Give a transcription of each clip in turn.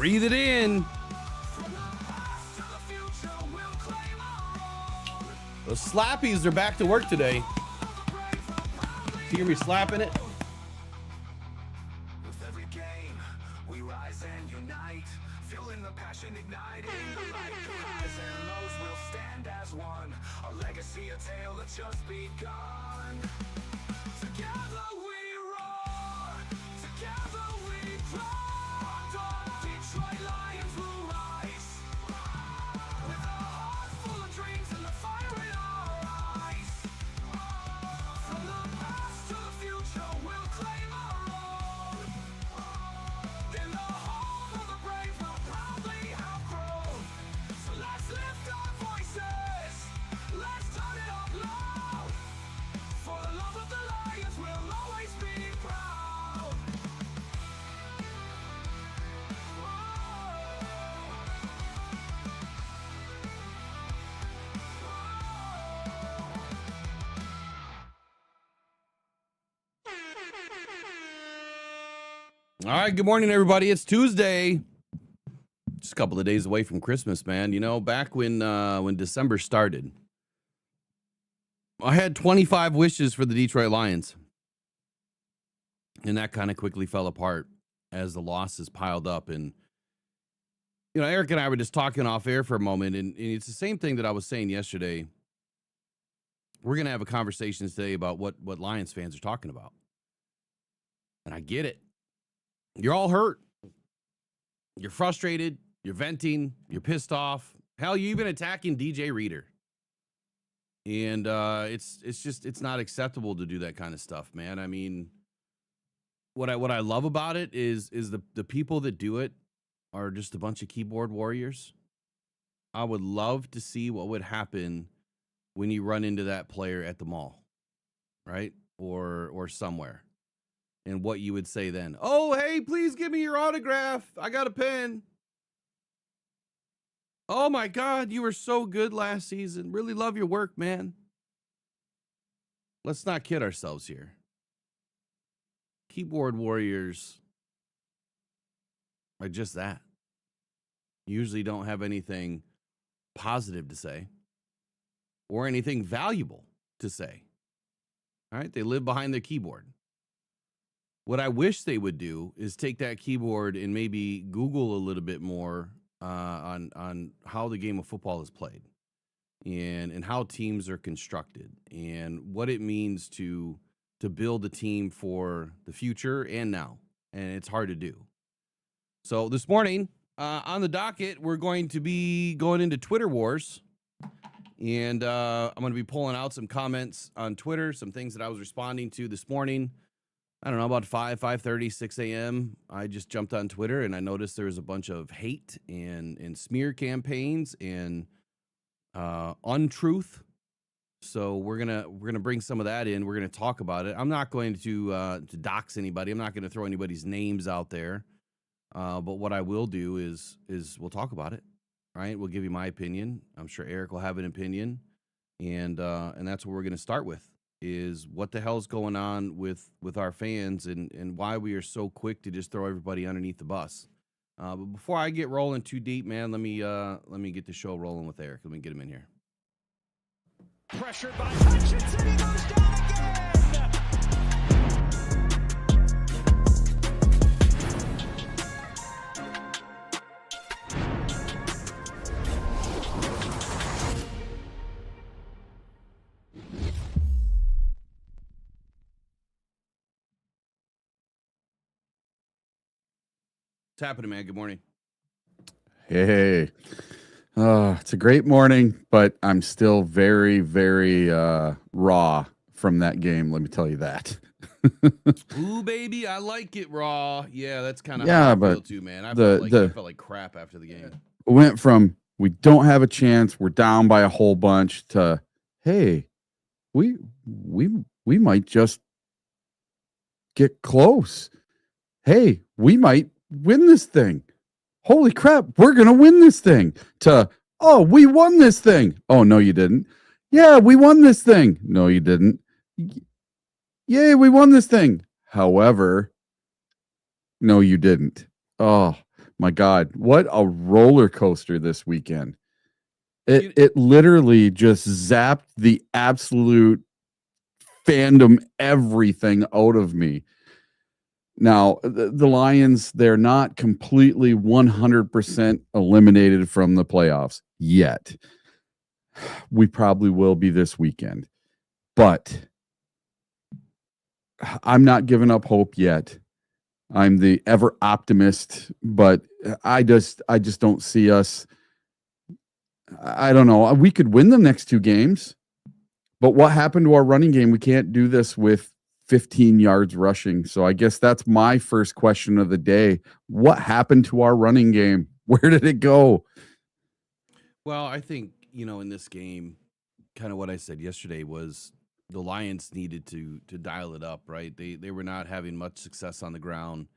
Breathe it in. Those slappies are back to work today. You hear me slapping it? With every game, we rise and unite, feeling the passion igniting the light. Highs and lows will stand as one. Our legacy, a tale that's just begun. Together we roar. Together we grow. Detroit Lions will rise. With a heart full of dreams and the fire in our eyes. From the past to the future, we'll claim our own. In the home of the brave, we'll proudly have grown. So let's lift our voices. Let's turn it up loud. For the love of the Lions, we'll always be proud. All right, good morning, everybody. It's Tuesday. Just a couple of days away from Christmas, man. You know, back when December started, I had 25 wishes for the Detroit Lions. And that kind of quickly fell apart as the losses piled up. And, you know, Eric and I were just talking off air for a moment, and it's the same thing that I was saying yesterday. We're going to have a conversation today about what Lions fans are talking about. And I get it. You're all hurt. You're frustrated. You're venting. You're pissed off. Hell, you're even attacking DJ Reader. And it's not acceptable to do that kind of stuff, man. I mean, what I love about it is the people that do it are just a bunch of keyboard warriors. I would love to see what would happen when you run into that player at the mall, right? Or somewhere. And what you would say then. Oh, hey, please give me your autograph. I got a pen. Oh, my God, you were so good last season. Really love your work, man. Let's not kid ourselves here. Keyboard warriors are just that. Usually don't have anything positive to say or anything valuable to say. All right, they live behind their keyboard. What I wish they would do is take that keyboard and maybe Google a little bit more on how the game of football is played and how teams are constructed and what it means to build a team for the future and now. And it's hard to do. So this morning on the docket, we're going to be going into Twitter wars. And I'm going to be pulling out some comments on Twitter, some things that I was responding to this morning. I don't know, about 5:30, 6 a.m., I just jumped on Twitter and I noticed there was a bunch of hate and smear campaigns and untruth. So we're gonna bring some of that in. We're gonna talk about it. I'm not going to dox anybody. I'm not going to throw anybody's names out there. But what I will do is we'll talk about it. Right? We'll give you my opinion. I'm sure Eric will have an opinion, and that's what we're gonna start with. Is what the hell's going on with our fans and why we are so quick to just throw everybody underneath the bus. But before I get rolling too deep, man, let me get the show rolling with Eric. Let me get him in here. Pressured by Hutchinson, he goes down again. What's happening, man? Good morning. Hey, it's a great morning, but I'm still very, very raw from that game. Let me tell you that. Ooh, baby, I like it raw. Yeah, that's kind of Yeah, how I but feel too, man. I the- felt like crap after the game. Went from we don't have a chance, we're down by a whole bunch, to hey, we might just get close. Hey, we might win this thing. Holy crap, we're gonna win this thing. To oh, we won this thing. Oh no, you didn't. Yeah, we won this thing. No, you didn't. Yay, we won this thing. However, no, you didn't. Oh, my God, what a roller coaster this weekend. It literally just zapped the absolute fandom everything out of me. Now, the Lions, they're not completely 100% eliminated from the playoffs yet. We probably will be this weekend. But I'm not giving up hope yet. I'm the ever optimist, but I just don't see us. I don't know. We could win the next 2 games, but what happened to our running game? We can't do this with 15 yards rushing. So I guess that's my first question of the day. What happened to our running game? Where did it go? Well, I think, in this game, kind of what I said yesterday was the Lions needed to dial it up, right? They were not having much success on the ground,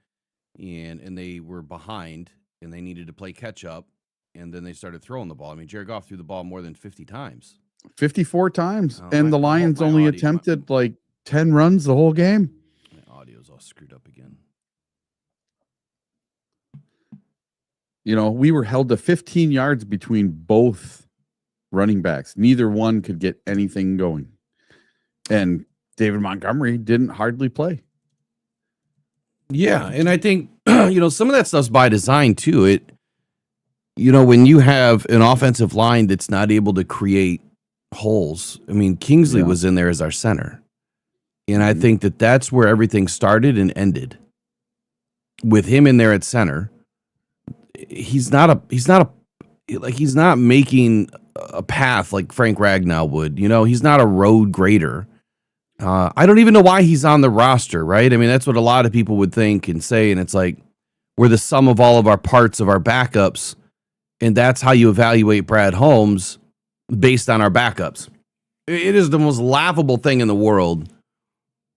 and they were behind, and they needed to play catch up, and then they started throwing the ball. I mean, Jared Goff threw the ball more than 50 times. 54 times. Oh, and the Lions only attempted like 10 runs the whole game. My audio's all screwed up again. We were held to 15 yards between both running backs. Neither one could get anything going. And David Montgomery didn't hardly play. Yeah, and I think, some of that stuff's by design too. When you have an offensive line that's not able to create holes. I mean, Kingsley was in there as our center. And I think that's where everything started and ended. With him in there at center, he's not making a path like Frank Ragnow would. He's not a road grader. I don't even know why he's on the roster, right? I mean, that's what a lot of people would think and say, and it's like we're the sum of all of our parts of our backups, and that's how you evaluate Brad Holmes based on our backups. It is the most laughable thing in the world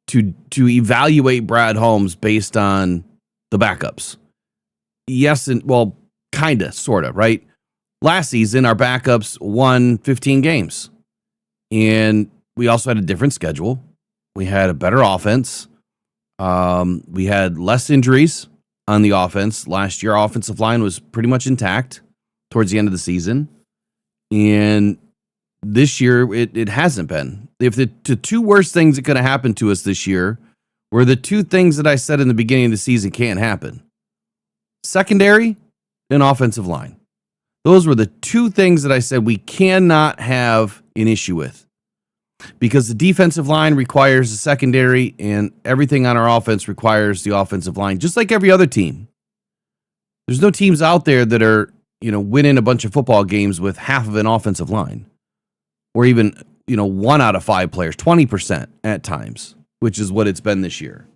to evaluate Brad Holmes based on the backups. Yes, and well, kind of, sort of, right? Last season, our backups won 15 games, and we also had a different schedule. We had a better offense. We had less injuries on the offense. Last year, our offensive line was pretty much intact towards the end of the season. And this year, it hasn't been. If the 2 worst things that could have happened to us this year were the 2 things that I said in the beginning of the season can't happen. Secondary and offensive line. Those were the 2 things that I said we cannot have an issue with. Because the defensive line requires the secondary, and everything on our offense requires the offensive line, just like every other team. There's no teams out there that are, winning a bunch of football games with half of an offensive line, or even, 1 out of 5 players, 20% at times, which is what it's been this year.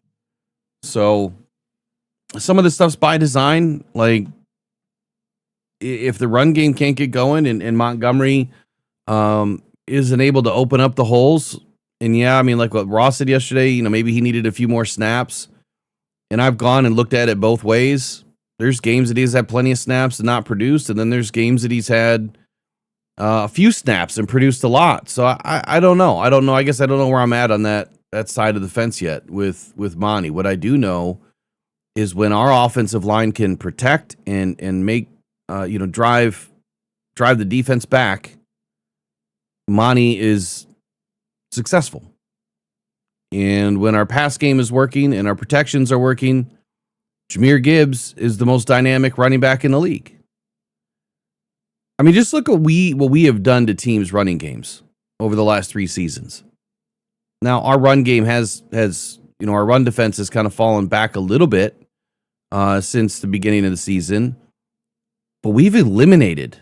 So some of this stuff's by design. Like, if the run game can't get going and Montgomery, isn't able to open up the holes. And like what Ross said yesterday, maybe he needed a few more snaps. And I've gone and looked at it both ways. There's games that he's had plenty of snaps and not produced. And then there's games that he's had a few snaps and produced a lot. So I don't know. I guess I don't know where I'm at on that side of the fence yet with Monty. What I do know is when our offensive line can protect and make, drive the defense back, Monty is successful. And when our pass game is working and our protections are working, Jahmyr Gibbs is the most dynamic running back in the league. I mean, just look at what we have done to teams' running games over the last 3 seasons. Now, our run game has our run defense has kind of fallen back a little bit since the beginning of the season, but we've eliminated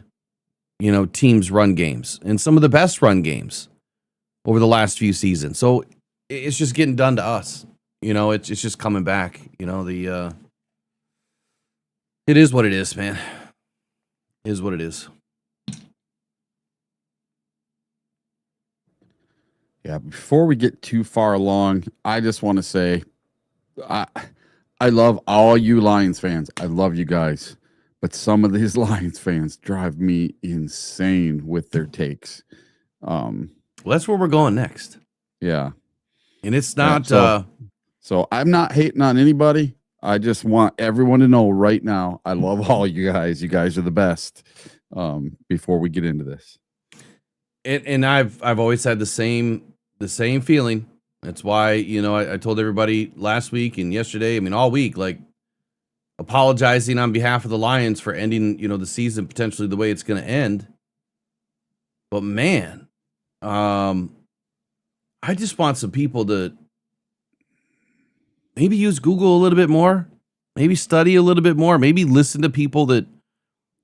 teams' run games and some of the best run games over the last few seasons. So it's just getting done to us. It's just coming back. It is what it is, man. It is what it is. Yeah, before we get too far along, I just want to say I love all you Lions fans. I love you guys. But some of these Lions fans drive me insane with their takes. Well, that's where we're going next. Yeah. And it's not... So I'm not hating on anybody. I just want everyone to know right now, I love all you guys. You guys are the best. Before we get into this. And I've always had the same feeling. That's why, I told everybody last week and yesterday, I mean, all week, like, apologizing on behalf of the Lions for ending, the season potentially the way it's going to end. But man, I just want some people to maybe use Google a little bit more, maybe study a little bit more, maybe listen to people that,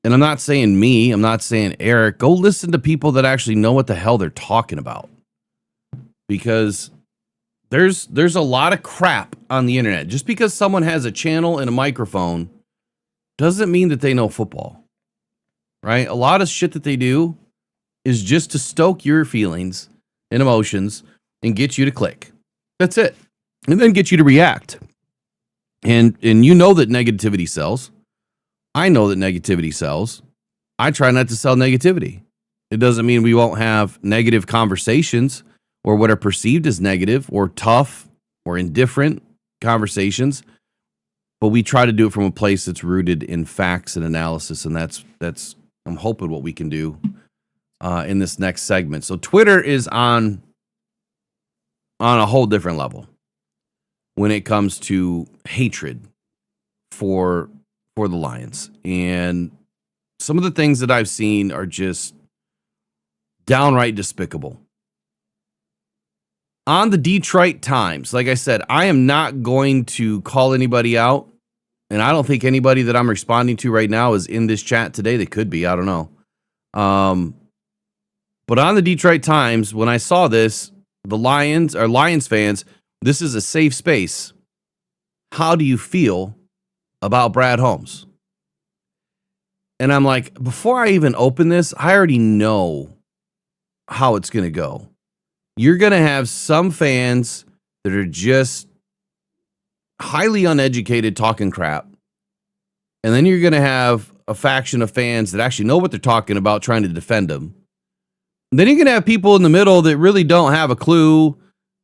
and I'm not saying me, I'm not saying Eric, go listen to people that actually know what the hell they're talking about. Because there's a lot of crap on the internet. Just because someone has a channel and a microphone doesn't mean that they know football. Right? A lot of shit that they do is just to stoke your feelings and emotions and get you to click. That's it. And then get you to react. And you know that negativity sells. I know that negativity sells. I try not to sell negativity. It doesn't mean we won't have negative conversations or what are perceived as negative or tough or indifferent conversations, but we try to do it from a place that's rooted in facts and analysis, and that's I'm hoping what we can do in this next segment. So Twitter is on a whole different level when it comes to hatred for the Lions. And some of the things that I've seen are just downright despicable. On the Detroit Times, like I said, I am not going to call anybody out, and I don't think anybody that I'm responding to right now is in this chat today. They could be, I don't know. But on the Detroit Times, when I saw this, the Lions fans, this is a safe space. How do you feel about Brad Holmes? And I'm like, before I even open this, I already know how it's going to go. You're going to have some fans that are just highly uneducated talking crap. And then you're going to have a faction of fans that actually know what they're talking about trying to defend them. And then you're going to have people in the middle that really don't have a clue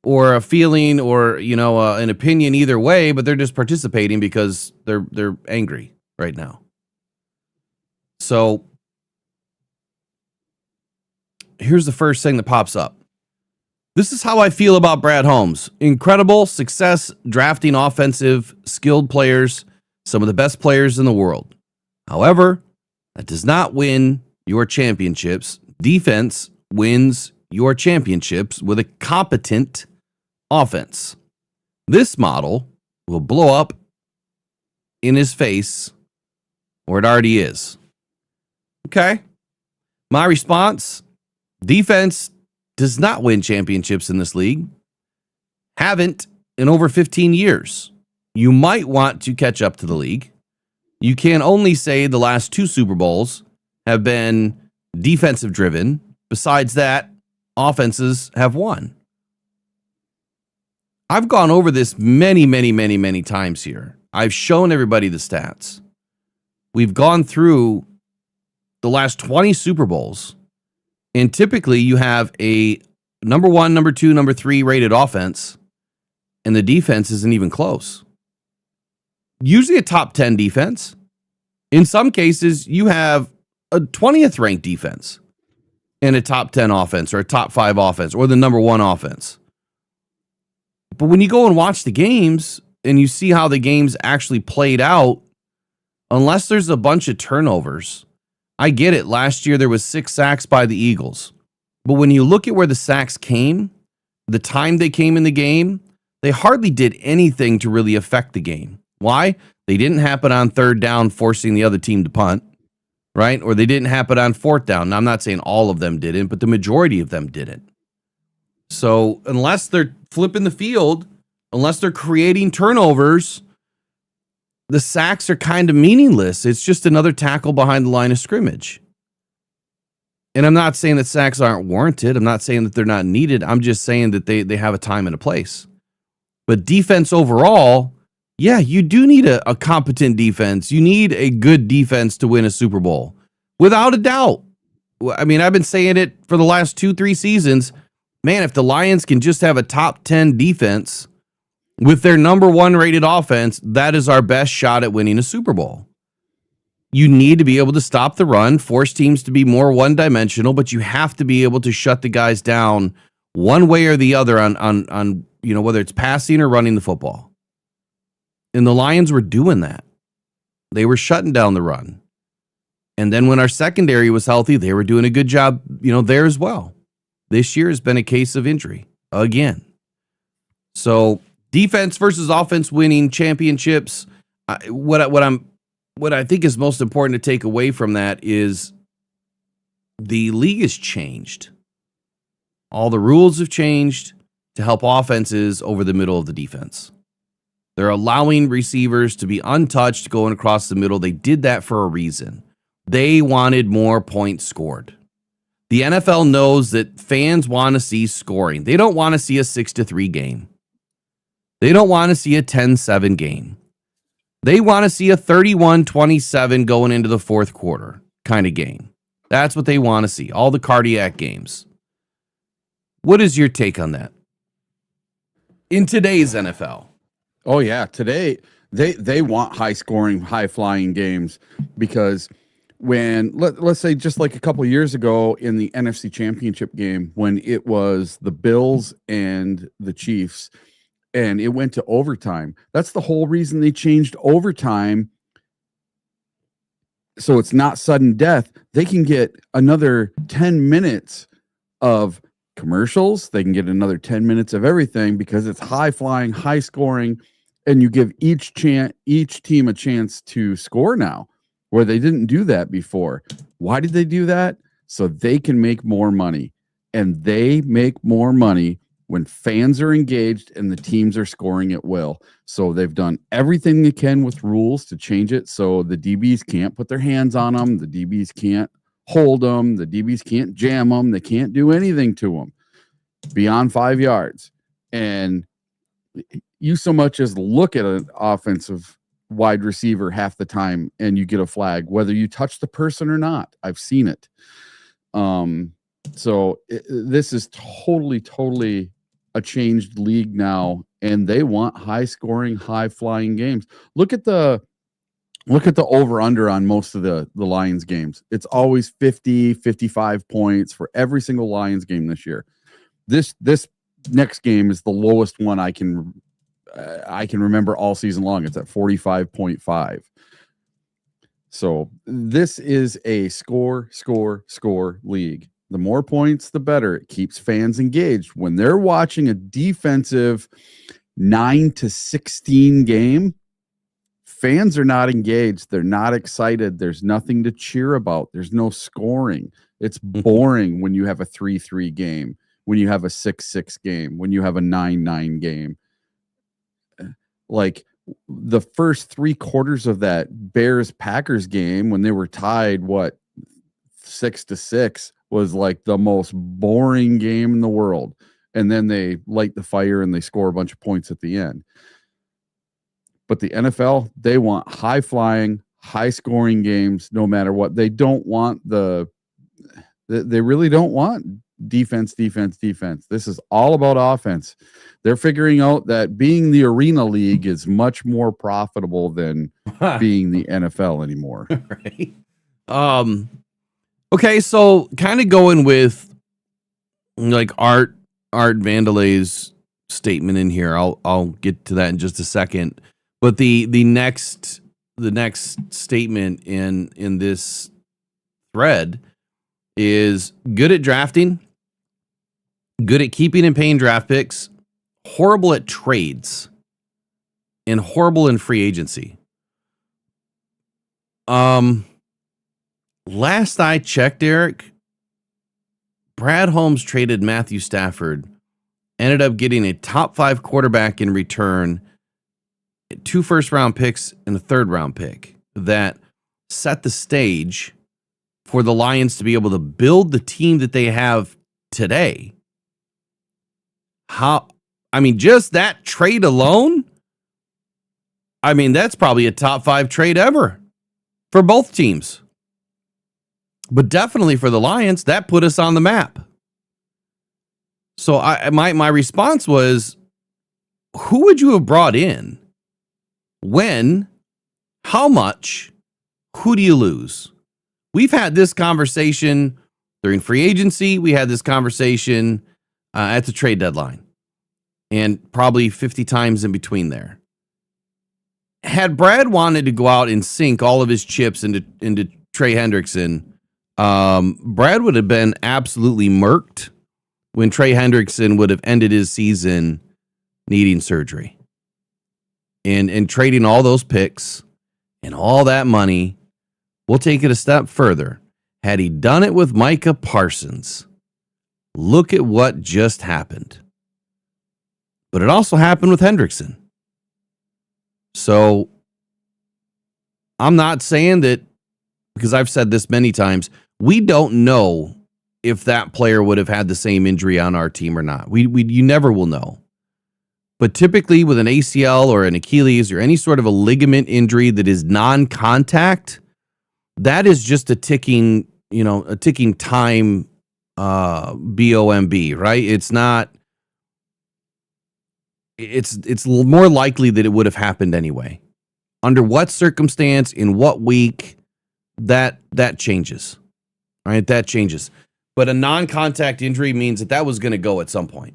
or a feeling or, an opinion either way, but they're just participating because they're angry right now. So here's the first thing that pops up. This is how I feel about Brad Holmes. Incredible success drafting offensive, skilled players, some of the best players in the world. However, that does not win your championships. Defense wins your championships with a competent offense. This model will blow up in his face, or it already is. Okay. My response, defense does not win championships in this league. Haven't in over 15 years. You might want to catch up to the league. You can only say the last 2 Super Bowls have been defensive driven. Besides that, offenses have won. I've gone over this many, many, many, many times here. I've shown everybody the stats. We've gone through the last 20 Super Bowls. And typically you have a number 1, number 2, number 3 rated offense, and the defense isn't even close. Usually a top 10 defense. In some cases, you have a 20th ranked defense and a top 10 offense or a top 5 offense or the number 1 offense. But when you go and watch the games and you see how the games actually played out, unless there's a bunch of turnovers, I get it. Last year, there was 6 sacks by the Eagles. But when you look at where the sacks came, the time they came in the game, they hardly did anything to really affect the game. Why? They didn't happen on 3rd down, forcing the other team to punt, right? Or they didn't happen on 4th down. Now, I'm not saying all of them didn't, but the majority of them didn't. So unless they're flipping the field, unless they're creating turnovers, the sacks are kind of meaningless. It's just another tackle behind the line of scrimmage. And I'm not saying that sacks aren't warranted. I'm not saying that they're not needed. I'm just saying that they have a time and a place. But defense overall, yeah, you do need a competent defense. You need a good defense to win a Super Bowl. Without a doubt. I mean, I've been saying it for the last 2-3 seasons. Man, if the Lions can just have a top 10 defense, With their number 1 rated offense, that is our best shot at winning a Super Bowl. You need to be able to stop the run, force teams to be more one-dimensional, but you have to be able to shut the guys down one way or the other on whether it's passing or running the football. And the Lions were doing that. They were shutting down the run. And then when our secondary was healthy, they were doing a good job, there as well. This year has been a case of injury again. So defense versus offense winning championships. What I think is most important to take away from that is the league has changed. All the rules have changed to help offenses over the middle of the defense. They're allowing receivers to be untouched going across the middle. They did that for a reason. They wanted more points scored. The NFL knows that fans want to see scoring. They don't want to see a 6-3 game. They don't want to see a 10-7 game. They want to see a 31-27 going into the fourth quarter kind of game. That's what they want to see. All the cardiac games. What is your take on that? In today's NFL. Oh yeah, today they want high scoring, high flying games because when let's say just like a couple of years ago in the NFC Championship game when it was the Bills and the Chiefs and it went to overtime. That's the whole reason they changed overtime. So it's not sudden death. They can get another 10 minutes of commercials. They can get another 10 minutes of everything because it's high flying, high scoring, and you give each team a chance to score now, where they didn't do that before. Why did they do that? So they can make more money. And they make more money when fans are engaged and the teams are scoring at will. So they've done everything they can with rules to change it so the DBs can't put their hands on them. The DBs can't hold them. The DBs can't jam them. They can't do anything to them beyond 5 yards. And you so much as look at an offensive wide receiver half the time and you get a flag, whether you touch the person or not. I've seen it. This is totally a changed league now, and they want high scoring, high flying games. Look at the over under on most of the Lions games. It's always 50, 55 points for every single Lions game this year. This next game is the lowest one I can remember all season long. It's at 45.5. So this is a score league. The more points, the better. It keeps fans engaged. When they're watching a defensive 9-16 game, fans are not engaged. They're not excited. There's nothing to cheer about. There's no scoring. It's boring when you have a 3-3 game, when you have a 6-6 game, when you have a 9-9 game. Like the first 3 quarters of that Bears-Packers game when they were tied, 6-6, was like the most boring game in the world. And then they light the fire and they score a bunch of points at the end. But the NFL, they want high flying, high scoring games no matter what. They don't want they really don't want defense. This is all about offense. They're figuring out that being the arena league is much more profitable than being the NFL anymore. Right. Okay, so kind of going with like Art Vandelay's statement in here. I'll get to that in just a second. But the next statement in this thread is good at drafting, good at keeping and paying draft picks, horrible at trades, and horrible in free agency. Last I checked, Eric, Brad Holmes traded Matthew Stafford, ended up getting a top 5 quarterback in return, 2 first-round picks and a third-round pick that set the stage for the Lions to be able to build the team that they have today. Just that trade alone, that's probably a top 5 trade ever for both teams. But definitely for the Lions, that put us on the map. So my response was, who would you have brought in? When? How much? Who do you lose? We've had this conversation during free agency. We had this conversation at the trade deadline, and probably 50 times in between there. Had Brad wanted to go out and sink all of his chips into Trey Hendrickson, Brad would have been absolutely murked when Trey Hendrickson would have ended his season needing surgery. And trading all those picks and all that money. We'll take it a step further. Had he done it with Micah Parsons, look at what just happened. But it also happened with Hendrickson. So I'm not saying that, because I've said this many times, we don't know if that player would have had the same injury on our team or not. You never will know. But typically with an ACL or an Achilles or any sort of a ligament injury that is non-contact, that is just a ticking time BOMB, right? It's not, it's more likely that it would have happened anyway. Under what circumstance, in what week, that changes, right? That changes. But a non-contact injury means that was going to go at some point.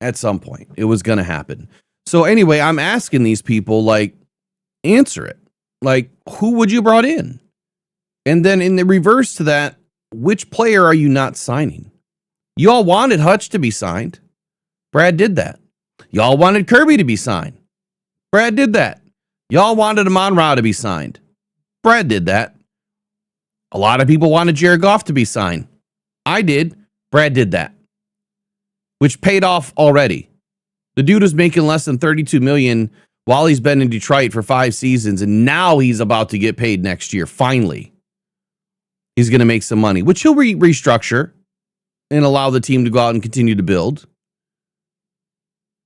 At some point, it was going to happen. So anyway, I'm asking these people, like, answer it. Like, who would you brought in? And then in the reverse to that, which player are you not signing? You all wanted Hutch to be signed. Brad did that. Y'all wanted Kirby to be signed. Brad did that. Y'all wanted Amon-Ra to be signed. Brad did that. A lot of people wanted Jared Goff to be signed. I did. Brad did that. Which paid off already. The dude was making less than $32 million while he's been in Detroit for 5 seasons, and now he's about to get paid next year. Finally, he's going to make some money, which he'll restructure and allow the team to go out and continue to build.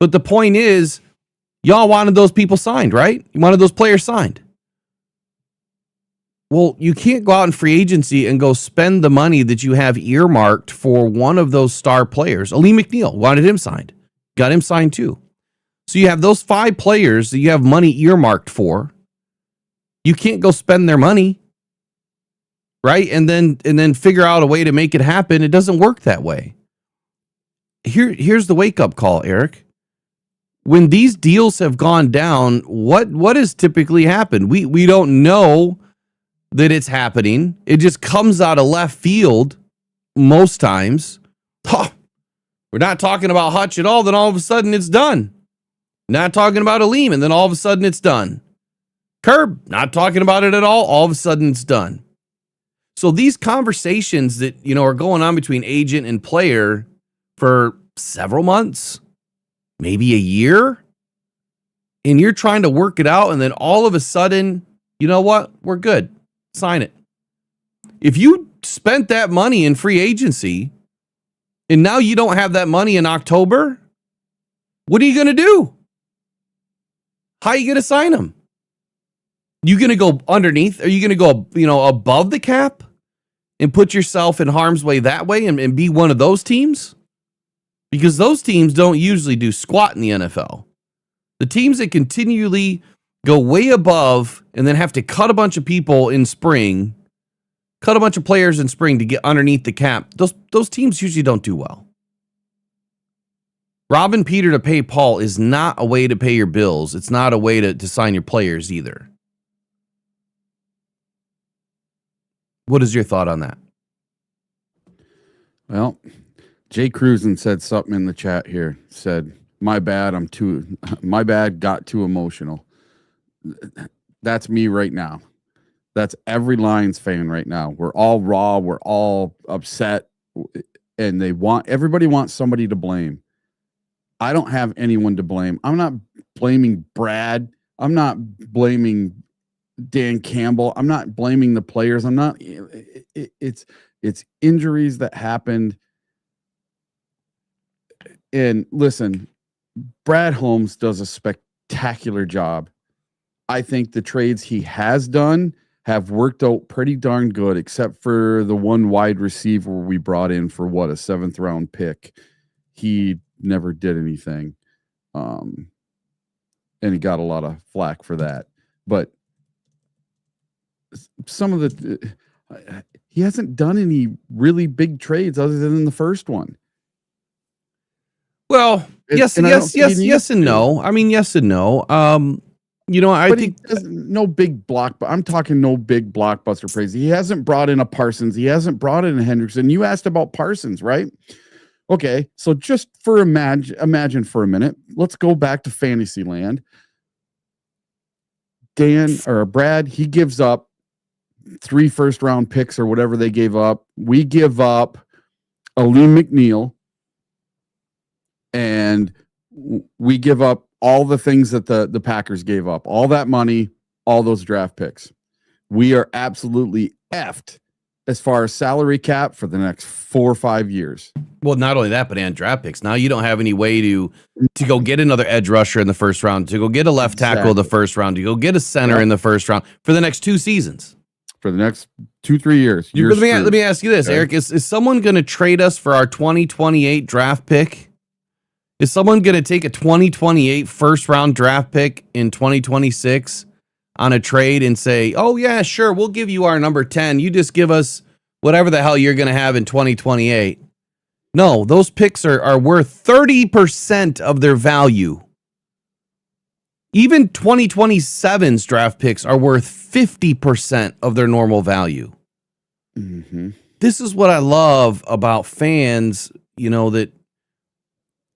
But the point is, y'all wanted those people signed, right? You wanted those players signed. Well, you can't go out in free agency and go spend the money that you have earmarked for one of those star players. Ali McNeil, wanted him signed. Got him signed too. So you have those 5 players that you have money earmarked for. You can't go spend their money, right? And then figure out a way to make it happen. It doesn't work that way. Here's the wake-up call, Eric. When these deals have gone down, what has typically happened? We don't know that it's happening. It just comes out of left field most times. Huh, we're not talking about Hutch at all, then all of a sudden it's done. Not talking about Aleem, and then all of a sudden it's done. Curb, not talking about it at all of a sudden it's done. So these conversations that, are going on between agent and player for several months, maybe a year, and you're trying to work it out, and then all of a sudden, you know what? We're good. Sign it. If you spent that money in free agency and now you don't have that money in October, what are you going to do? How are you going to sign them? You going to go underneath? Are you going to go, above the cap and put yourself in harm's way that way and be one of those teams? Because those teams don't usually do squat in the NFL. The teams that continually go way above and then have to cut a bunch of people in spring, cut a bunch of players in spring to get underneath the cap, those teams usually don't do well. Robbing Peter to pay Paul is not a way to pay your bills. It's not a way to sign your players either. What is your thought on that? Well, Jay Cruzen said something in the chat here. Said, my bad, got too emotional. That's me right now. That's every Lions fan right now. We're all raw. We're all upset. And everybody wants somebody to blame. I don't have anyone to blame. I'm not blaming Brad. I'm not blaming Dan Campbell. I'm not blaming the players. It's injuries that happened. And listen, Brad Holmes does a spectacular job. I think the trades he has done have worked out pretty darn good, except for the one wide receiver we brought in for a 7th round pick. He never did anything. and he got a lot of flack for that. But some of the he hasn't done any really big trades other than in the first one. Well, yes, and no. I mean, yes and no. I think no big block, but I'm talking no big blockbuster praise. He hasn't brought in a Parsons. He hasn't brought in a Hendrickson. You asked about Parsons, right? Okay, so just for imagine for a minute, let's go back to Fantasyland. Brad, he gives up 3 first-round picks or whatever they gave up. We give up Aleem McNeil, and we give up all the things that the Packers gave up, all that money, all those draft picks. We are absolutely effed as far as salary cap for the next 4 or 5 years. Well, not only that, but and draft picks. Now you don't have any way to go get another edge rusher in the first round, to go get a left tackle in the first round, to go get a center in the first round for the next 2 seasons. For the next 2-3 years. Let me ask you this, okay. Eric. Is someone going to trade us for our 2028 draft pick? Is someone going to take a 2028 first round draft pick in 2026 on a trade and say, oh, yeah, sure, we'll give you our number 10. You just give us whatever the hell you're going to have in 2028. No, those picks are worth 30% of their value. Even 2027's draft picks are worth 50% of their normal value. Mm-hmm. This is what I love about fans, that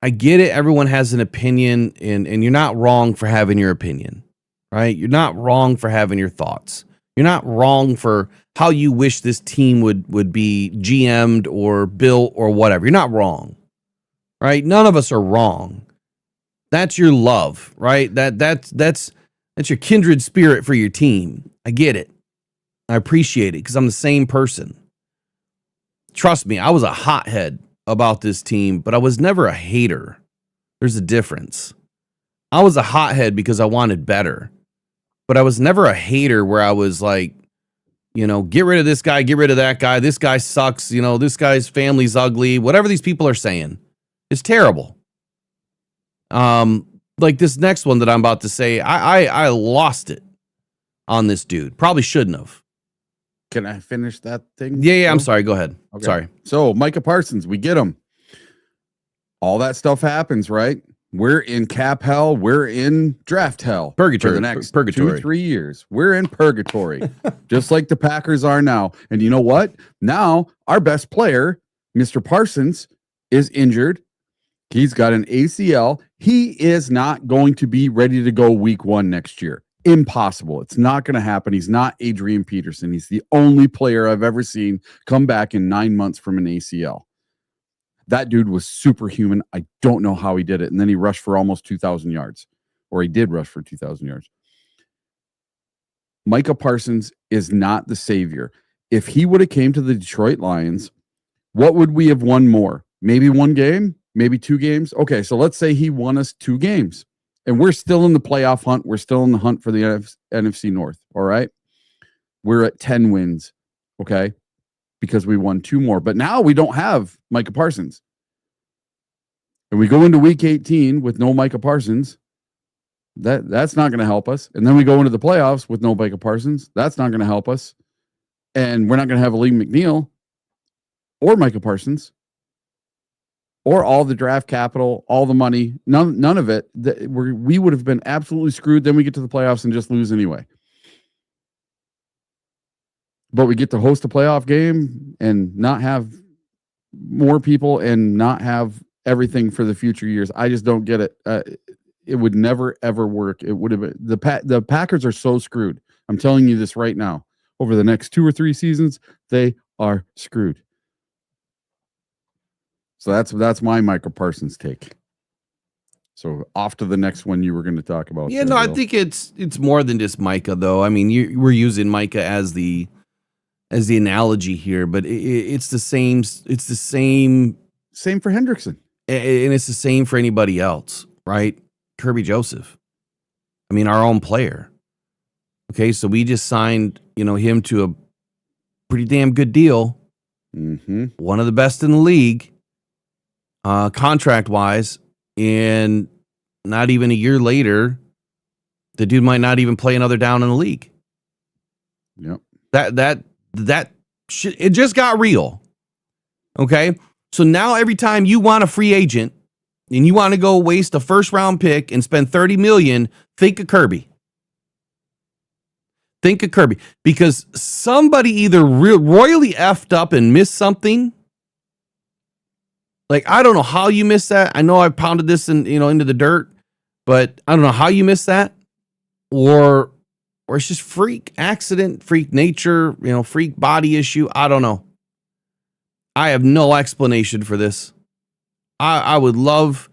I get it. Everyone has an opinion, and you're not wrong for having your opinion, right? You're not wrong for having your thoughts. You're not wrong for how you wish this team would be GM'd or built or whatever. You're not wrong, right? None of us are wrong. That's your love, right? That's your kindred spirit for your team. I get it. I appreciate it because I'm the same person. Trust me, I was a hothead about this team, but I was never a hater. There's a difference. I was a hothead because I wanted better, but I was never a hater where I was like, get rid of this guy, get rid of that guy. This guy sucks. This guy's family's ugly. Whatever these people are saying, it's terrible. Like this next one that I'm about to say, I lost it on this dude. Probably shouldn't have. Can I finish that thing? Yeah. I'm sorry. Go ahead. Okay. Sorry. So Micah Parsons, we get him. All that stuff happens, right? We're in cap hell. We're in draft hell. Purgatory. For the next purgatory. 2-3 years. We're in purgatory, just like the Packers are now. And you know what? Now our best player, Mr. Parsons, is injured. He's got an ACL. He is not going to be ready to go week 1 next year. Impossible. It's not going to happen. He's not Adrian Peterson. He's the only player I've ever seen come back in 9 months from an ACL. That dude was superhuman. I don't know how he did it. And then he rushed for almost 2,000 yards, or he did rush for 2,000 yards. Micah Parsons is not the savior. If he would have came to the Detroit Lions, what would we have won more? Maybe 1 game? Maybe 2 games? Okay, so let's say he won us 2 games. And we're still in the playoff hunt. We're still in the hunt for the NFC North. All right. We're at 10 wins. Okay. Because we won 2 more. But now we don't have Micah Parsons. And we go into week 18 with no Micah Parsons. That's not going to help us. And then we go into the playoffs with no Micah Parsons. That's not going to help us. And we're not going to have Aleem McNeil or Micah Parsons. Or all the draft capital, all the money, none of it. We would have been absolutely screwed. Then we get to the playoffs and just lose anyway. But we get to host a playoff game and not have more people and not have everything for the future years. I just don't get it. It would never, ever work. It would have been the Packers are so screwed. I'm telling you this right now. Over the next 2 or 3 seasons, they are screwed. So that's my Micah Parsons take. So off to the next one you were going to talk about. Yeah, no, I think it's more than just Micah, though. I mean, we're using Micah as the analogy here, but it's the same. It's the same. Same for Hendrickson, and it's the same for anybody else, right? Kirby Joseph. I mean, our own player. Okay, so we just signed, him to a pretty damn good deal. Mm-hmm. One of the best in the league. Contract wise, and not even a year later, The dude might not even play another down in the league. Yep. That shit, it just got real. Okay? So now every time you want a free agent and you want to go waste a first round pick and spend $30 million, think of Kirby. Think of Kirby. Because somebody either royally effed up and missed something. Like, I don't know how you missed that. I know I pounded this into the dirt, but I don't know how you missed that. Or it's just freak accident, freak nature, freak body issue. I don't know. I have no explanation for this. I would love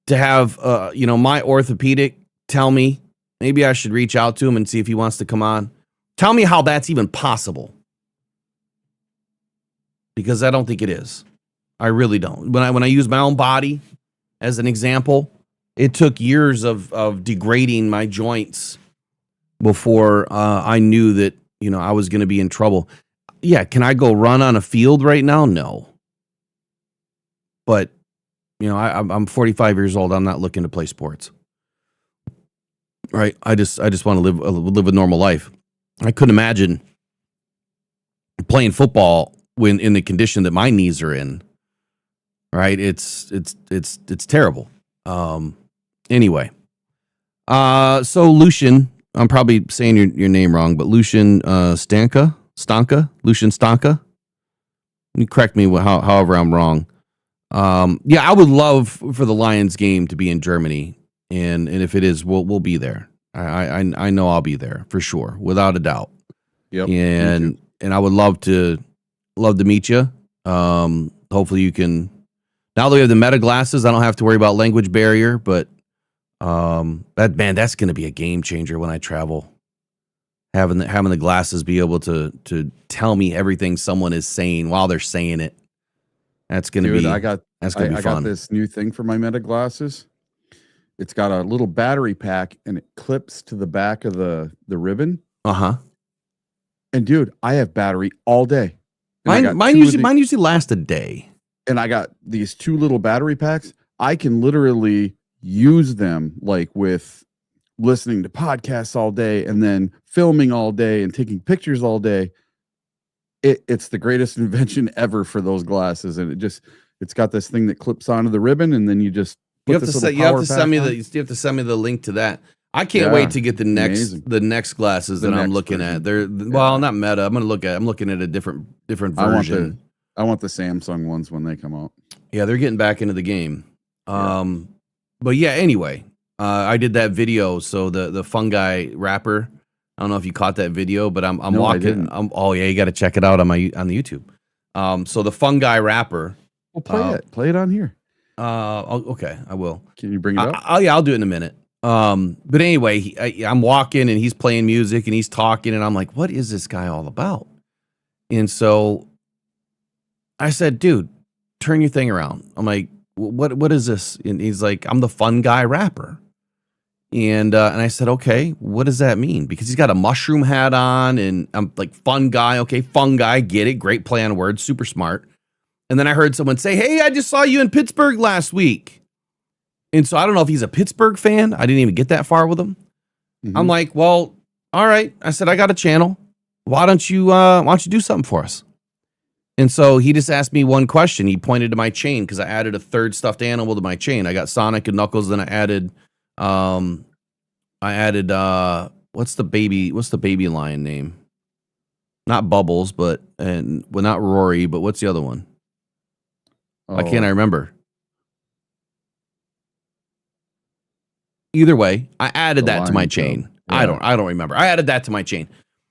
to have, my orthopedic tell me. Maybe I should reach out to him and see if he wants to come on. Tell me how that's even possible. Because I don't think it is. I really don't. When I use my own body as an example, it took years of degrading my joints before I knew that, I was going to be in trouble. Yeah, can I go run on a field right now? No. But, I'm 45 years old. I'm not looking to play sports. Right? I just want to live a normal life. I couldn't imagine playing football when in the condition that my knees are in. Right? It's terrible. Anyway. So Lucian, I'm probably saying your name wrong, but Lucian Lucian Stanka. You correct me however I'm wrong. Yeah, I would love for the Lions game to be in Germany, and if it is, we'll be there. I know I'll be there for sure, without a doubt. Yep. And I would love to meet you. Hopefully you can. Now that we have the meta glasses, I don't have to worry about language barrier, but that's going to be a game changer when I travel. Having the glasses be able to tell me everything someone is saying while they're saying it. That's going to be. I got fun. this new thing for my meta glasses. It's got a little battery pack and it clips to the back of the ribbon. Uh-huh. And dude, I have battery all day. Mine usually lasts a day. And I got these 2 little battery packs. I can literally use them like with listening to podcasts all day and then filming all day and taking pictures all day. It's the greatest invention ever for those glasses. And it's got this thing that clips onto the ribbon, and then you just you have to send me the link to that. I can't wait to get the next glasses that I'm looking at. They're not Meta. I'm looking at a different version. I want the Samsung ones when they come out. Yeah, they're getting back into the game. But yeah, anyway, I did that video. So the fungi wrapper. I don't know if you caught that video, but I'm walking. You got to check it out on the YouTube. So the fungi wrapper. Well, play it on here. Okay, I will. Can you bring it up? I'll do it in a minute. But anyway, I'm walking and he's playing music and he's talking and I'm like, what is this guy all about? And so I said, dude, turn your thing around. I'm like, what is this? And he's like, I'm the fun guy rapper. And I said, okay, what does that mean? Because he's got a mushroom hat on and I'm like, fun guy. Okay, fun guy. Get it. Great play on words. Super smart. And then I heard someone say, hey, I just saw you in Pittsburgh last week. And so I don't know if he's a Pittsburgh fan. I didn't even get that far with him. Mm-hmm. I'm like, well, all right. I said, I got a channel. Why don't you do something for us? And so he just asked me one question. He pointed to my chain because I added a third stuffed animal to my chain. I got Sonic and Knuckles. Then I added what's the baby lion name? Not Bubbles, not Rory, but what's the other one? Why can't I remember? Either way, I added that to my chain. Yeah. I don't remember. I added that to my chain.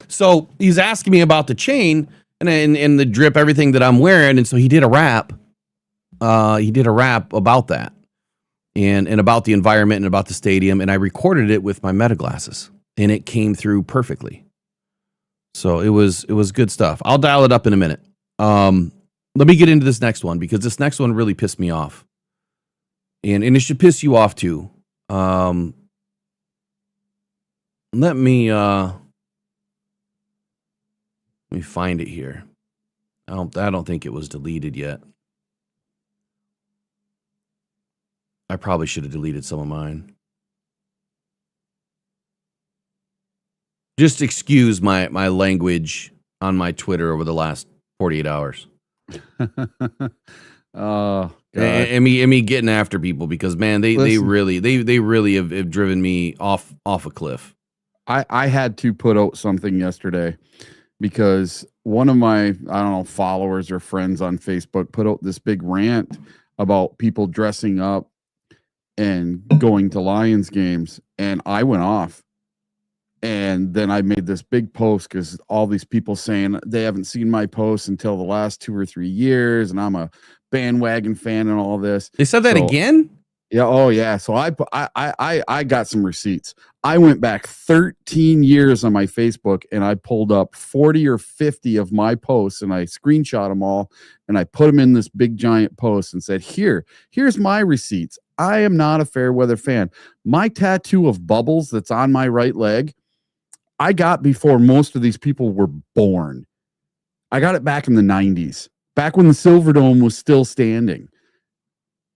So he's asking me about the chain and the drip, everything that I'm wearing. And so he did a rap. He did a rap about that and about the environment and about the stadium. And I recorded it with my meta glasses and it came through perfectly. So it was good stuff. I'll dial it up in a minute. Let me get into this next one because this next one really pissed me off. And it should piss you off too. Let me find it here. I don't think it was deleted yet. I probably should have deleted some of mine. Just excuse my language on my Twitter over the last 48 hours. Oh, God. And me getting after people because, man, they Listen. really have driven me off a cliff. I had to put out something yesterday because one of my, I don't know, followers or friends on Facebook put out this big rant about people dressing up and going to Lions games. And I went off. And then I made this big post because all these people saying they haven't seen my posts until the last 2 or 3 years. And I'm a bandwagon fan and all this. They said that again? Yeah. Oh, yeah. So I got some receipts. I went back 13 years on my Facebook and I pulled up 40 or 50 of my posts and I screenshot them all and I put them in this big giant post and said, here's my receipts. I am not a fair weather fan. My tattoo of bubbles that's on my right leg, I got before most of these people were born. I got it back in the 90s, back when the Silverdome was still standing.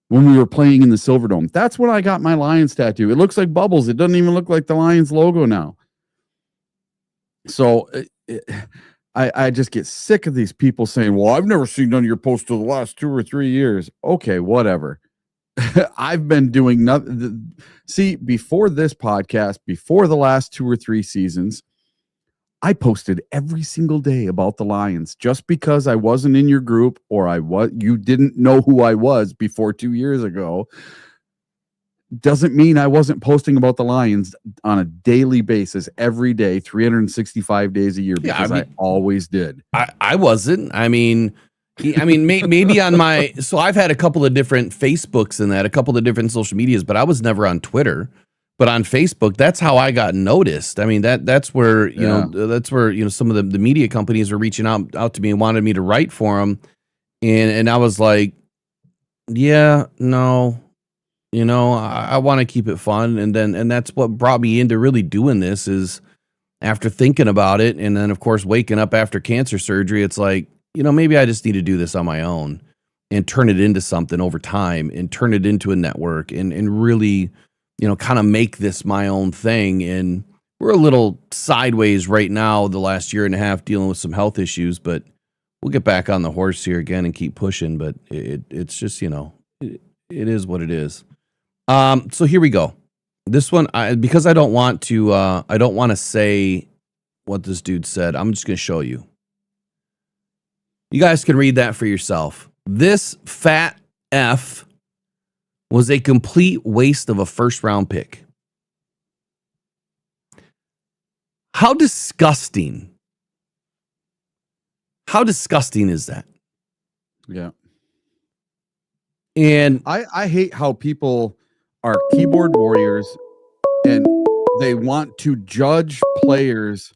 When we were playing in the Silverdome. That's when I got my Lions tattoo. It looks like bubbles. It doesn't even look like the Lions logo now. So I just get sick of these people saying, well, I've never seen none of your posts for the last 2 or 3 years. Okay, whatever. I've been doing nothing. See, before this podcast, before the last 2 or 3 seasons, I posted every single day about the Lions just because I wasn't in your group or you didn't know who I was before 2 years ago. Doesn't mean I wasn't posting about the Lions on a daily basis every day, 365 days a year, because I always did. I wasn't. Maybe on my, so I've had a couple of different Facebooks and a couple of different social medias, but I was never on Twitter. But on Facebook, that's how I got noticed. I mean, that's where, that's where, some of the media companies were reaching out to me and wanted me to write for them. And I was like, yeah, no, I want to keep it fun. And that's what brought me into really doing this is after thinking about it. And then, of course, waking up after cancer surgery, it's like, maybe I just need to do this on my own and turn it into something over time and turn it into a network and really, kind of make this my own thing. And we're a little sideways right now, the last year and a half, dealing with some health issues, but we'll get back on the horse here again and keep pushing. But it's just, it is what it is. So here we go. This one, because I don't want to say what this dude said. I'm just going to show you. You guys can read that for yourself. This fat F was a complete waste of a first-round pick. How disgusting. How disgusting is that? Yeah. And I hate how people are keyboard warriors and they want to judge players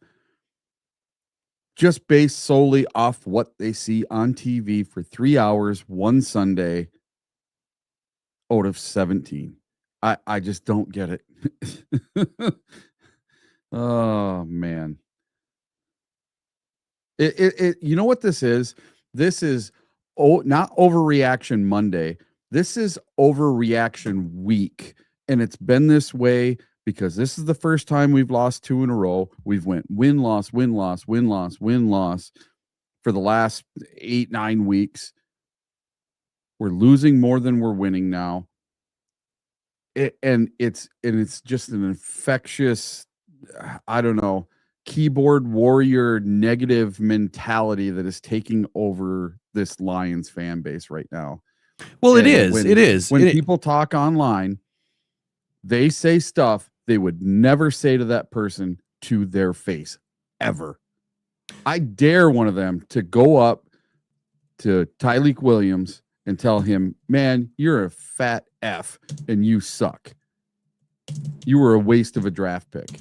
just based solely off what they see on TV for 3 hours one Sunday out of 17. I just don't get it. Oh man. You know what this is? This is not overreaction Monday. This is overreaction week. And it's been this way because this is the first time we've lost 2 in a row. We've went win, loss, win, loss, win, loss, win, loss for the last 8-9 weeks. We're losing more than we're winning now. It's just an infectious, I don't know, keyboard warrior negative mentality that is taking over this Lions fan base right now. Well, it is. When people talk online, they say stuff they would never say to that person to their face, ever. I dare one of them to go up to Tyleik Williams and tell him, man, you're a fat F and you suck. You were a waste of a draft pick.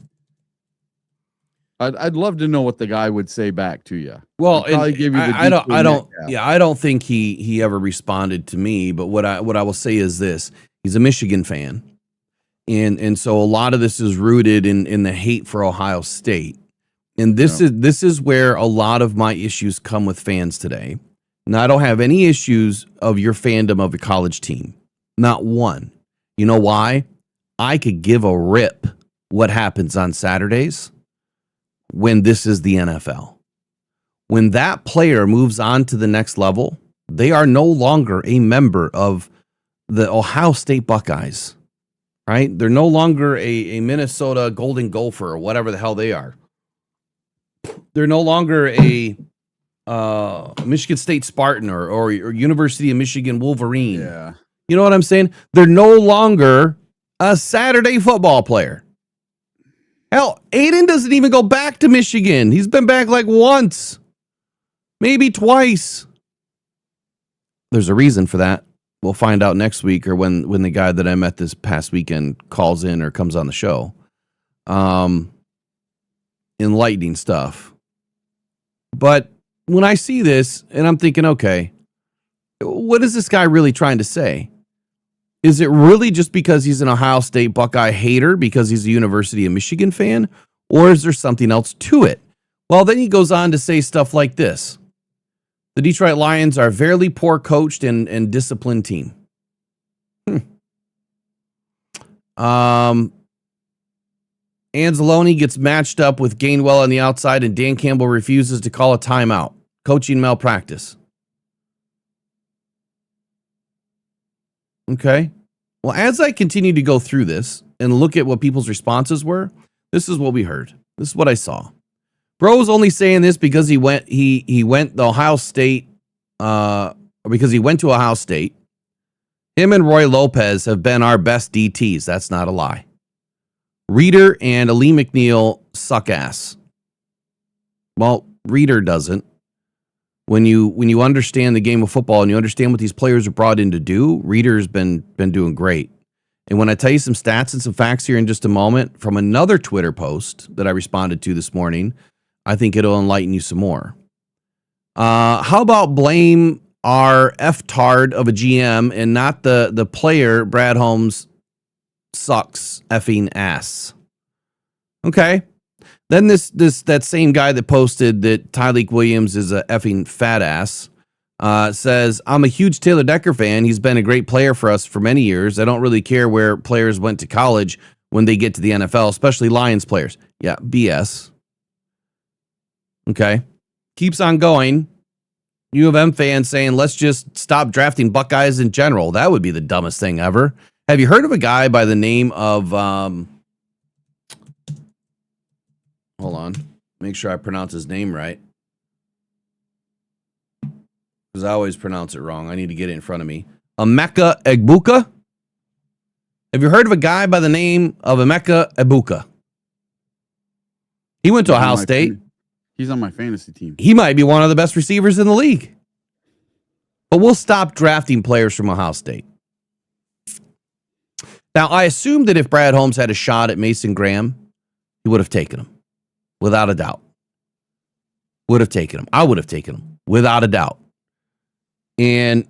I'd love to know what the guy would say back to you. Well, I don't think he ever responded to me, but what I will say is this. He's a Michigan fan. And so a lot of this is rooted in the hate for Ohio State. And this is where a lot of my issues come with fans today. Now, I don't have any issues of your fandom of your college team. Not one. You know why? I could give a rip what happens on Saturdays. when this is the NFL. When that player moves on to the next level, they are no longer a member of the Ohio State Buckeyes, right? They're no longer a Minnesota Golden Gopher or whatever the hell they are. They're no longer a Michigan State Spartan or University of Michigan Wolverine. Yeah. You know what I'm saying? They're no longer a Saturday football player. Hell, Aiden doesn't even go back to Michigan. He's been back like once, maybe twice. There's a reason for that. We'll find out next week or when the guy that I met this past weekend calls in or comes on the show. Enlightening stuff. But when I see this and I'm thinking, okay, what is this guy really trying to say? Is it really just because he's an Ohio State Buckeye hater because he's a University of Michigan fan? Or is there something else to it? Well, then he goes on to say stuff like this. The Detroit Lions are a very poor coached and disciplined team. Anzalone gets matched up with Gainwell on the outside and Dan Campbell refuses to call a timeout. Coaching malpractice. Okay. Well, as I continue to go through this and look at what people's responses were, this is what we heard. This is what I saw. Bro was only saying this because he went to Ohio State, because he went to Ohio State. Him and Roy Lopez have been our best DTs. That's not a lie. Reeder and Ali McNeil suck ass. Well, Reeder doesn't. When you understand the game of football and you understand what these players are brought in to do, Reeder's been doing great. And when I tell you some stats and some facts here in just a moment from another Twitter post that I responded to this morning, I think it'll enlighten you some more. How about blame our F-tard of a GM and not the player, Brad Holmes sucks effing ass. Okay. Then that same guy that posted that Tyleik Williams is a effing fat ass says, I'm a huge Taylor Decker fan. He's been a great player for us for many years. I don't really care where players went to college when they get to the NFL, especially Lions players. Yeah, BS. Okay. Keeps on going. U of M fans saying, let's just stop drafting Buckeyes in general. That would be the dumbest thing ever. Have you heard of a guy by the name of, hold on, make sure I pronounce his name right, because I always pronounce it wrong. I need to get it in front of me. Emeka Egbuka? Have you heard of a guy by the name of Emeka Egbuka? He went to Ohio State. He's on my fantasy team. He might be one of the best receivers in the league. But we'll stop drafting players from Ohio State. Now, I assume that if Brad Holmes had a shot at Mason Graham, he would have taken him, without a doubt. Would have taken him. I would have taken him, without a doubt. And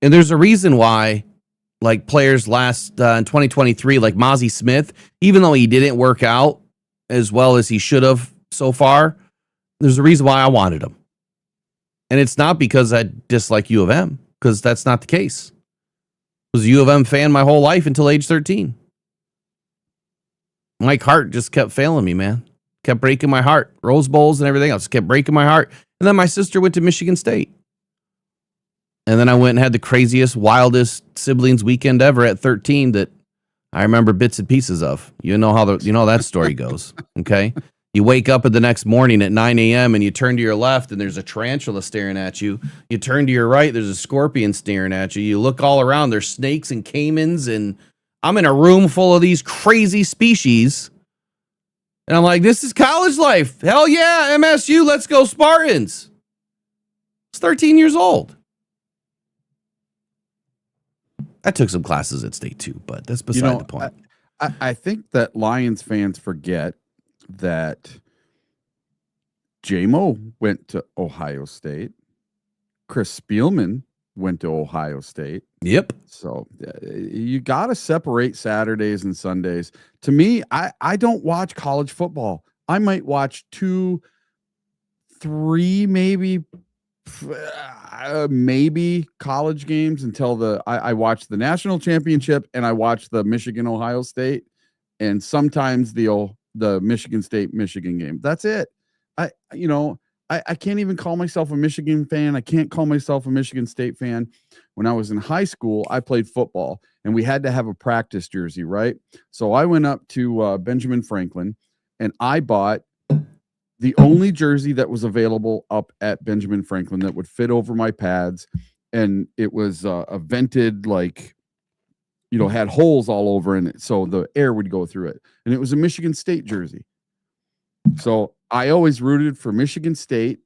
there's a reason why, like players in 2023, like Mozzie Smith, even though he didn't work out as well as he should have so far, there's a reason why I wanted him. And it's not because I dislike U of M, because that's not the case. I was a U of M fan my whole life until age 13. Mike Hart just kept failing me, man. Kept breaking my heart. Rose Bowls and everything else kept breaking my heart. And then my sister went to Michigan State. And then I went and had the craziest, wildest siblings weekend ever at 13 that I remember bits and pieces of. You know how that story goes. Okay. You wake up the next morning at 9 a.m. and you turn to your left and there's a tarantula staring at you. You turn to your right, there's a scorpion staring at you. You look all around, there's snakes and caimans, and I'm in a room full of these crazy species. And I'm like, this is college life. Hell yeah, MSU, let's go Spartans. I was 13 years old. I took some classes at State too, but that's beside the point. I think that Lions fans forget that J-Mo went to Ohio State. Chris Spielman went to Ohio State. Yep. So you got to separate Saturdays and Sundays. To me, I don't watch college football. I might watch 2, 3, maybe college games until I watch the national championship and I watch the Michigan Ohio State and sometimes the the Michigan State Michigan game. That's it. I can't even call myself a Michigan fan. I can't call myself a Michigan State fan. When I was in high school, I played football and we had to have a practice jersey, right? So I went up to Benjamin Franklin and I bought the only jersey that was available up at Benjamin Franklin that would fit over my pads. And it was a vented, like, had holes all over in it. So the air would go through it. And it was a Michigan State jersey. So I always rooted for Michigan State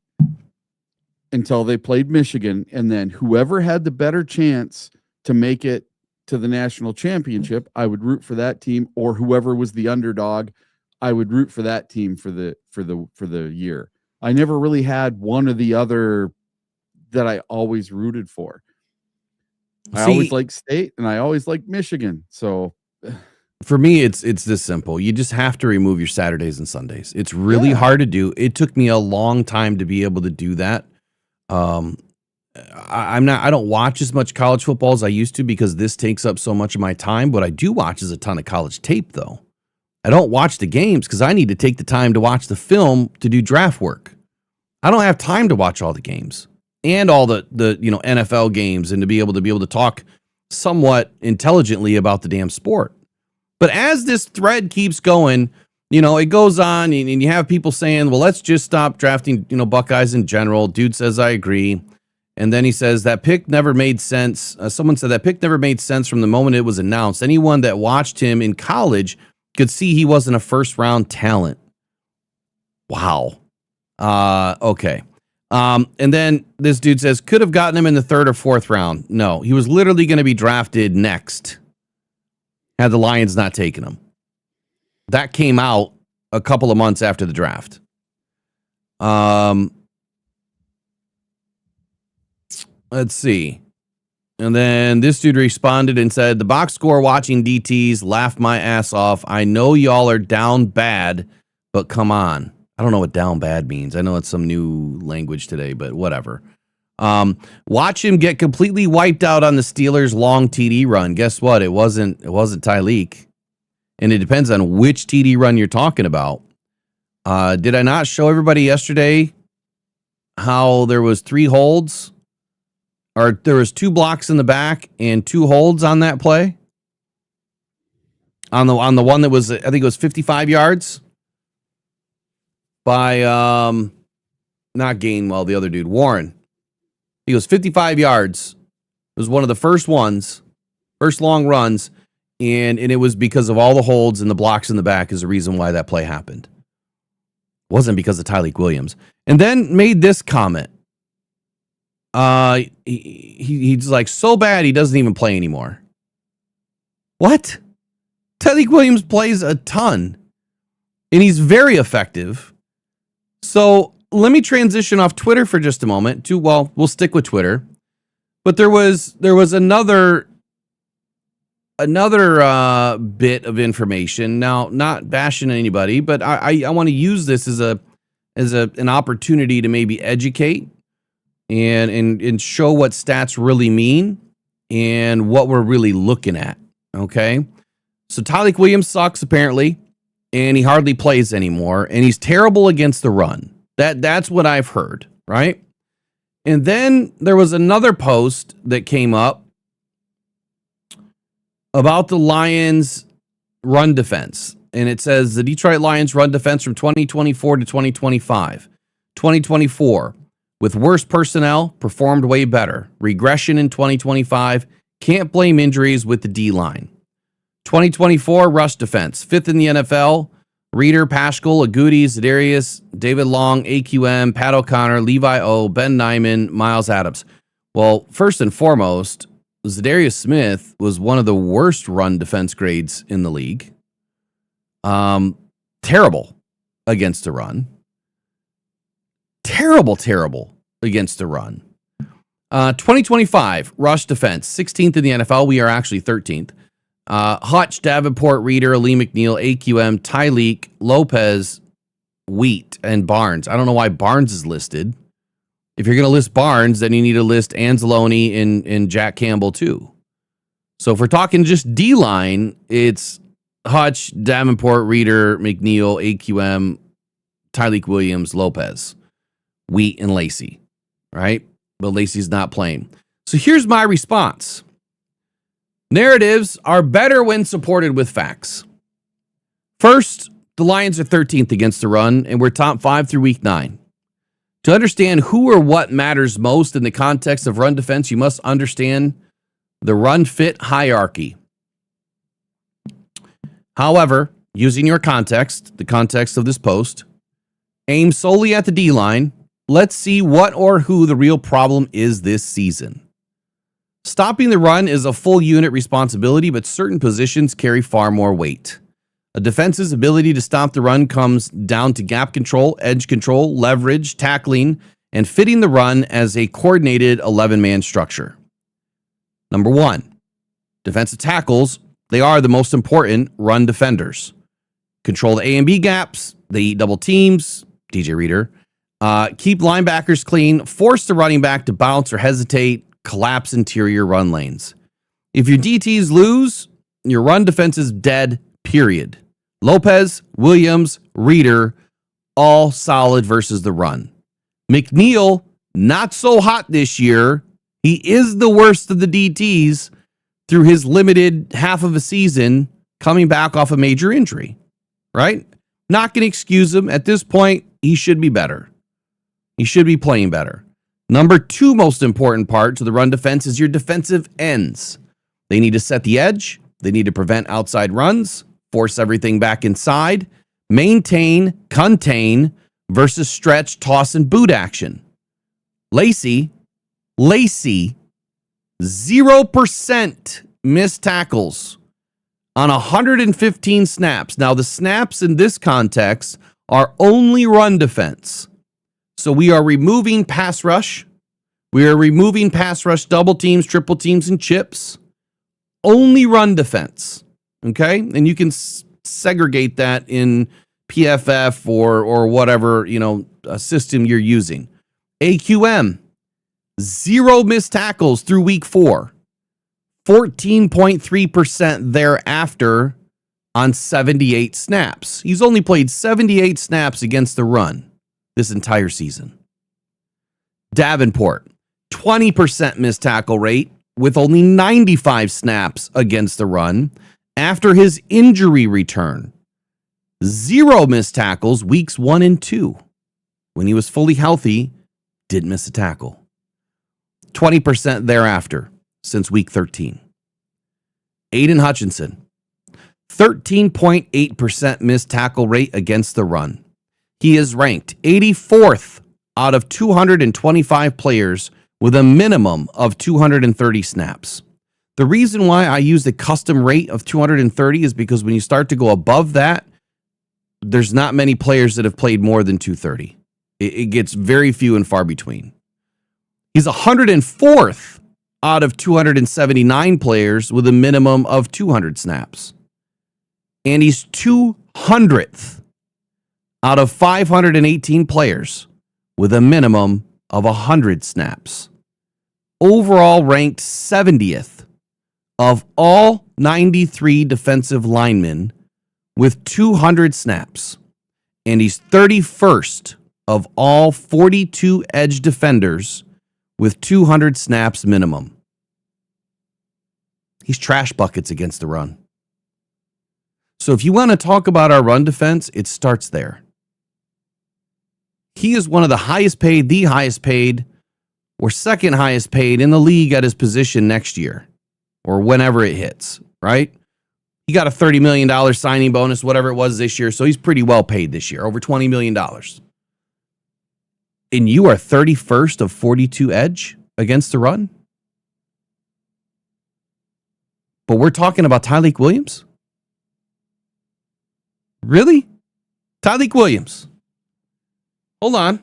until they played Michigan. And then whoever had the better chance to make it to the national championship, I would root for that team, or whoever was the underdog, I would root for that team for the year. I never really had one or the other that I always rooted for. I always liked State and I always liked Michigan. So for me, it's this simple. You just have to remove your Saturdays and Sundays. It's really hard to do. It took me a long time to be able to do that. I don't watch as much college football as I used to because this takes up so much of my time. What I do watch is a ton of college tape, though. I don't watch the games because I need to take the time to watch the film to do draft work. I don't have time to watch all the games and all the NFL games and to be able to talk somewhat intelligently about the damn sport. But as this thread keeps going, it goes on and you have people saying, well, let's just stop drafting, Buckeyes in general. Dude says, I agree. And then he says that pick never made sense. Someone said that pick never made sense from the moment it was announced. Anyone that watched him in college could see he wasn't a first round talent. Wow. Okay. And then this dude says, could have gotten him in the 3rd or 4th round. No, he was literally going to be drafted next had the Lions not taken him. That came out a couple of months after the draft. Let's see. And then this dude responded and said, the box score watching DTs laughed my ass off. I know y'all are down bad, but come on. I don't know what down bad means. I know it's some new language today, but whatever. Watch him get completely wiped out on the Steelers' long TD run. Guess what? It wasn't Tyleik. And it depends on which TD run you're talking about. Did I not show everybody yesterday how there was 3 holds? Or there was 2 blocks in the back and 2 holds on that play? On the one that was, I think it was 55 yards by not Gainwell, the other dude, Warren. He goes 55 yards. It was one of the first long runs, and it was because of all the holds and the blocks in the back is the reason why that play happened. It wasn't because of Tyleik Williams. And then made this comment. He's like, so bad he doesn't even play anymore. What? Tyleik Williams plays a ton, and he's very effective. So let me transition off Twitter for just a moment to, well, we'll stick with Twitter. But there was another bit of information. Now, not bashing anybody, but I want to use this as an opportunity to maybe educate and show what stats really mean and what we're really looking at. Okay. So Tyleik Williams sucks apparently, and he hardly plays anymore, and he's terrible against the run. That's what I've heard, right? And then there was another post that came up about the Lions run defense. And it says the Detroit Lions run defense from 2024 to 2025. 2024, with worse personnel, performed way better. Regression in 2025. Can't blame injuries with the D-line. 2024 rush defense, 5th in the NFL. Reeder, Paschal, Agudi, Za'Darius, David Long, AQM, Pat O'Connor, Levi O, Ben Nyman, Miles Adams. Well, first and foremost, Za'Darius Smith was one of the worst run defense grades in the league. Terrible against the run. Terrible against the run. 2025 rush defense, 16th in the NFL. We are actually 13th. Hutch, Davenport, Reeder, Lee McNeil, AQM, Tyleik, Lopez, Wheat, and Barnes. I don't know why Barnes is listed. If you're going to list Barnes, then you need to list Anzalone and Jack Campbell too. So if we're talking just D-line, it's Hutch, Davenport, Reeder, McNeil, AQM, Tyleik, Williams, Lopez, Wheat, and Lacey, right? But Lacey's not playing. So here's my response. Narratives are better when supported with facts. First, the Lions are 13th against the run, and we're top 5 through week 9. To understand who or what matters most in the context of run defense, you must understand the run fit hierarchy. However, using your context, the context of this post, aim solely at the D-line, let's see what or who the real problem is this season. Stopping the run is a full unit responsibility, but certain positions carry far more weight. A defense's ability to stop the run comes down to gap control, edge control, leverage, tackling, and fitting the run as a coordinated 11-man structure. Number 1, defensive tackles. They are the most important run defenders. Control the A and B gaps. They eat double teams. DJ Reader. Keep linebackers clean. Force the running back to bounce or hesitate. Collapse interior run lanes. If your DTs lose, your run defense is dead, period. Lopez, Williams, Reeder, all solid versus the run. McNeil, not so hot this year. He is the worst of the DTs through his limited half of a season coming back off a major injury, right? Not going to excuse him. At this point, he should be better. He should be playing better. Number 2 most important part to the run defense is your defensive ends. They need to set the edge. They need to prevent outside runs, force everything back inside, maintain, contain versus stretch, toss, and boot action. Lacey, 0% missed tackles on 115 snaps. Now, the snaps in this context are only run defense. So we are removing pass rush. We are removing pass rush double teams, triple teams, and chips. Only run defense. Okay? And you can segregate that in PFF or whatever, system you're using. AQM, 0 missed tackles through week 4. 14.3% thereafter on 78 snaps. He's only played 78 snaps against the run this entire season. Davenport, 20% missed tackle rate with only 95 snaps against the run after his injury return. 0 missed tackles weeks 1 and 2. When he was fully healthy, didn't miss a tackle. 20% thereafter since week 13. Aiden Hutchinson, 13.8% missed tackle rate against the run. He is ranked 84th out of 225 players with a minimum of 230 snaps. The reason why I use the custom rate of 230 is because when you start to go above that, there's not many players that have played more than 230. It gets very few and far between. He's 104th out of 279 players with a minimum of 200 snaps. And he's 200th out of 518 players with a minimum of 100 snaps. Overall ranked 70th of all 93 defensive linemen with 200 snaps. And he's 31st of all 42 edge defenders with 200 snaps minimum. He's trash buckets against the run. So if you want to talk about our run defense, it starts there. He is one of the highest paid, or second highest paid in the league at his position next year, or whenever it hits, right? He got a $30 million signing bonus, whatever it was this year, so he's pretty well paid this year, over $20 million. And you are 31st of 42 edge against the run? But we're talking about Tyleik Williams? Really? Tyleik Williams. Hold on.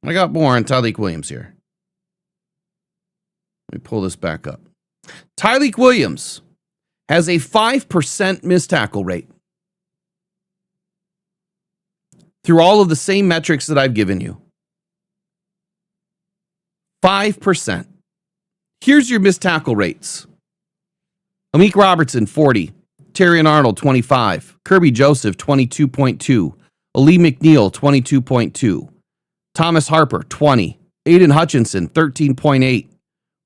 I got more on Tyleik Williams here. Let me pull this back up. Tyleik Williams has a 5% missed tackle rate. Through all of the same metrics that I've given you. 5%. Here's your missed tackle rates. Amik Robertson, 40. Terrion Arnold, 25. Kirby Joseph, 22.2. Ali McNeil, 22.2. Thomas Harper, 20. Aiden Hutchinson, 13.8.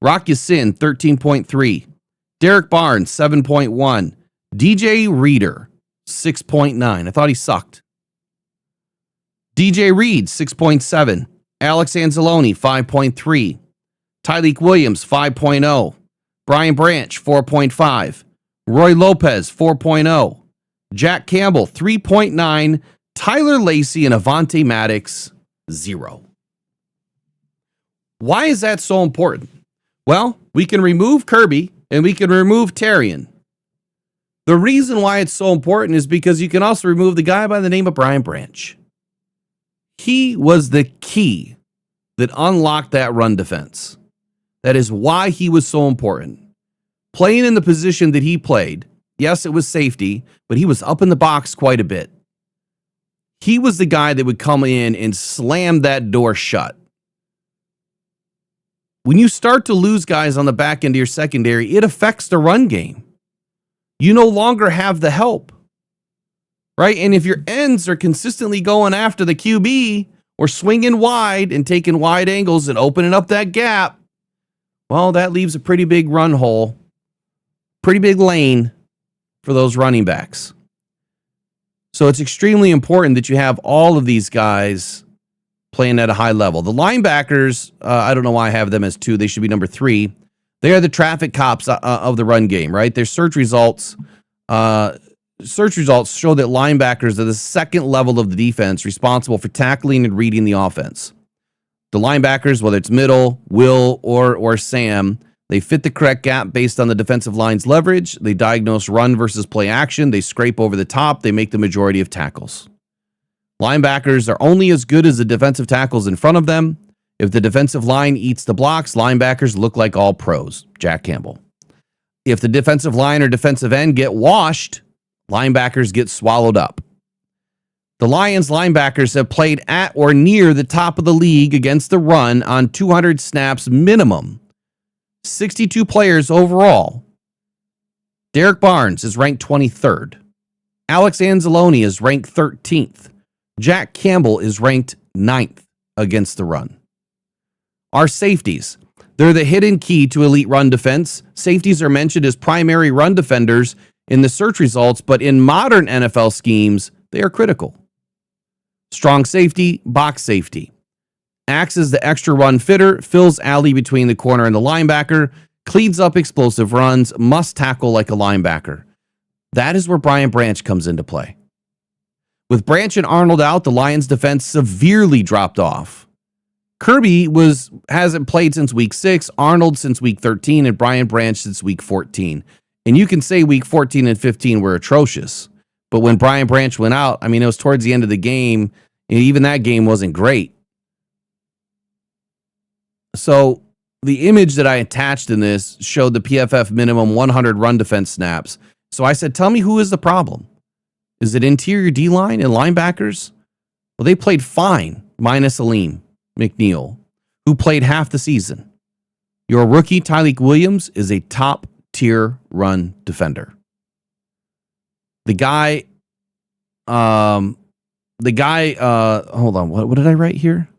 Rock Yassin, 13.3. Derek Barnes, 7.1. DJ Reader, 6.9. I thought he sucked. DJ Reed, 6.7. Alex Anzalone, 5.3. Tyleik Williams, 5.0. Brian Branch, 4.5. Roy Lopez, 4.0. Jack Campbell, 3.9. Tyler Lacey and Avante Maddox, 0. Why is that so important? Well, we can remove Kirby and we can remove Terrion. The reason why it's so important is because you can also remove the guy by the name of Brian Branch. He was the key that unlocked that run defense. That is why he was so important. Playing in the position that he played, yes, it was safety, but he was up in the box quite a bit. He was the guy that would come in and slam that door shut. When you start to lose guys on the back end of your secondary, it affects the run game. You no longer have the help, right? And if your ends are consistently going after the QB or swinging wide and taking wide angles and opening up that gap, well, that leaves a pretty big run hole, pretty big lane for those running backs. So it's extremely important that you have all of these guys playing at a high level. The linebackers, I don't know why I have them as 2. They should be number 3. They are the traffic cops of the run game, right? Their search results show that linebackers are the second level of the defense responsible for tackling and reading the offense. The linebackers, whether it's middle, Will, or Sam, they fit the correct gap based on the defensive line's leverage. They diagnose run versus play action. They scrape over the top. They make the majority of tackles. Linebackers are only as good as the defensive tackles in front of them. If the defensive line eats the blocks, linebackers look like all pros. Jack Campbell. If the defensive line or defensive end get washed, linebackers get swallowed up. The Lions linebackers have played at or near the top of the league against the run on 200 snaps minimum. 62 players overall. Derek Barnes is ranked 23rd. Alex Anzalone is ranked 13th. Jack Campbell is ranked 9th against the run. Our safeties. They're the hidden key to elite run defense. Safeties are mentioned as primary run defenders in the search results, but in modern NFL schemes, they are critical. Strong safety, box safety. Acts as the extra run fitter, fills alley between the corner and the linebacker, cleans up explosive runs, must tackle like a linebacker. That is where Brian Branch comes into play. With Branch and Arnold out, the Lions defense severely dropped off. Kirby hasn't played since week 6, Arnold since week 13, and Brian Branch since week 14. And you can say week 14 and 15 were atrocious. But when Brian Branch went out, I mean, it was towards the end of the game, and even that game wasn't great. So the image that I attached in this showed the PFF minimum 100 run defense snaps. So I said, tell me who is the problem. Is it interior D-line and linebackers? Well, they played fine, minus Aleem McNeil, who played half the season. Your rookie, Tyleik Williams, is a top-tier run defender. The guy, hold on, what did I write here?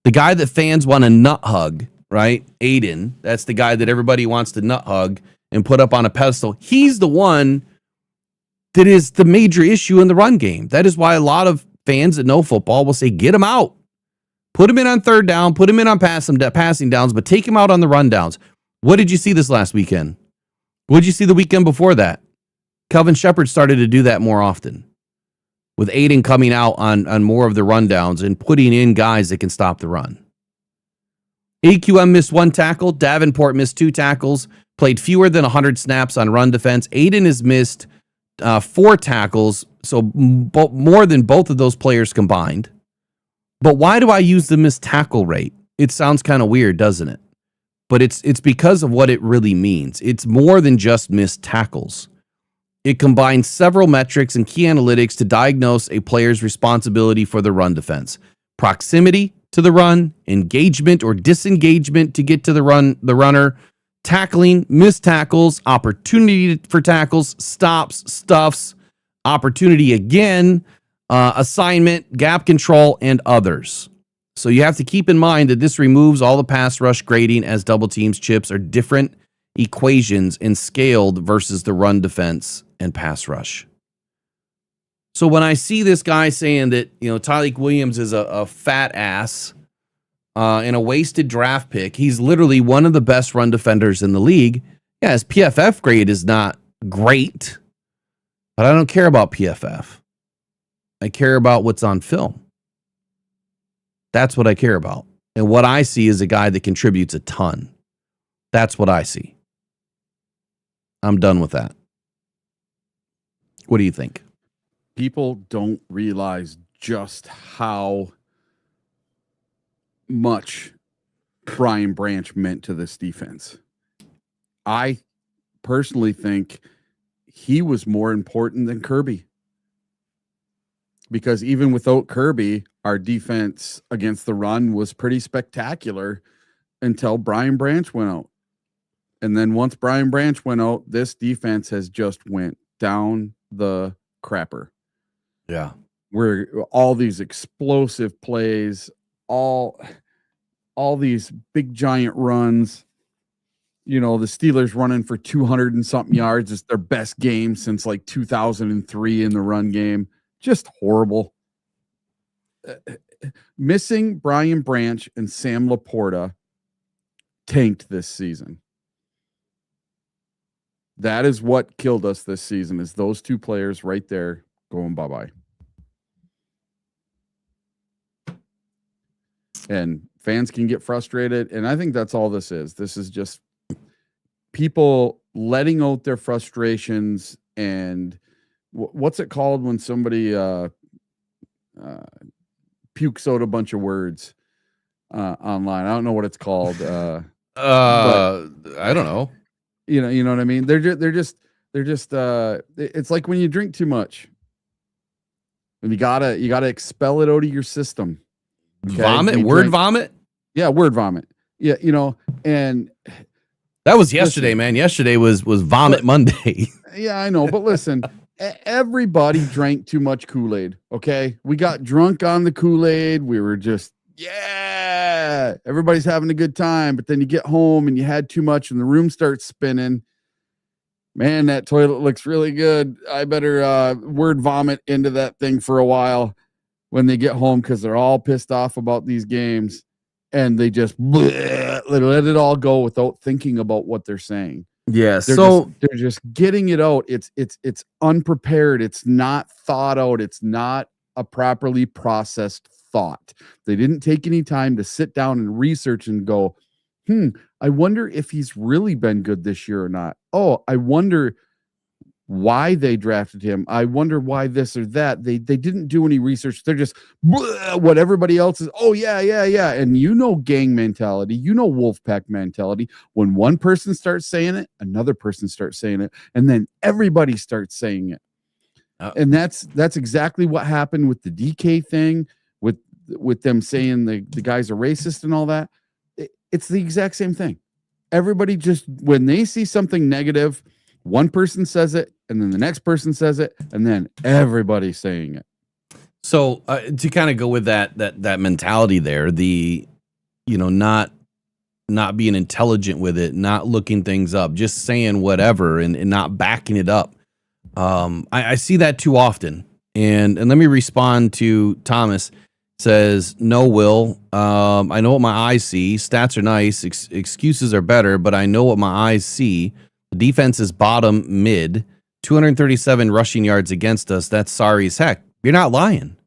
The guy that fans want to nut hug, right? Aiden, that's the guy that everybody wants to nut hug and put up on a pedestal. He's the one that is the major issue in the run game. That is why a lot of fans that know football will say, get him out. Put him in on third down, put him in on passing downs, but take him out on the run downs. What did you see this last weekend? What did you see the weekend before that? Kelvin Shepard started to do that more often, with Aiden coming out on more of the rundowns and putting in guys that can stop the run. AQM missed 1 tackle. Davenport missed 2 tackles, played fewer than 100 snaps on run defense. Aiden has missed 4 tackles, so more than both of those players combined. But why do I use the missed tackle rate? It sounds kind of weird, doesn't it? But it's because of what it really means. It's more than just missed tackles. It combines several metrics and key analytics to diagnose a player's responsibility for the run defense. Proximity to the run, engagement or disengagement to get to the runner, tackling, missed tackles, opportunity for tackles, stops, stuffs, opportunity again, assignment, gap control, and others. So you have to keep in mind that this removes all the pass rush grading, as double teams, chips are different equations and scaled versus the run defense and pass rush. So when I see this guy saying that, Tyleik Williams is a fat ass and a wasted draft pick, he's literally one of the best run defenders in the league. Yeah, his PFF grade is not great, but I don't care about PFF. I care about what's on film. That's what I care about. And what I see is a guy that contributes a ton. That's what I see. I'm done with that. What do you think? People don't realize just how much Brian Branch meant to this defense. I personally think he was more important than Kirby. Because even without Kirby, our defense against the run was pretty spectacular until Brian Branch went out. And then once Brian Branch went out, this defense has just went down the crapper. Yeah. Where all these explosive plays, all these big giant runs, the Steelers running for 200 and something yards is their best game since like 2003 in the run game. Just horrible. Missing Brian Branch and Sam Laporta tanked this season. That is what killed us this season, is those two players right there going bye-bye. And fans can get frustrated, and I think that's all this is. This is just people letting out their frustrations. And what's it called when somebody pukes out a bunch of words online? I don't know what it's called. I don't know. You know what I mean? They're just it's like when you drink too much, and you gotta expel it out of your system. Okay? Vomit, word vomit. Yeah, word vomit. Yeah, and that was yesterday, man. Yesterday was Vomit Monday. Yeah, I know, but listen, everybody drank too much Kool-Aid. Okay, we got drunk on the Kool-Aid. We were just everybody's having a good time, but then you get home and you had too much, and the room starts spinning. Man, that toilet looks really good. I better word vomit into that thing for a while when they get home, because they're all pissed off about these games, and they just let it all go without thinking about what they're saying. Yeah, they're just getting it out. It's unprepared. It's not thought out. It's not a properly processed thought. They didn't take any time to sit down and research and go, I wonder if he's really been good this year or not. Oh, I wonder why they drafted him. I wonder why this or that. They didn't do any research. They're just what everybody else is. Oh, yeah. And gang mentality, wolf pack mentality. When one person starts saying it, another person starts saying it, and then everybody starts saying it. And that's exactly what happened with the DK thing, with them saying the guy's a racist and all that. It's the exact same thing. Everybody just, when they see something negative, one person says it, and then the next person says it, and then everybody's saying it. So to kind of go with that mentality there, the not being intelligent with it, not looking things up, just saying whatever and not backing it up. I see that too often. And let me respond to Thomas. Says, no, Will. I know what my eyes see. Stats are nice. Excuses are better, but I know what my eyes see. The defense is bottom mid. 237 rushing yards against us. That's sorry as heck. You're not lying.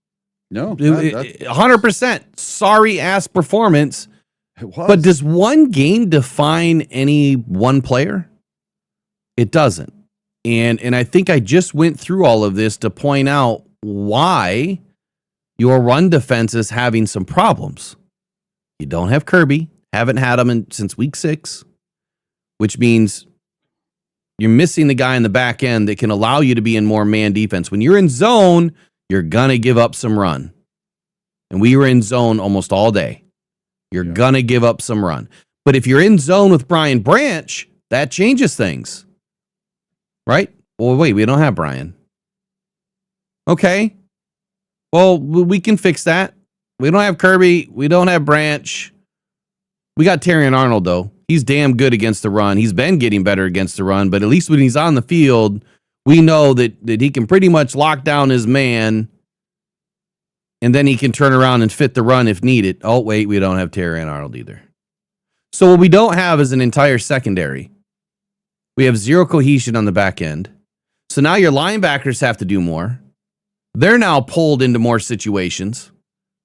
No. 100% sorry ass performance. It was. But does one game define any one player? It doesn't. And I think I just went through all of this to point out why your run defense is having some problems. You don't have Kirby. Haven't had him since week 6, which means you're missing the guy in the back end that can allow you to be in more man defense. When you're in zone, you're going to give up some run. And we were in zone almost all day. You're going to give up some run. But if you're in zone with Brian Branch, That changes things. Right? Well, wait, we don't have Brian. Okay. Well, we can fix that. We don't have Kirby. We don't have Branch. We got Terrion Arnold, though. He's damn good against the run. He's been getting better against the run, but at least when he's on the field, we know that he can pretty much lock down his man, and then he can turn around and fit the run if needed. Oh, wait, we don't have Terrion Arnold either. So what we don't have is an entire secondary. We have zero cohesion on the back end. So now your linebackers have to do more. They're now pulled into more situations,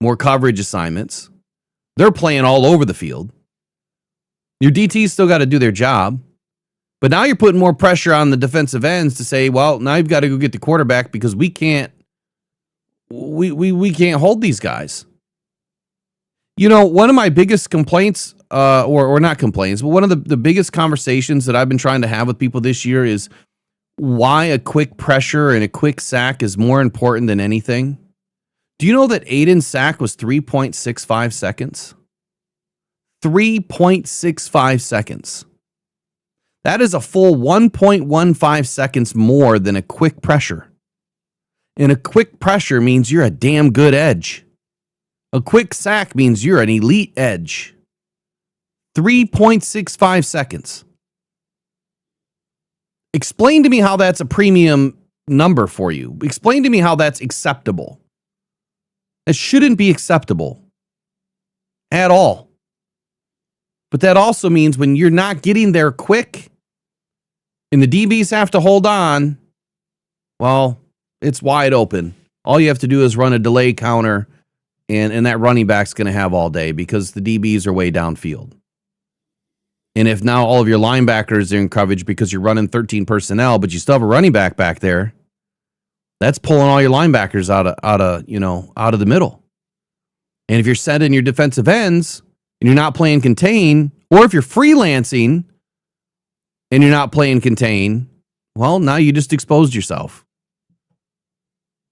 more coverage assignments. They're playing all over the field. Your DT's still got to do their job. But now you're putting more pressure on the defensive ends to say, well, now you've got to go get the quarterback because we can't hold these guys. You know, one of my biggest complaints, or not complaints, but one of the biggest conversations that I've been trying to have with people this year is why a quick pressure and a quick sack is more important than anything. Do you know that Aiden's sack was 3.65 seconds? 3.65 seconds. That is a full 1.15 seconds more than a quick pressure. And a quick pressure means you're a damn good edge. A quick sack means you're an elite edge. 3.65 seconds. Explain to me how that's a premium number for you. Explain to me how that's acceptable. It shouldn't be acceptable at all. But that also means when you're not getting there quick and the DBs have to hold on, well, it's wide open. All you have to do is run a delay counter, and that running back's going to have all day because the DBs are way downfield. And if now all of your linebackers are in coverage because you're running 13 personnel, but you still have a running back back there, that's pulling all your linebackers out of the middle. And if you're setting your defensive ends and you're not playing contain, or if you're freelancing and you're not playing contain, well, now you just exposed yourself,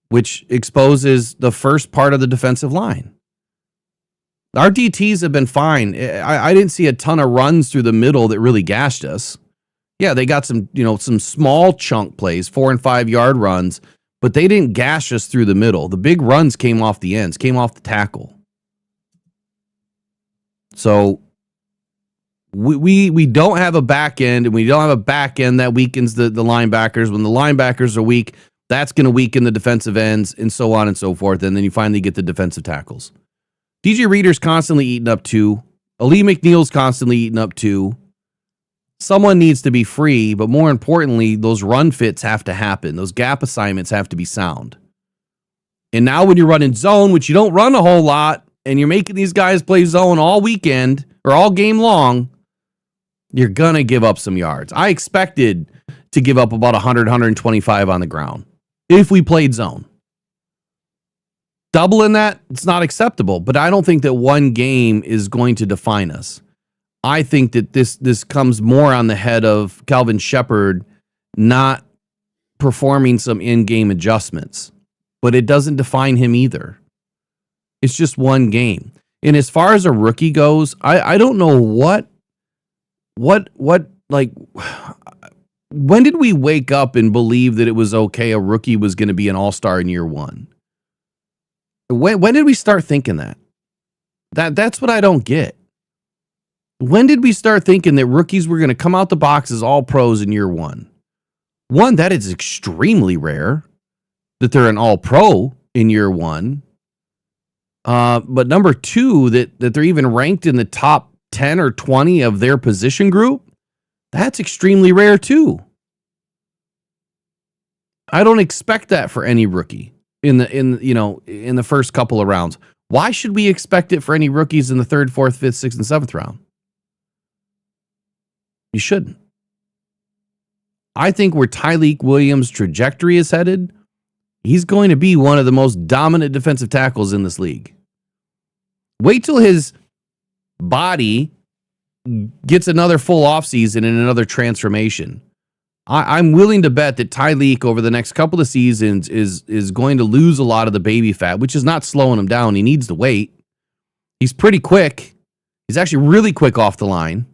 which exposes the first part of the defensive line. Our DTs have been fine. I didn't see a ton of runs through the middle that really gashed us. Yeah, they got some small chunk plays, 4 and 5 yard runs, but they didn't gash us through the middle. The big runs came off the ends, came off the tackle. So we don't have a back end, and we don't have a back end that weakens the linebackers. When the linebackers are weak, that's going to weaken the defensive ends, and so on and so forth. And then you finally get the defensive tackles. DJ Reader's constantly eating up 2. Ali McNeil's constantly eating up 2. Someone needs to be free, but more importantly, those run fits have to happen. Those gap assignments have to be sound. And now when you're running zone, which you don't run a whole lot, and you're making these guys play zone all weekend or all game long, you're going to give up some yards. I expected to give up about 100, 125 on the ground if we played zone. Doubling that, it's not acceptable, but I don't think that one game is going to define us. I think that this comes more on the head of Calvin Shepard not performing some in-game adjustments, but it doesn't define him either. It's just one game. And as far as a rookie goes, I don't know what like, when did we wake up and believe that it was okay a rookie was going to be an all-star in year one? When did we start thinking that? That's what I don't get. When did we start thinking that rookies were going to come out the box as all pros in year one? One, that is extremely rare that they're an all pro in year one. But number 2, that they're even ranked in the top 10 or 20 of their position group. That's extremely rare too. I don't expect that for any rookie in the first couple of rounds. Why should we expect it for any rookies in the 3rd, 4th, 5th, 6th, and 7th round? You shouldn't. I think where Tyleik Williams' trajectory is headed, he's going to be one of the most dominant defensive tackles in this league. Wait till his body gets another full offseason and another transformation. I'm willing to bet that Tyleik over the next couple of seasons is going to lose a lot of the baby fat, which is not slowing him down. He needs to wait. He's pretty quick. He's actually really quick off the line.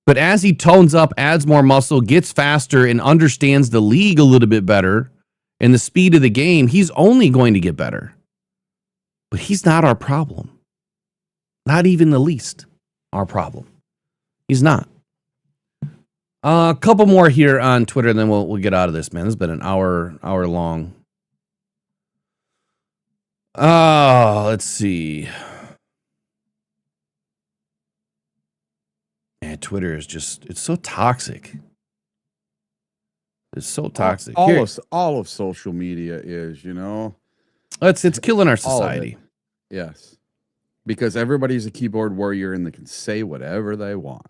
But as he tones up, adds more muscle, gets faster, and understands the league a little bit better and the speed of the game, he's only going to get better. But he's not our problem. Not even the least our problem. He's not. A couple more here on Twitter, and then we'll get out of this, man. This has been an hour long. Let's see. Man, Twitter is it's so toxic. It's so toxic. All of social media is, It's killing our society. Yes. Because everybody's a keyboard warrior and they can say whatever they want.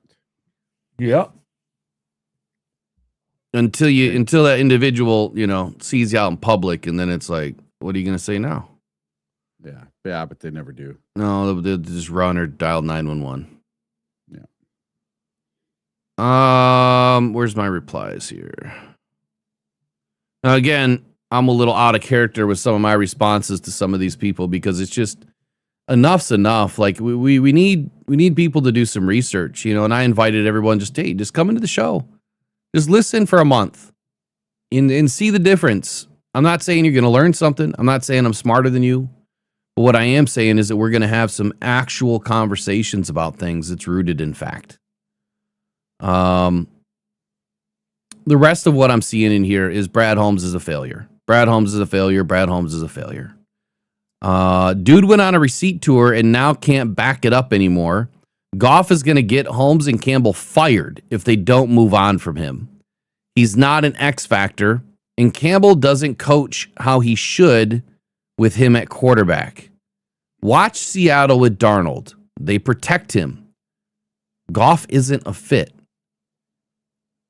Yep. Until that individual, sees you out in public, and then it's like, what are you going to say now? Yeah, but they never do. No, they'll just run or dial 911. Yeah. Where's my replies here? Now, again, I'm a little out of character with some of my responses to some of these people because it's just enough's enough. Like we need people to do some research, and I invited everyone just come into the show. Just listen for a month and see the difference. I'm not saying you're going to learn something. I'm not saying I'm smarter than you. But what I am saying is that we're going to have some actual conversations about things that's rooted in fact. The rest of what I'm seeing in here is Brad Holmes is a failure. Brad Holmes is a failure. Brad Holmes is a failure. Dude went on a receipt tour and now can't back it up anymore. Goff is going to get Holmes and Campbell fired if they don't move on from him. He's not an X factor, and Campbell doesn't coach how he should with him at quarterback. Watch Seattle with Darnold. They protect him. Goff isn't a fit.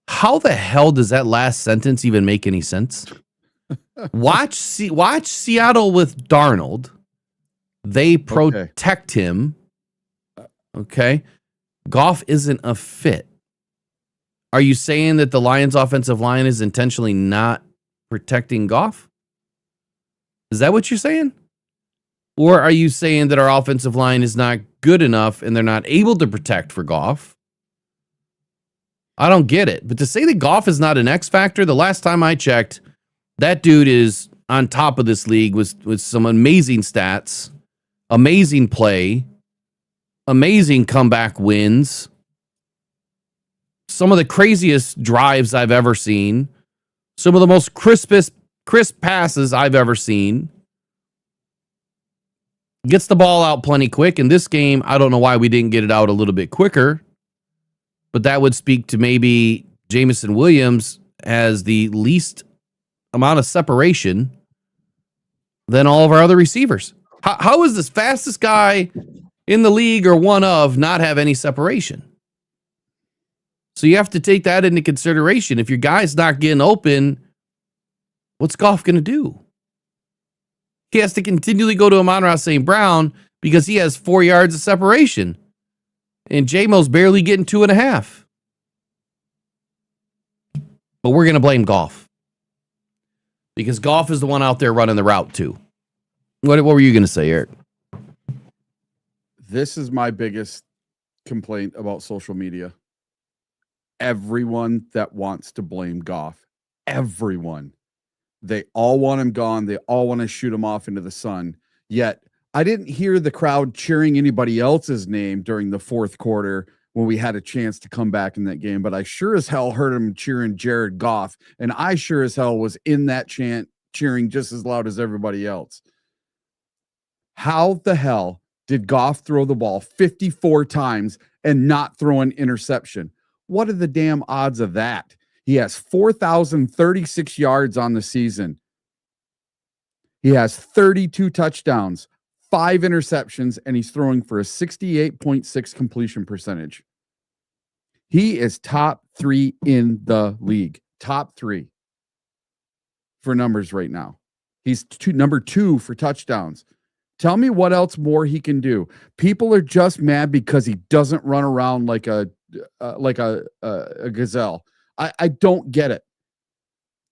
How the hell does that last sentence even make any sense? Watch Seattle with Darnold. They protect him. Okay. Goff isn't a fit. Are you saying that the Lions offensive line is intentionally not protecting Goff? Is that what you're saying? Or are you saying that our offensive line is not good enough and they're not able to protect for Goff? I don't get it. But to say that Goff is not an X factor, the last time I checked, that dude is on top of this league with some amazing stats, amazing play, amazing comeback wins, some of the craziest drives I've ever seen, some of the most crisp passes I've ever seen. Gets the ball out plenty quick. In this game, I don't know why we didn't get it out a little bit quicker, but that would speak to maybe Jameson Williams has the least amount of separation than all of our other receivers. How is this fastest guy in the league or one of not have any separation? So you have to take that into consideration. If your guy's not getting open, what's Goff going to do? He has to continually go to Amon-Ra St. Brown because he has 4 yards of separation. And J-Mo's barely getting 2.5. But we're going to blame Goff. Because Goff is the one out there running the route too. What were you going to say, Eric? This is my biggest complaint about social media. Everyone that wants to blame Goff, everyone, they all want him gone. They all want to shoot him off into the sun. Yet I didn't hear the crowd cheering anybody else's name during the fourth quarter when we had a chance to come back in that game. But I sure as hell heard him cheering Jared Goff. And I sure as hell was in that chant cheering just as loud as everybody else. How the hell did Goff throw the ball 54 times and not throw an interception? What are the damn odds of that? He has 4,036 yards on the season. He has 32 touchdowns, 5 interceptions, and he's throwing for a 68.6 completion percentage. He is top 3 in the league. Top 3 for numbers right now. He's number 2 for touchdowns. Tell me what else more he can do. People are just mad because he doesn't run around like a gazelle. I don't get it.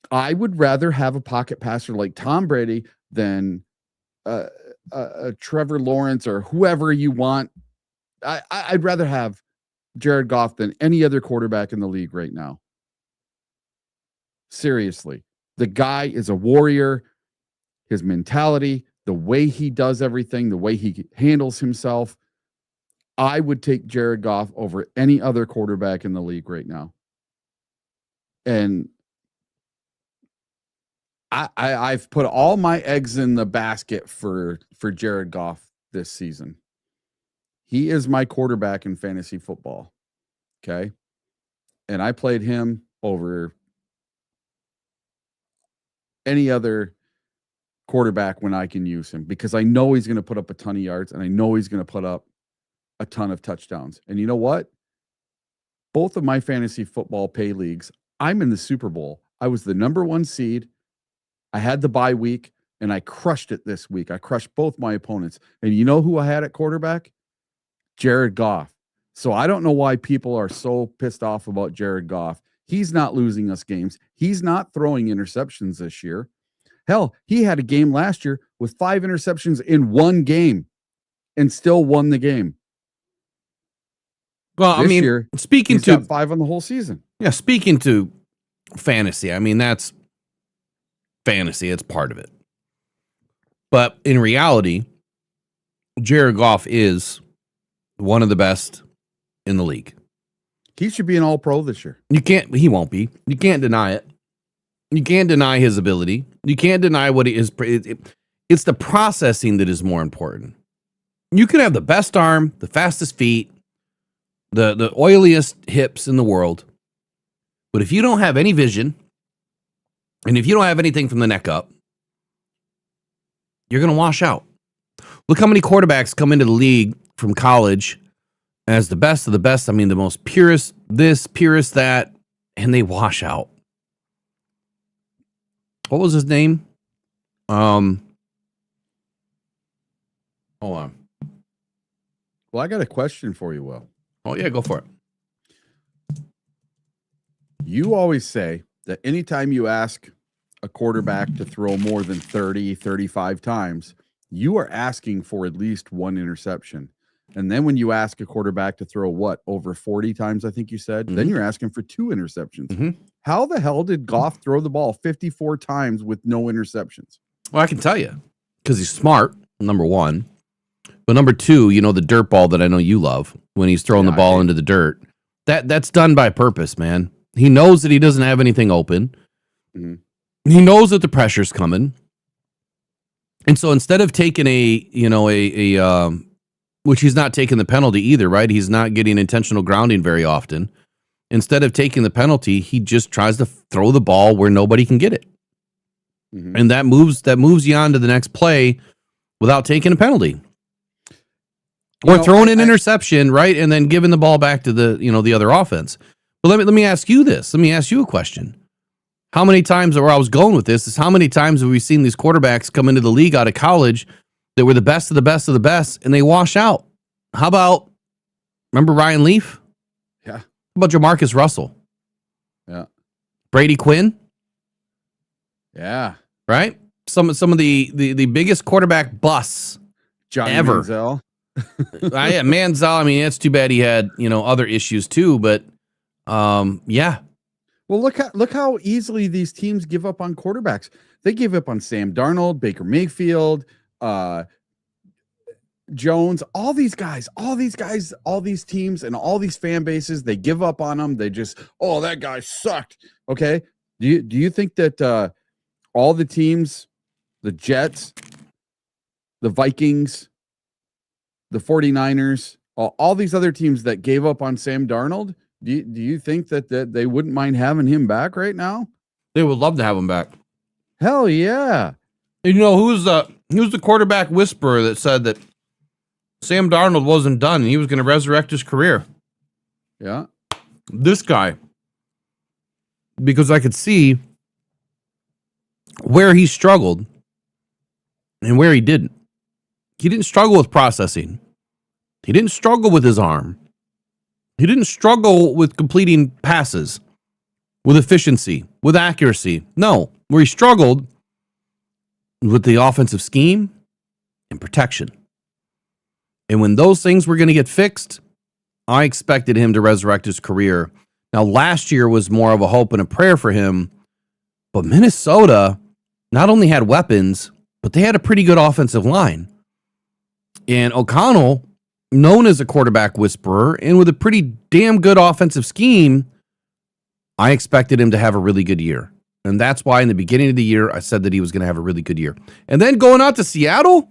I would rather have a pocket passer like Tom Brady than Trevor Lawrence or whoever you want. I'd rather have Jared Goff than any other quarterback in the league right now. Seriously. The guy is a warrior. His mentality, the way he does everything, the way he handles himself. I would take Jared Goff over any other quarterback in the league right now. And I've put all my eggs in the basket for Jared Goff this season. He is my quarterback in fantasy football. Okay. And I played him over any other quarterback when I can use him, because I know he's going to put up a ton of yards and I know he's going to put up a ton of touchdowns. And you know what? Both of my fantasy football pay leagues, I'm in the Super Bowl. I was the number 1 seed. I had the bye week and I crushed it this week. I crushed both my opponents. And you know who I had at quarterback? Jared Goff. So I don't know why people are so pissed off about Jared Goff. He's not losing us games. He's not throwing interceptions this year. Hell, he had a game last year with 5 interceptions in one game and still won the game. Well, This I mean, year, speaking he's to got 5 on the whole season. yeah, speaking to fantasy, I mean, that's fantasy. It's part of it. But in reality, Jared Goff is one of the best in the league. He should be an all-pro this year. He won't be. You can't deny it. You can't deny his ability. You can't deny what he is. It's the processing that is more important. You can have the best arm, the fastest feet, the oiliest hips in the world. But if you don't have any vision, and if you don't have anything from the neck up, you're going to wash out. Look how many quarterbacks come into the league from college as the best of the best. I mean, the most purest this, purest that, and they wash out. What was his name? Hold on. Well, I got a question for you, Will. Oh, yeah, go for it. You always say that anytime you ask a quarterback to throw more than 30, 35 times, you are asking for at least 1 interception. And then when you ask a quarterback to throw over 40 times, I think you said, then you're asking for 2 interceptions. How the hell did Goff throw the ball 54 times with no interceptions? Well, I can tell you, because he's smart, number 1. But number 2, you know, the dirt ball that I know you love, when he's throwing the ball into the dirt, that's done by purpose, man. He knows that he doesn't have anything open. He knows that the pressure's coming. And so instead of taking which he's not taking the penalty either, right? He's not getting intentional grounding very often. Instead of taking the penalty, he just tries to throw the ball where nobody can get it. And that moves you on to the next play without taking a penalty. Or throwing an interception, right? And then giving the ball back to the other offense. But let me ask you this. Let me ask you a question. How many times, where I was going with this, is how many times have we seen these quarterbacks come into the league out of college that were the best of the best of the best, and they wash out? How about, remember Ryan Leaf? Yeah. How about Jamarcus Russell? Yeah. Brady Quinn? Yeah. Right? Some of the biggest quarterback busts Johnny ever. Manziel. Manziel, I mean, it's too bad he had, other issues too, but yeah. Well, look how easily these teams give up on quarterbacks. They give up on Sam Darnold, Baker Mayfield, Jones, all these guys, all these teams and all these fan bases, they give up on them. They just, that guy sucked. Okay. Do you think that all the teams, the Jets, the Vikings, the 49ers, all these other teams that gave up on Sam Darnold, do you think that they wouldn't mind having him back right now? They would love to have him back. Hell yeah. And who's the quarterback whisperer that said that Sam Darnold wasn't done and he was going to resurrect his career? Yeah. This guy. Because I could see where he struggled and where he didn't. He didn't struggle with processing. He didn't struggle with his arm. He didn't struggle with completing passes, with efficiency, with accuracy. No, where he struggled with the offensive scheme and protection. And when those things were going to get fixed, I expected him to resurrect his career. Now, last year was more of a hope and a prayer for him, but Minnesota not only had weapons, but they had a pretty good offensive line. And O'Connell, known as a quarterback whisperer, and with a pretty damn good offensive scheme, I expected him to have a really good year. And that's why in the beginning of the year, I said that he was going to have a really good year. And then going out to Seattle,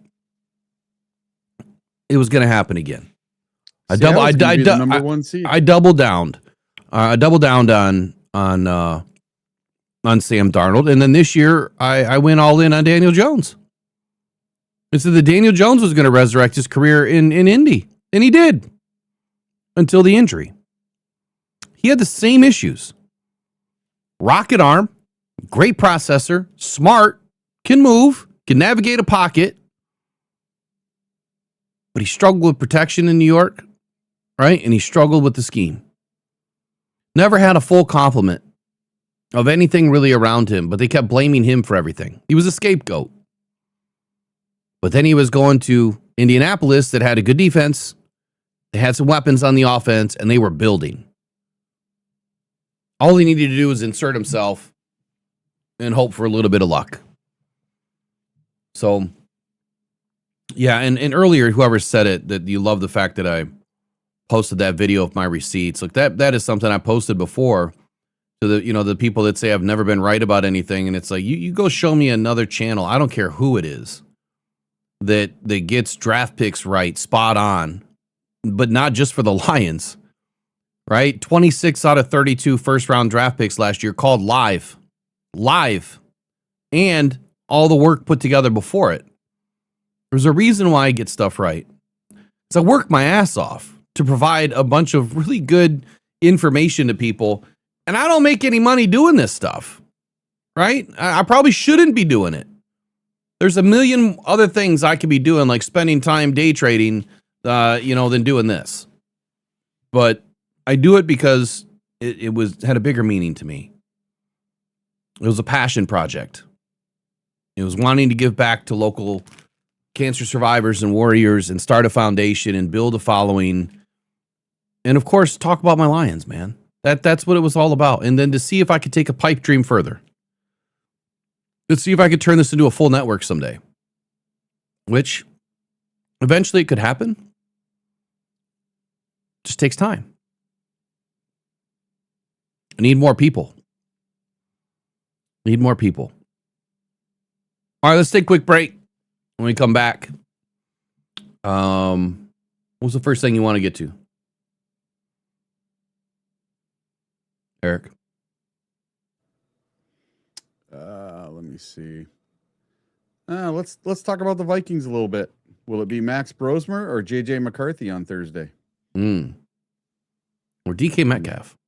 it was going to happen again. I doubled down. I doubled down on Sam Darnold, and then this year I went all in on Daniel Jones. I said that Daniel Jones was going to resurrect his career in Indy, and he did until the injury. He had the same issues. Rocket arm, great processor, smart, can move, can navigate a pocket, but he struggled with protection in New York, right? And he struggled with the scheme. Never had a full complement of anything really around him, but they kept blaming him for everything. He was a scapegoat. But then he was going to Indianapolis that had a good defense. They had some weapons on the offense, and they were building. All he needed to do was insert himself and hope for a little bit of luck. So, yeah, and earlier, whoever said it, that you love the fact that I posted that video of my receipts. Look, that is something I posted before to the people that say I've never been right about anything, and it's like you go show me another channel. I don't care who it is that gets draft picks right, spot on, but not just for the Lions, right? 26 out of 32 first round draft picks last year called live, and all the work put together before it. There's a reason why I get stuff right. So I work my ass off to provide a bunch of really good information to people, and I don't make any money doing this stuff, right? I probably shouldn't be doing it. There's a million other things I could be doing, like spending time day trading, than doing this. But I do it because it had a bigger meaning to me. It was a passion project. It was wanting to give back to local cancer survivors and warriors and start a foundation and build a following. And of course, talk about my Lions, man. That's what it was all about. And then to see if I could take a pipe dream further. Let's see if I could turn this into a full network someday. Which eventually it could happen. Just takes time. I need more people. All right, let's take a quick break. When we come back, what's the first thing you want to get to? Eric? Let me see. Let's talk about the Vikings a little bit. Will it be Max Brosmer or JJ McCarthy on Thursday? Or DK Metcalf?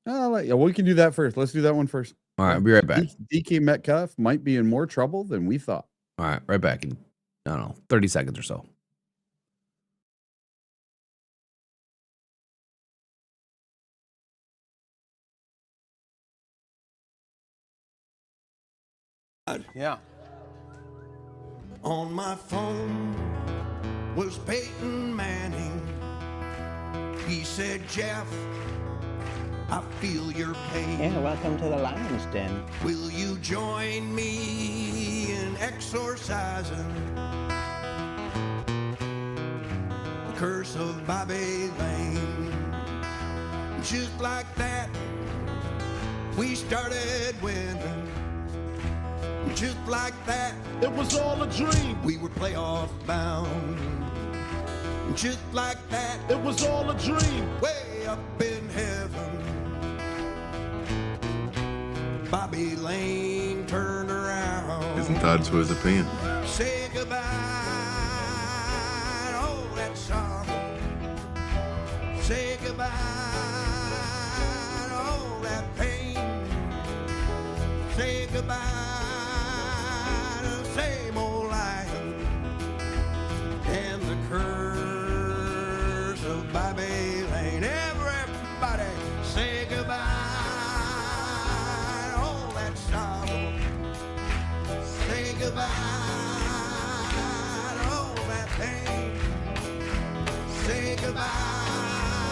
We can do that first. Let's do that one first. All right, I'll be right back. DK Metcalf might be in more trouble than we thought. All right, right back in, 30 seconds or so. Yeah. On my phone was Peyton Manning. He said, Jeff, I feel your pain. Yeah, welcome to the Lions Den. Will you join me in exorcising the curse of Bobby Lane? Just like that, we started winning. Just like that, it was all a dream. we were playoff bound. Just like that, It was all a dream. way up in heaven, Bobby Lane turned around. Isn't entitled to his opinion. Say goodbye to all that sorrow. Say goodbye to all that pain. Say goodbye to the same old lion and the curse of Bobby Lane. Everybody say goodbye to all that sorrow. Say goodbye to all that pain. Say goodbye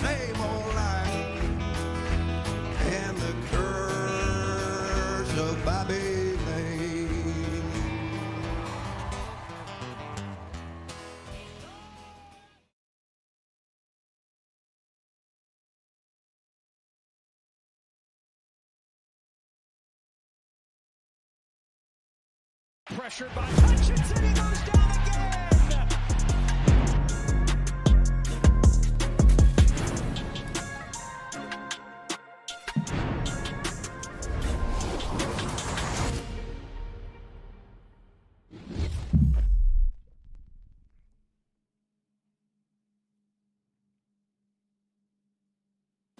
same old life. And the curse of Bobby Lane. Pressured by Hutchinson, he goes down again.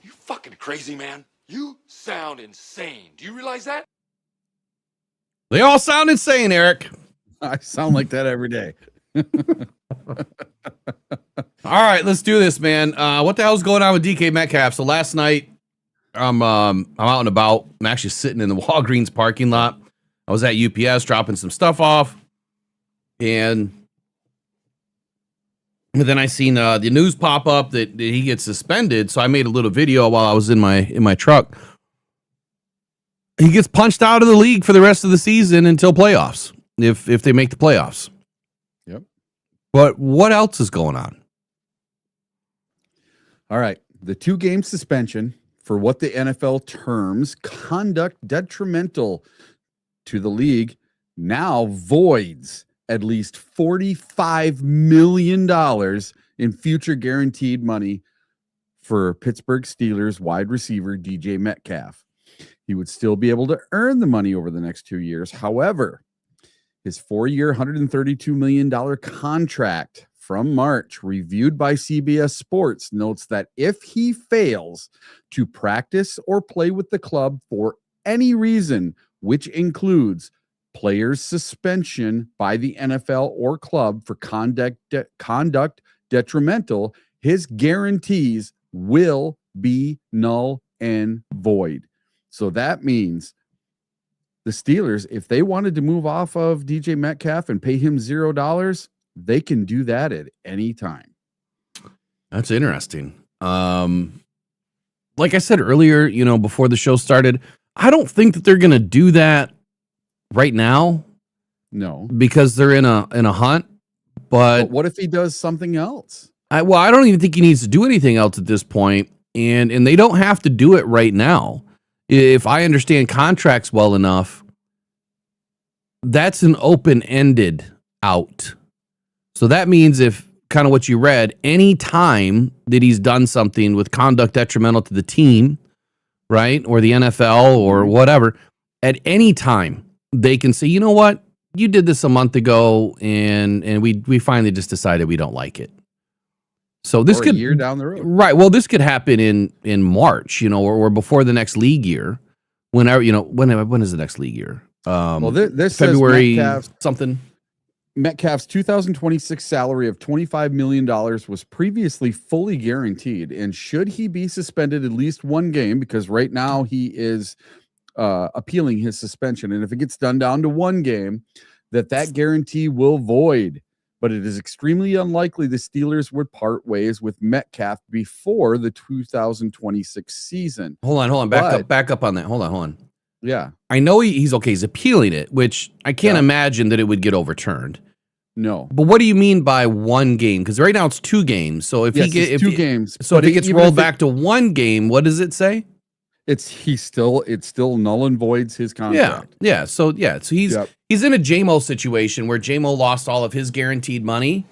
You fucking crazy, man. You sound insane. Do you realize that? They all sound insane, Eric. I sound like that every day. All right, let's do this, man. What the hell's going on with DK Metcalf? So last night, I'm out and about. I'm actually sitting in the Walgreens parking lot. I was at UPS dropping some stuff off, and then I seen the news pop up that he gets suspended. So I made a little video while I was in my truck. He gets punched out of the league for the rest of the season until playoffs, if they make the playoffs. Yep. But what else is going on? All right. The 2-game suspension for what the NFL terms conduct detrimental to the league now voids at least $45 million in future guaranteed money for Pittsburgh Steelers wide receiver DJ Metcalf. He would still be able to earn the money over the next 2 years. However, his 4-year, $132 million contract from March, reviewed by CBS Sports, notes that if he fails to practice or play with the club for any reason, which includes player's suspension by the NFL or club for conduct detrimental, his guarantees will be null and void. So that means the Steelers, if they wanted to move off of DJ Metcalf and pay him $0, they can do that at any time. That's interesting. Like I said earlier, before the show started, I don't think that they're going to do that right now. No, because they're in a hunt. But what if he does something else? I don't even think he needs to do anything else at this point, and they don't have to do it right now. If I understand contracts well enough, that's an open-ended out. So that means if kind of what you read, any time that he's done something with conduct detrimental to the team, right, or the NFL or whatever, at any time they can say, you know what, you did this a month ago, and we finally just decided we don't like it. So this or could a year down the road, right? Well, this could happen in March, or before the next league year. Whenever, when is the next league year? Well, this February says something. Metcalf's 2026 salary of $25 million was previously fully guaranteed, and should he be suspended at least one game, because right now he is appealing his suspension, and if it gets done down to one game, that guarantee will void. But it is extremely unlikely the Steelers would part ways with Metcalf before the 2026 season. Hold on. Back up on that. Hold on. Yeah. I know he's okay. He's appealing it, which I can't imagine that it would get overturned. No. But what do you mean by one game? Because right now it's 2 games. So if it's 2 games. So if it gets rolled back to 1 game, what does it say? It still null and voids his contract. Yeah. So he's in a JMO situation where JMO lost all of his guaranteed money.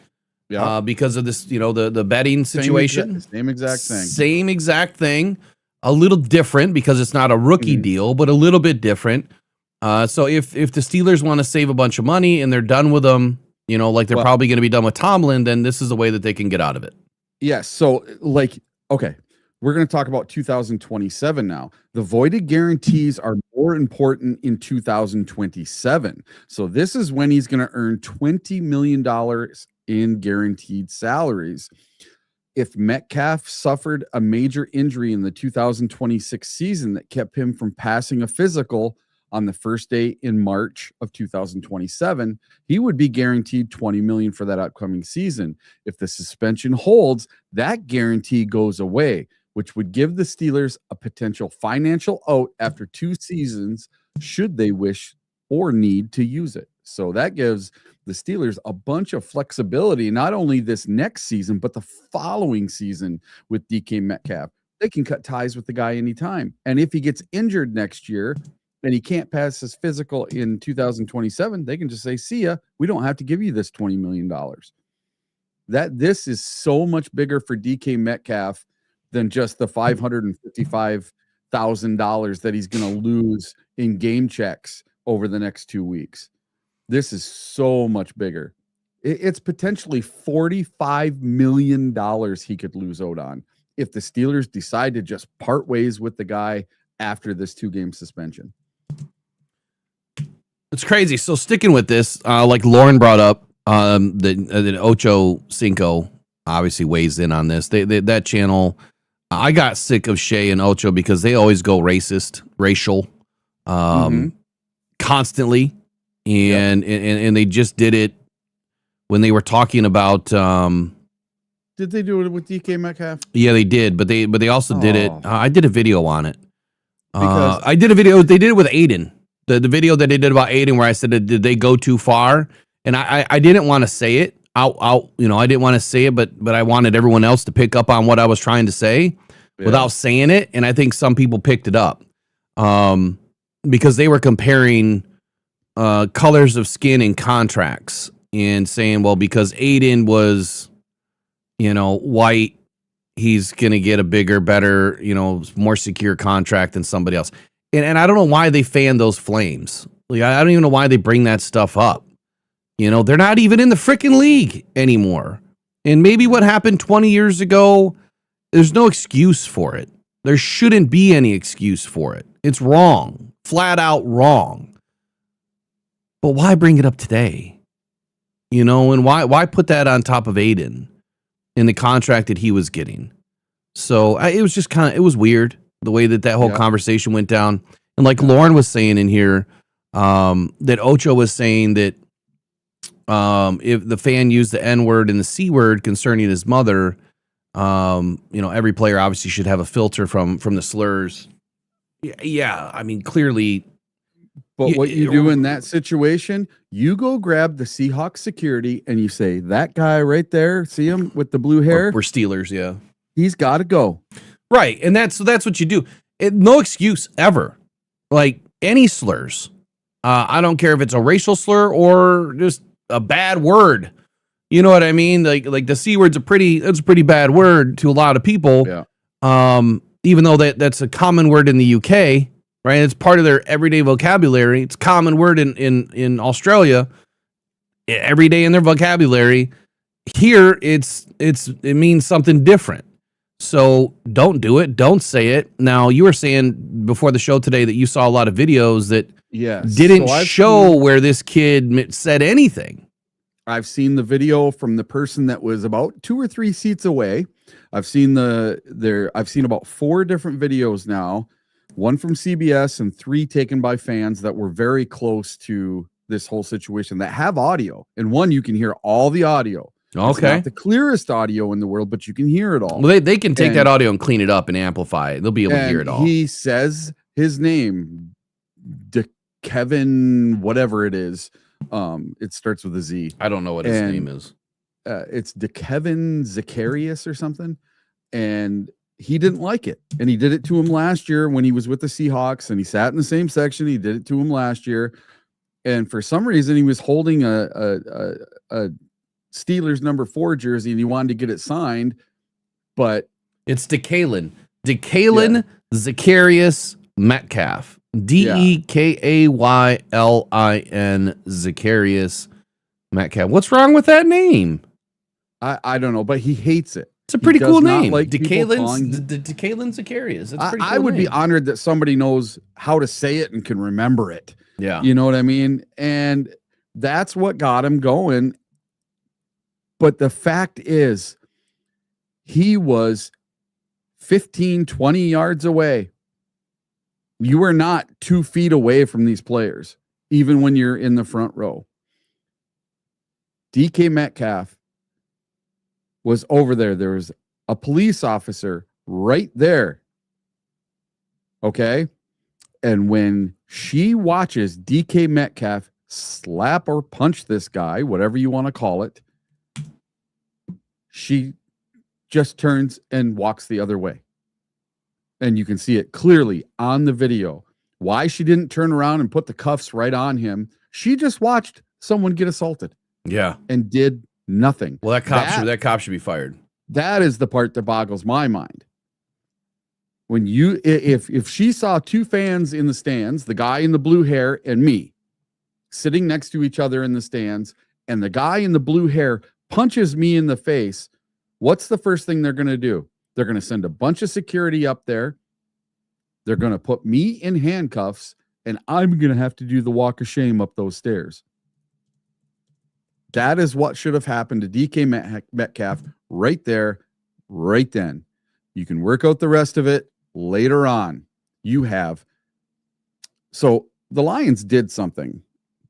Yeah. Because of this, the betting situation. Same exact thing. Same exact thing. A little different because it's not a rookie deal, but a little bit different. So if the Steelers want to save a bunch of money and they're done with them, like they're probably going to be done with Tomlin, then this is a way that they can get out of it. Yes. So okay. We're going to talk about 2027 now. The voided guarantees are more important in 2027. So this is when he's going to earn $20 million in guaranteed salaries. If Metcalf suffered a major injury in the 2026 season that kept him from passing a physical on the first day in March of 2027, he would be guaranteed $20 million for that upcoming season. If the suspension holds, that guarantee goes away, which would give the Steelers a potential financial out after 2 seasons should they wish or need to use it. So that gives the Steelers a bunch of flexibility, not only this next season, but the following season with DK Metcalf. They can cut ties with the guy anytime. And if he gets injured next year and he can't pass his physical in 2027, they can just say, see ya, we don't have to give you this $20 million. This is so much bigger for DK Metcalf than just the $555,000 that he's going to lose in game checks over the next 2 weeks. This is so much bigger. It's potentially $45 million he could lose out on if the Steelers decide to just part ways with the guy after this 2-game suspension. It's crazy. So sticking with this, like Lauren brought up, that Ocho Cinco obviously weighs in on this. That channel, I got sick of Shea and Ocho because they always go racial, constantly, and they just did it when they were talking about. Did they do it with DK Metcalf? Yeah, they did, but they also did it. I did a video on it. Because I did a video. They did it with Aiden. The video that they did about Aiden, where I said, did they go too far? And I didn't want to say it out. I didn't want to say it, but I wanted everyone else to pick up on what I was trying to say without saying it. And I think some people picked it up because they were comparing colors of skin and contracts and saying, well, because Aiden was, white, he's going to get a bigger, better, more secure contract than somebody else. And I don't know why they fan those flames. Like, I don't even know why they bring that stuff up. They're not even in the freaking league anymore. And maybe what happened 20 years ago, there's no excuse for it. There shouldn't be any excuse for it. It's wrong. Flat out wrong. But why bring it up today? And why put that on top of Aiden in the contract that he was getting? So it was just it was weird the way that whole conversation went down. And like Lauren was saying in here, that Ocho was saying that if the fan used the N-word and the C-word concerning his mother, every player obviously should have a filter from the slurs. Yeah, I mean, clearly. But what you do in that situation, you go grab the Seahawks security and you say, that guy right there, see him with the blue hair? We're Steelers, yeah. He's got to go. Right, and that's what you do. No excuse ever. Like, any slurs. I don't care if it's a racial slur or just a bad word. You know what I mean? Like the C word's a pretty bad word to a lot of people. Yeah. Even though that's a common word in the UK, right? It's part of their everyday vocabulary. It's a common word in Australia. Every day in their vocabulary. Here it means something different. So don't do it. Don't say it. Now, you were saying before the show today that you saw a lot of videos that didn't show where this kid said anything. I've seen the video from the person that was about 2 or 3 seats away. I've seen I've seen about 4 different videos now, one from CBS and 3 taken by fans that were very close to this whole situation that have audio. And one, you can hear all the audio. Okay. It's not the clearest audio in the world, but you can hear it all. Well, they can take that audio and clean it up and amplify it. They'll be able to hear it all. He says his name, Kevin, whatever it is. It starts with a Z. I don't know what his name is. It's Kevin Zacharias or something. And he didn't like it. And he did it to him last year when he was with the Seahawks and he sat in the same section. He did it to him last year. And for some reason, he was holding a Steelers number 4 jersey and he wanted to get it signed, but it's Dekalen Zacharias Metcalf, Dekaylin Zacharias Metcalf. What's wrong with that name? I don't know, but he hates it. It's a pretty cool name. Like Dekalin Zacharias. That's a pretty cool I would name. be honored that somebody knows how to say it and can remember it. Yeah. You know what I mean? And that's what got him going. But the fact is, he was 15, 20 yards away. You are not 2 feet away from these players, even when you're in the front row. DK Metcalf was over there. There was a police officer right there. Okay. And when she watches DK Metcalf slap or punch this guy, whatever you want to call it, she just turns and walks the other way. And you can see it clearly on the video. Why she didn't turn around and put the cuffs right on him. She just watched someone get assaulted. Yeah. And did nothing. Well, that cop should be fired. That is the part that boggles my mind. When if she saw 2 fans in the stands, the guy in the blue hair and me, sitting next to each other in the stands, and the guy in the blue hair punches me in the face, what's the first thing they're going to do? They're going to send a bunch of security up there. They're going to put me in handcuffs, and I'm going to have to do the walk of shame up those stairs. That is what should have happened to DK Metcalf right there, right then. You can work out the rest of it later on. So the Lions did something.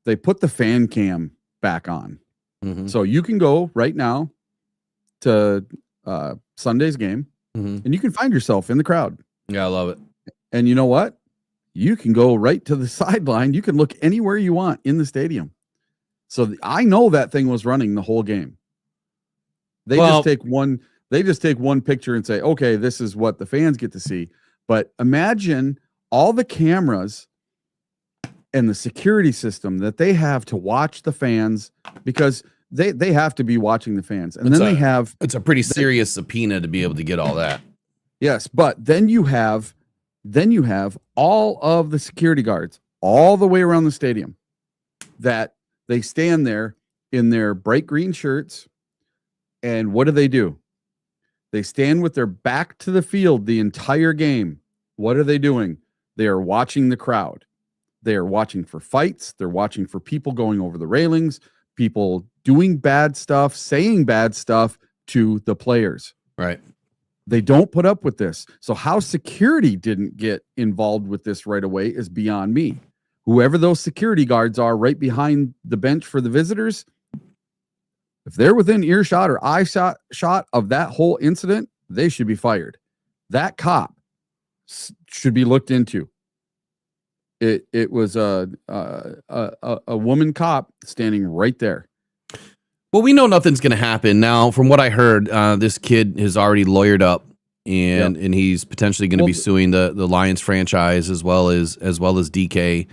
They put the fan cam back on. Mm-hmm. So you can go right now to Sunday's game, and you can find yourself in the crowd. Yeah, I love it. And you know what? You can go right to the sideline. You can look anywhere you want in the stadium. So I know that thing was running the whole game. They just take one picture and say, okay, this is what the fans get to see. But imagine all the cameras and the security system that they have to watch the fans, because they have to be watching the fans. And it's a pretty serious subpoena to be able to get all that. Yes, but then you have all of the security guards all the way around the stadium that they stand there in their bright green shirts. And what do? They stand with their back to the field the entire game. What are they doing? They are watching the crowd. They are watching for fights. They're watching for people going over the railings, people doing bad stuff, saying bad stuff to the players. Right. They don't put up with this. So how security didn't get involved with this right away is beyond me. Whoever those security guards are right behind the bench for the visitors, if they're within earshot or eye shot of that whole incident, they should be fired. That cop should be looked into. It was a woman cop standing right there. Well, we know nothing's going to happen now. From what I heard, this kid has already lawyered up, and he's potentially going to be suing the Lions franchise as well as DK.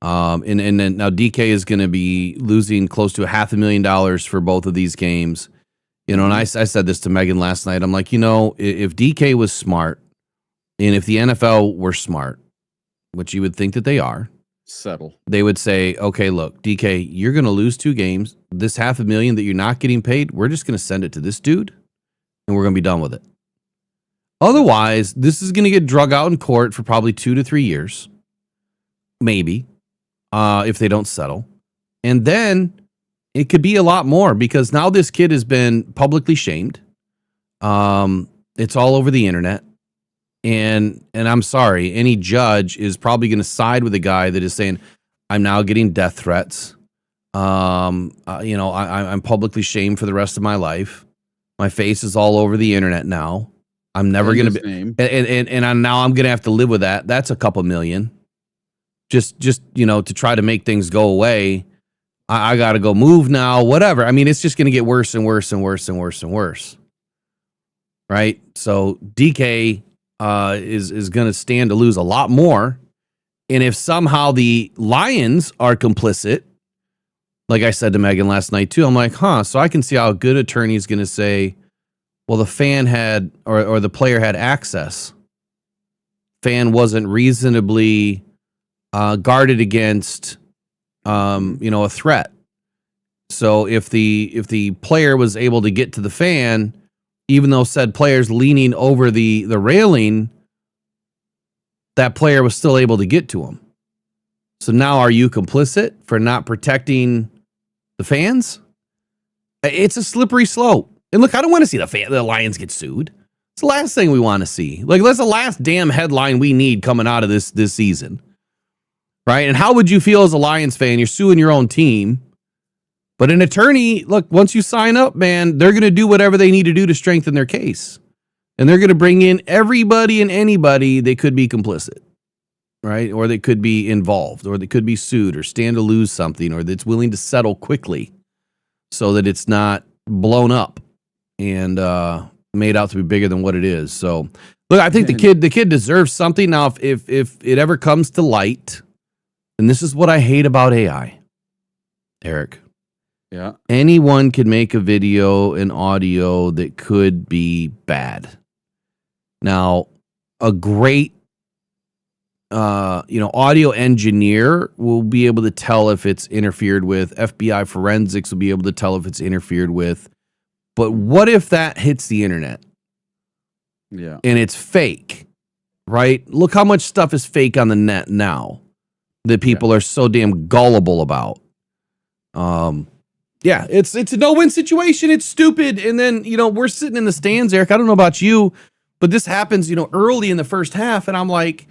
And then now DK is going to be losing close to $500,000 for both of these games. You know, and I said this to Megan last night. I'm like, if DK was smart, and if the NFL were smart, which you would think that they are, they would say, okay, look, DK, you're going to lose 2 games. This $500,000 that you're not getting paid, we're just going to send it to this dude, and we're going to be done with it. Otherwise, this is going to get drug out in court for probably 2 to 3 years, maybe, if they don't settle. And then it could be a lot more, because now this kid has been publicly shamed. It's all over the internet. And I'm sorry, any judge is probably going to side with a guy that is saying, I'm now getting death threats. I'm publicly shamed for the rest of my life. My face is all over the internet now. I'm never going to be, and now I'm going to have to live with that. That's a couple million. Just to try to make things go away. I got to go move now, whatever. I mean, it's just going to get worse and worse and worse and worse and worse. Right? So DK is going to stand to lose a lot more. And if somehow the Lions are complicit, like I said to Megan last night too, I'm like, so I can see how a good attorney is going to say, well, the fan had, or the player had access. Fan wasn't reasonably guarded against, a threat. So if the player was able to get to the fan, even though said player's leaning over the railing, that player was still able to get to him. So now are you complicit for not protecting the fans? It's a slippery slope. And look, I don't want to see the Lions get sued. It's the last thing we want to see. Like, that's the last damn headline we need coming out of this season. Right? And how would you feel as a Lions fan? You're suing your own team. But an attorney, look, once you sign up, man, they're going to do whatever they need to do to strengthen their case. And they're going to bring in everybody and anybody that could be complicit, right? Or they could be involved, or they could be sued, or stand to lose something, or that's willing to settle quickly so that it's not blown up and made out to be bigger than what it is. So, look, I think the kid deserves something. Now, if it ever comes to light, and this is what I hate about AI, Eric. Yeah. Anyone can make a video and audio that could be bad. Now, a great audio engineer will be able to tell if it's interfered with. FBI forensics will be able to tell if it's interfered with. But what if that hits the internet? Yeah. And it's fake, right? Look how much stuff is fake on the net now that people are so damn gullible about. Yeah, it's a no-win situation. It's stupid. And then, we're sitting in the stands, Eric. I don't know about you, but this happens, early in the first half. And I'm like,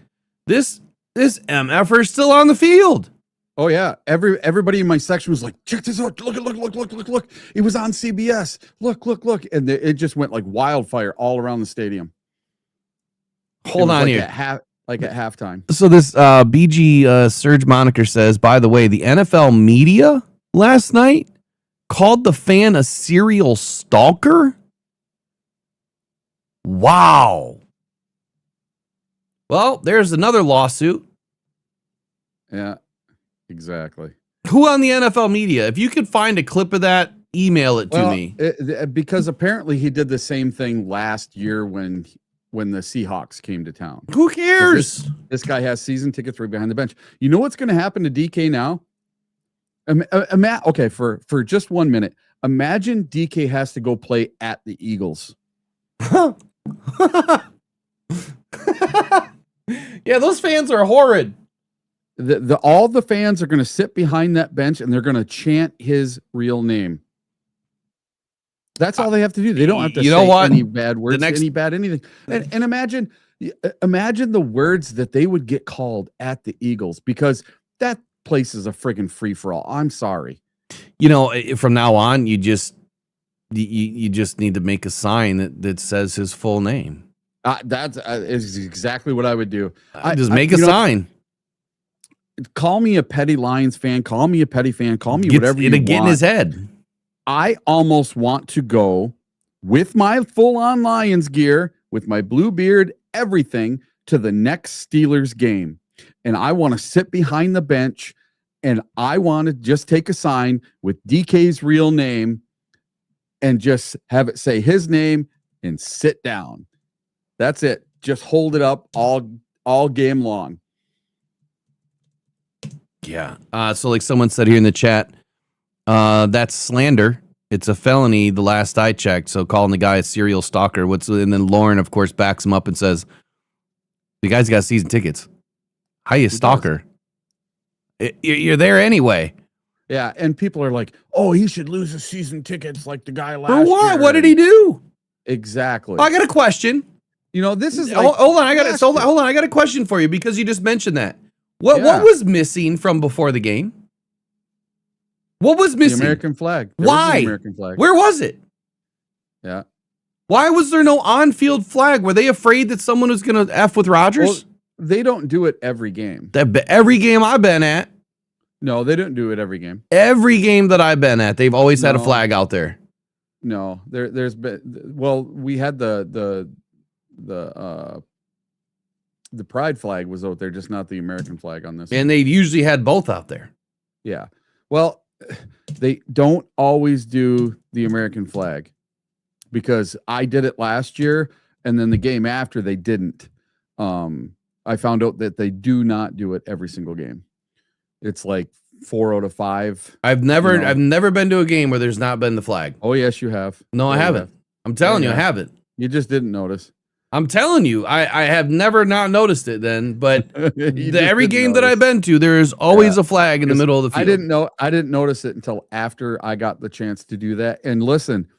this MFer is still on the field. Oh yeah. Everybody in my section was like, check this out. Look. It was on CBS. Look. And it just went like wildfire all around the stadium. Hold on here. At halftime. So this BG Surge moniker says, by the way, the NFL media last night called the fan a serial stalker? Wow. Well, there's another lawsuit. Yeah, exactly. Who on the NFL media? If you could find a clip of that, email it to me. Because apparently he did the same thing last year when the Seahawks came to town. Who cares? This guy has season tickets right behind the bench. You know what's going to happen to DK now? Okay, for just 1 minute, imagine DK has to go play at the Eagles. Yeah, those fans are horrid. All the fans are going to sit behind that bench and they're going to chant his real name. That's all they have to do. They don't have to say any bad words, any bad anything. And imagine the words that they would get called at the Eagles, because that place is a friggin' free for all. I'm sorry. From now on, you just need to make a sign that says his full name. That is exactly what I would do. Just make a sign. Call me a petty Lions fan. Call me a petty fan. Call me whatever you want. Get in his head. I almost want to go with my full-on Lions gear, with my blue beard, everything, to the next Steelers game. And I want to sit behind the bench, and I want to just take a sign with DK's real name and just have it say his name and sit down. That's it. Just hold it up all game long. Yeah. So like someone said here in the chat, that's slander. It's a felony the last I checked. So calling the guy a serial stalker. And then Lauren, of course, backs him up and says, the guy's got season tickets. How you a stalker? You're there anyway. Yeah, and people are like, oh, he should lose his season tickets like the guy last year. For what? What did he do? Exactly. I got a question. This is like, hold on. I got a question for you, because you just mentioned that. What was missing from before the game? What was missing? The American flag. Why? American flag. Where was it? Yeah. Why was there no on-field flag? Were they afraid that someone was going to F with Rodgers? Well, they don't do it every game. Every game I've been at. No, they don't do it every game. Every game that I've been at, they've always had a flag out there. No, there's been. Well, we had the pride flag was out there, just not the American flag on this. And they usually had both out there. Yeah. Well, they don't always do the American flag, because I did it last year, and then the game after they didn't. I found out that they do not do it every single game. It's like 4 out of 5. I've never been to a game where there's not been the flag. Oh yes, you have. No, I haven't. I'm telling you, I haven't. You just didn't notice. I'm telling you, I have never not noticed it then, but every game that I've been to, there is always a flag in the middle of the field. I didn't notice it until after I got the chance to do that. And listen,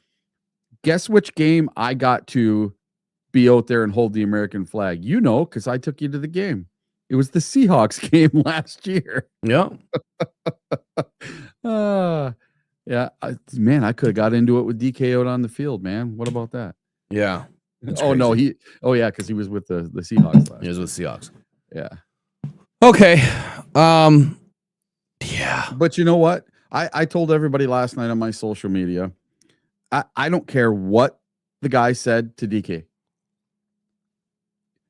guess which game I got to be out there and hold the American flag? You know, because I took you to the game. It was the Seahawks game last year. Yeah. Yeah, man, I could have got into it with DK out on the field, man. What about that? Yeah. That's Oh no, crazy. yeah, because he was with the Seahawks last He was year. with Seahawks. Yeah. Okay. Yeah. But you know what? I told everybody last night on my social media, I don't care what the guy said to DK.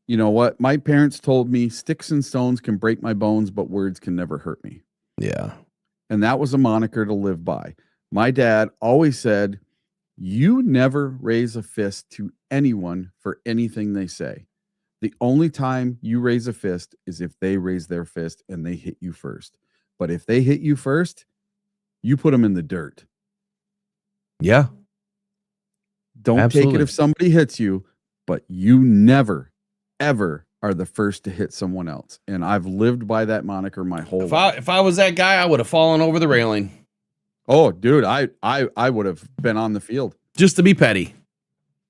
You know what? My parents told me sticks and stones can break my bones, but words can never hurt me. Yeah. And that was a moniker to live by. My dad always said, you never raise a fist to anyone for anything they say. The only time you raise a fist is if they raise their fist and they hit you first. But if they hit you first, you put them in the dirt. Yeah. Don't take Absolutely. it if somebody hits you, but you never, ever are the first to hit someone else. And I've lived by that moniker my whole life. If I was that guy, I would have fallen over the railing Oh, dude, I would have been on the field. just to be petty.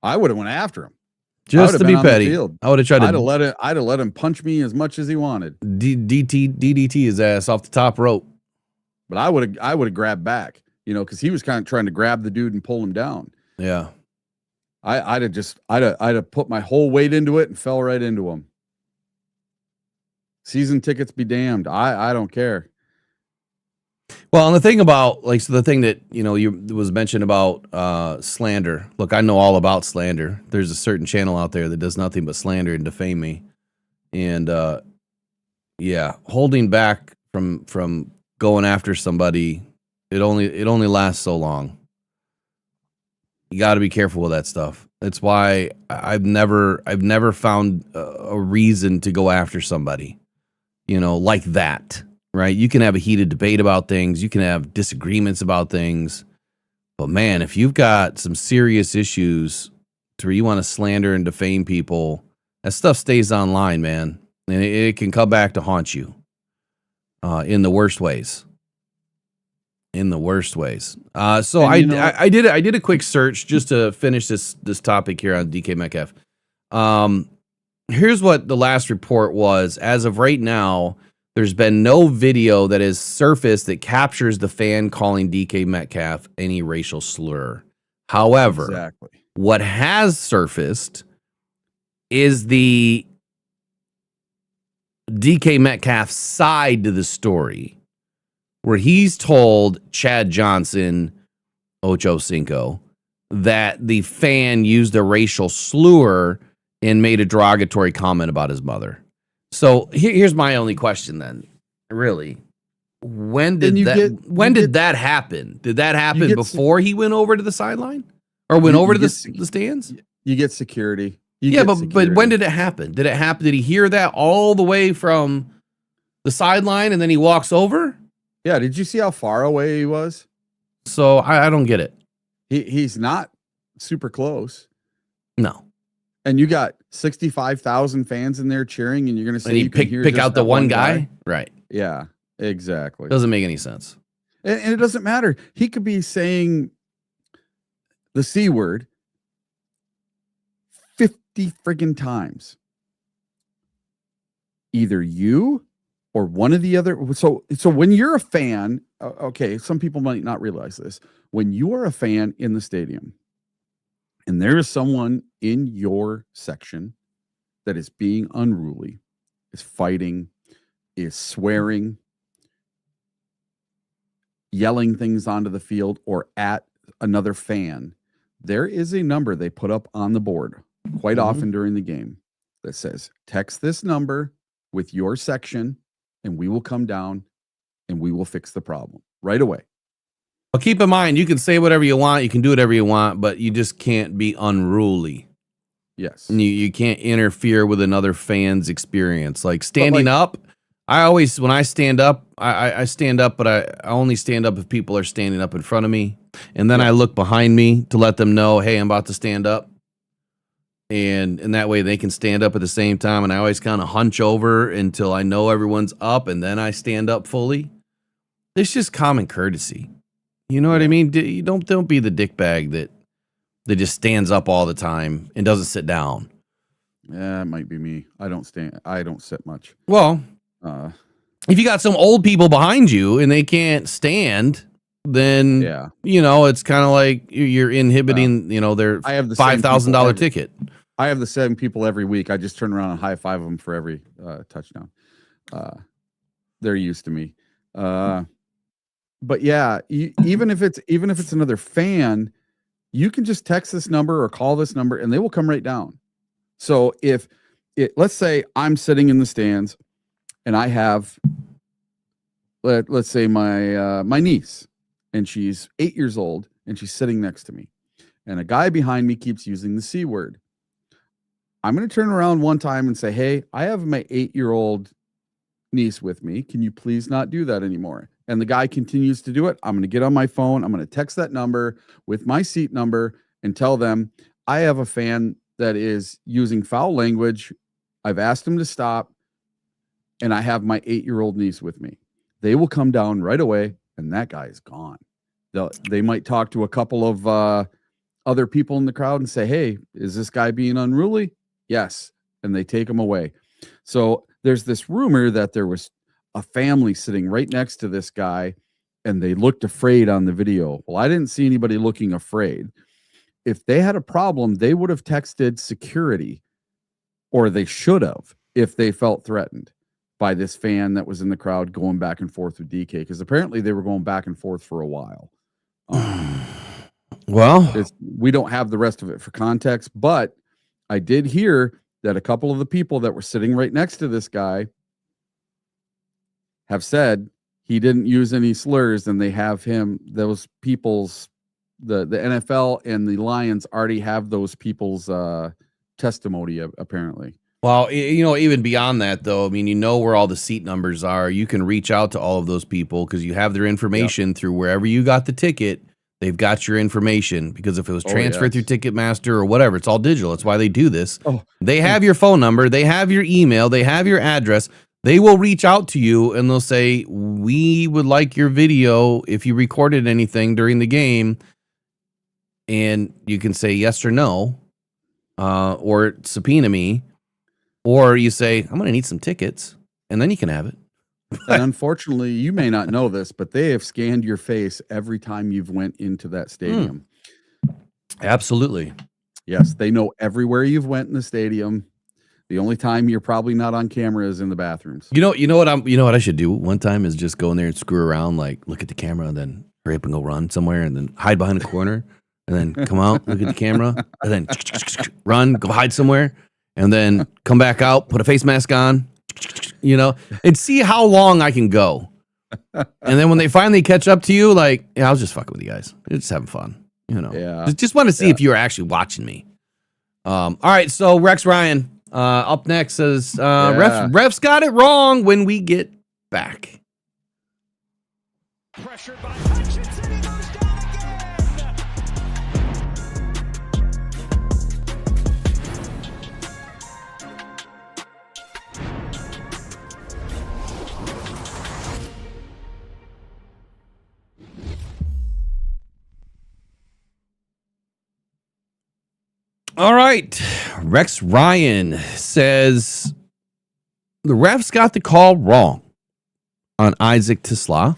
I would have went after him. Just would've to been be on the petty. field. I would have tried I'd to have let him punch me as much as he wanted. DDT his ass off the top rope. But I would have grabbed back, because he was kind of trying to grab the dude and pull him down. Yeah. I'd have put my whole weight into it and fell right into him. Season tickets be damned. I don't care. Well, and the thing about the thing that you was mentioned about slander. Look, I know all about slander. There's a certain channel out there that does nothing but slander and defame me, and yeah, holding back from going after somebody, it only lasts so long. You got to be careful with that stuff. That's why I've never found a reason to go after somebody, like that. Right? You can have a heated debate about things. You can have disagreements about things. But man, if you've got some serious issues to where you want to slander and defame people, that stuff stays online, man. And it can come back to haunt you in the worst ways. In the worst ways. So I did a quick search just to finish this topic here on DK Metcalf. Here's what the last report was. As of right now, there's been no video that has surfaced that captures the fan calling DK Metcalf any racial slur. However, Exactly. what has surfaced is the DK Metcalf side to the story, where he's told Chad Johnson, Ocho Cinco, that the fan used a racial slur and made a derogatory comment about his mother. So here's my only question then. Really, when did that happen? Did that happen before he went over to the sideline or went over to the stands? You get security. But when did it happen? Did it happen? Did he hear that all the way from the sideline and then he walks over? Yeah. Did you see how far away he was? So I don't get it. He's not super close. No. And you got 65,000 fans in there cheering, and you're going to say and you can pick out the one guy? Right. Yeah, exactly. Doesn't make any sense. And it doesn't matter. He could be saying the C word 50 friggin' times. Either you or one of the other. So when you're a fan, okay, some people might not realize this. When you are a fan in the stadium, and there is someone in your section that is being unruly, is fighting, is swearing, yelling things onto the field or at another fan, there is a number they put up on the board quite often during the game that says, text this number with your section and we will come down and we will fix the problem right away. Well, keep in mind, you can say whatever you want, you can do whatever you want, but you just can't be unruly. Yes. And you can't interfere with another fan's experience. Like standing up, I always, when I stand up, I stand up, but I only stand up if people are standing up in front of me. And then I look behind me to let them know, hey, I'm about to stand up. And that way they can stand up at the same time. And I always kind of hunch over until I know everyone's up, and then I stand up fully. It's just common courtesy. You know what I mean? Don't be the dickbag that just stands up all the time and doesn't sit down. Yeah, it might be me. I don't sit much. Well, if you got some old people behind you and they can't stand, then Yeah. it's kind of like you're inhibiting, their I have the same $5,000 people ticket. I have the same people every week. I just turn around and high five them for every touchdown. They're used to me. But yeah, even if it's another fan, you can just text this number or call this number and they will come right down. So let's say I'm sitting in the stands and I have, let's say my niece, and she's 8 years old and she's sitting next to me, and a guy behind me keeps using the C word. I'm going to turn around one time and say, hey, I have my 8-year-old niece with me. Can you please not do that anymore? And the guy continues to do it. I'm going to get on my phone. I'm going to text that number with my seat number and tell them I have a fan that is using foul language. I've asked him to stop, and I have my 8-year-old niece with me. They will come down right away, and that guy is gone. They might talk to a couple of other people in the crowd and say, hey, is this guy being unruly? Yes. And they take him away. So there's this rumor that there was a family sitting right next to this guy and they looked afraid on the video. Well, I didn't see anybody looking afraid. If they had a problem, they would have texted security, or they should have, if they felt threatened by this fan that was in the crowd going back and forth with DK, because apparently they were going back and forth for a while. Well, we don't have the rest of it for context, but I did hear that a couple of the people that were sitting right next to this guy have said he didn't use any slurs, and they have those people's, the NFL and the Lions already have those people's testimony, apparently. Well, even beyond that, though, I mean, where all the seat numbers are. You can reach out to all of those people because you have their information through wherever you got the ticket. They've got your information, because if it was transferred through Ticketmaster or whatever, it's all digital. That's why they do this. They have your phone number. They have your email. They have your address. They will reach out to you and they'll say, we would like your video if you recorded anything during the game. And you can say yes or no, or subpoena me, or you say, I'm going to need some tickets, and then you can have it. And unfortunately, you may not know this, but they have scanned your face every time you've went into that stadium. Absolutely. Yes, they know everywhere you've went in the stadium. The only time you're probably not on camera is in the bathrooms. You know what I should do one time is just go in there and screw around, like look at the camera, and then hurry up and go run somewhere, and then hide behind a corner, and then come out, look at the camera, and then run, go hide somewhere, and then come back out, put a face mask on, and see how long I can go. And then when they finally catch up to you, like, I was just fucking with you guys. Just having fun, Yeah. Just want to see if you were actually watching me. All right, so Rex Ryan up next says, refs got it wrong when we get back. Pressured by Hutchinson, he goes down again. All right. Rex Ryan says the refs got the call wrong on Isaac Tisla.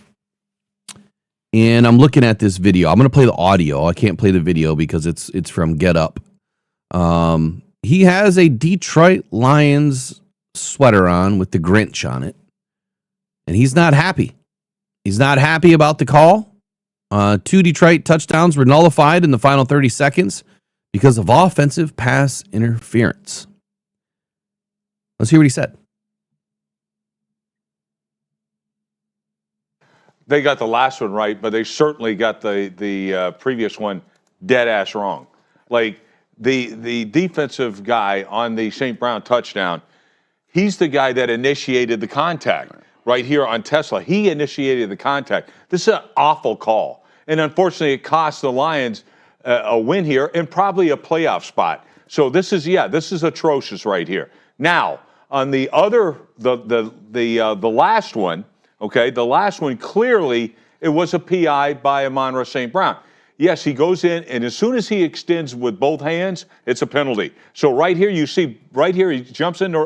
And I'm looking at this video. I'm going to play the audio. I can't play the video because it's from Get Up. He has a Detroit Lions sweater on with the Grinch on it. And he's not happy. He's not happy about the call. 2 Detroit touchdowns were nullified in the final 30 seconds because of offensive pass interference. Let's hear what he said. They got the last one right, but they certainly got the previous one dead ass wrong. Like the defensive guy on the St. Brown touchdown, he's the guy that initiated the contact right here on Tesla. He initiated the contact. This is an awful call, and unfortunately, it cost the Lions a win here and probably a playoff spot. So this is atrocious right here. Now on the other the last one. Okay, the last one, clearly, it was a PI by Amon-Ra St. Brown. yes, he goes in, and as soon as he extends with both hands, it's a penalty. So right here, you see, right here, he jumps into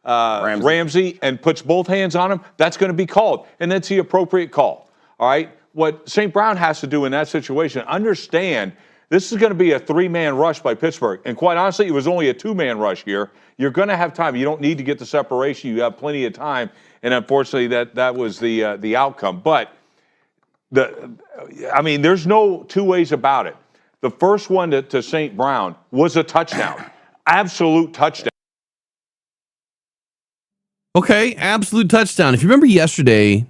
Ramsey and puts both hands on him. That's going to be called, and that's the appropriate call. All right? What St. Brown has to do in that situation, understand this is going to be a 3-man rush by Pittsburgh. And quite honestly, it was only a 2-man rush here. You're going to have time. You don't need to get the separation. You have plenty of time. And unfortunately, that was the outcome. But, there's no two ways about it. The first one to St. Brown was a touchdown. Absolute touchdown. Okay, absolute touchdown. If you remember yesterday,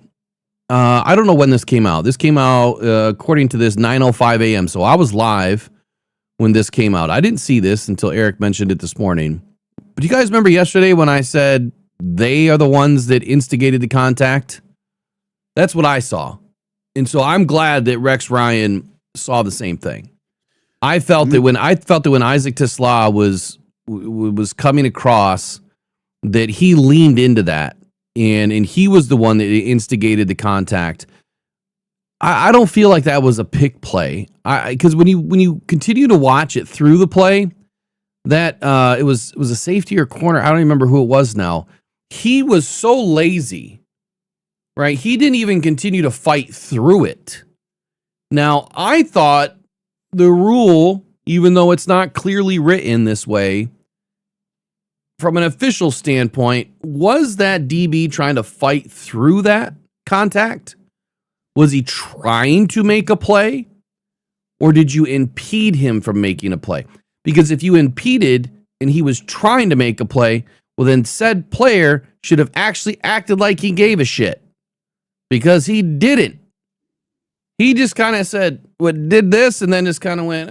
I don't know when this came out. This came out, according to this, 9:05 a.m. So I was live when this came out. I didn't see this until Eric mentioned it this morning. But you guys remember yesterday when I said they are the ones that instigated the contact? That's what I saw. And so I'm glad that Rex Ryan saw the same thing. I felt that when Isaac Tesla was coming across, that he leaned into that. And he was the one that instigated the contact. I don't feel like that was a pick play. Because when you continue to watch it through the play, that it was a safety or corner. I don't remember who it was now. He was so lazy, right? He didn't even continue to fight through it. Now, I thought the rule, even though it's not clearly written this way, from an official standpoint, was that DB trying to fight through that contact? Was he trying to make a play? Or did you impede him from making a play? Because if you impeded and he was trying to make a play, well, then said player should have actually acted like he gave a shit. Because he didn't. He just kind of said, did this, and then just kind of went,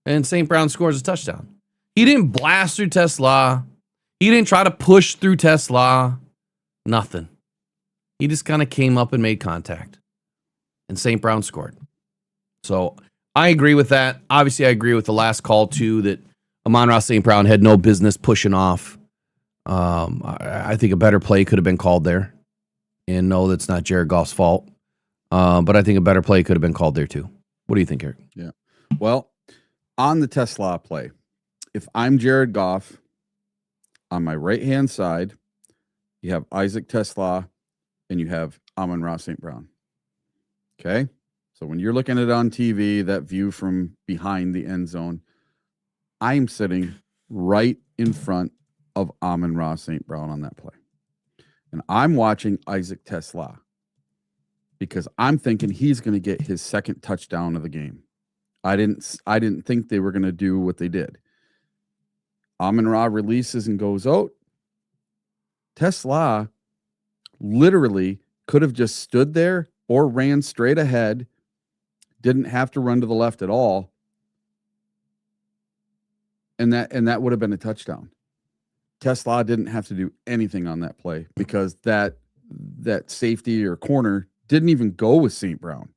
and St. Brown scores a touchdown. He didn't blast through Tesla. He didn't try to push through Tesla. Nothing. He just kind of came up and made contact. And St. Brown scored. So I agree with that. Obviously, I agree with the last call, too, that Amon-Ra St. Brown had no business pushing off. I think a better play could have been called there. And no, that's not Jared Goff's fault. But I think a better play could have been called there, too. What do you think, Eric? Yeah. Well, on the Tesla play, if I'm Jared Goff, on my right-hand side, you have Isaac Tesla, and you have Amon-Ra St. Brown. Okay? So when you're looking at it on TV, that view from behind the end zone, I'm sitting right in front of Amon-Ra St. Brown on that play. And I'm watching Isaac Tesla because I'm thinking he's going to get his second touchdown of the game. I didn't think they were going to do what they did. Amon-Ra releases and goes out. Tesla literally could have just stood there or ran straight ahead, didn't have to run to the left at all, and that would have been a touchdown. Tesla didn't have to do anything on that play because that safety or corner didn't even go with St. Brown.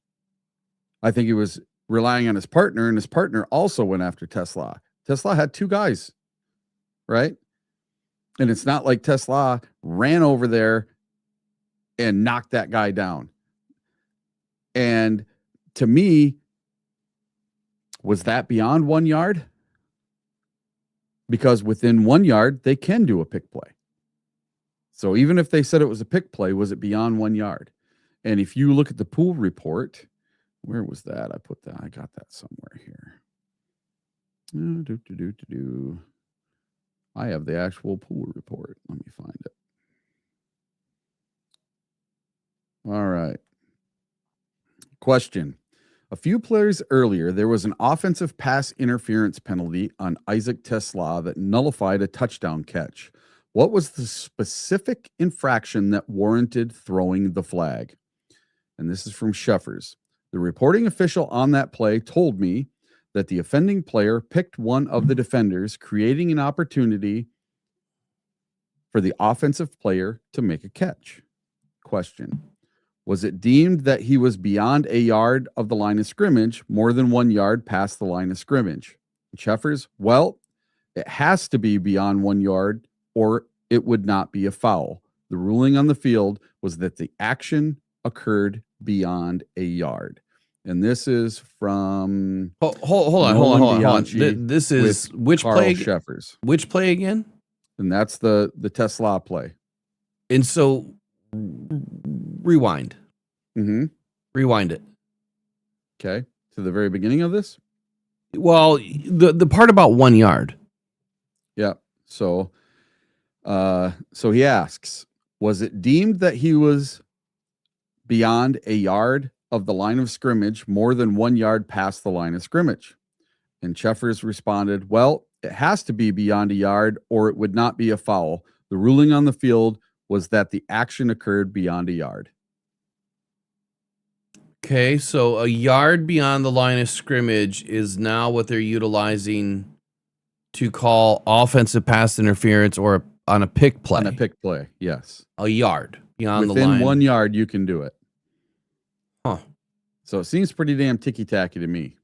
I think he was relying on his partner, and his partner also went after Tesla. Tesla had two guys, right? And it's not like Tesla ran over there and knocked that guy down. And to me, was that beyond 1 yard? Because within 1 yard, they can do a pick play. So even if they said it was a pick play, was it beyond 1 yard? And if you look at the pool report, where was that? I got that somewhere here. I have the actual pool report. Let me find it. All right. Question. A few plays earlier, there was an offensive pass interference penalty on Isaac Tesla that nullified a touchdown catch. What was the specific infraction that warranted throwing the flag? And this is from Sheffers. The reporting official on that play told me that the offending player picked one of the defenders, creating an opportunity for the offensive player to make a catch. Question. Was it deemed that he was beyond a yard of the line of scrimmage, more than 1 yard past the line of scrimmage? Sheffers, well, it has to be beyond 1 yard or it would not be a foul. The ruling on the field was that the action occurred beyond a yard. And this is from Hold on. Nolan Bianchi This is with which Carl play? Sheffers. Which play again? And that's the Tesla play. And so, rewind. Mm-hmm. Rewind it. Okay. To the very beginning of this? Well, the part about 1 yard. Yeah. So he asks, was it deemed that he was beyond a yard of the line of scrimmage, more than 1 yard past the line of scrimmage? And Sheffers responded, well, it has to be beyond a yard or it would not be a foul. The ruling on the field was that the action occurred beyond a yard. Okay, so a yard beyond the line of scrimmage is now what they're utilizing to call offensive pass interference or on a pick play. On a pick play, yes. A yard beyond Within the line. 1 yard, you can do it. Huh. So it seems pretty damn ticky-tacky to me.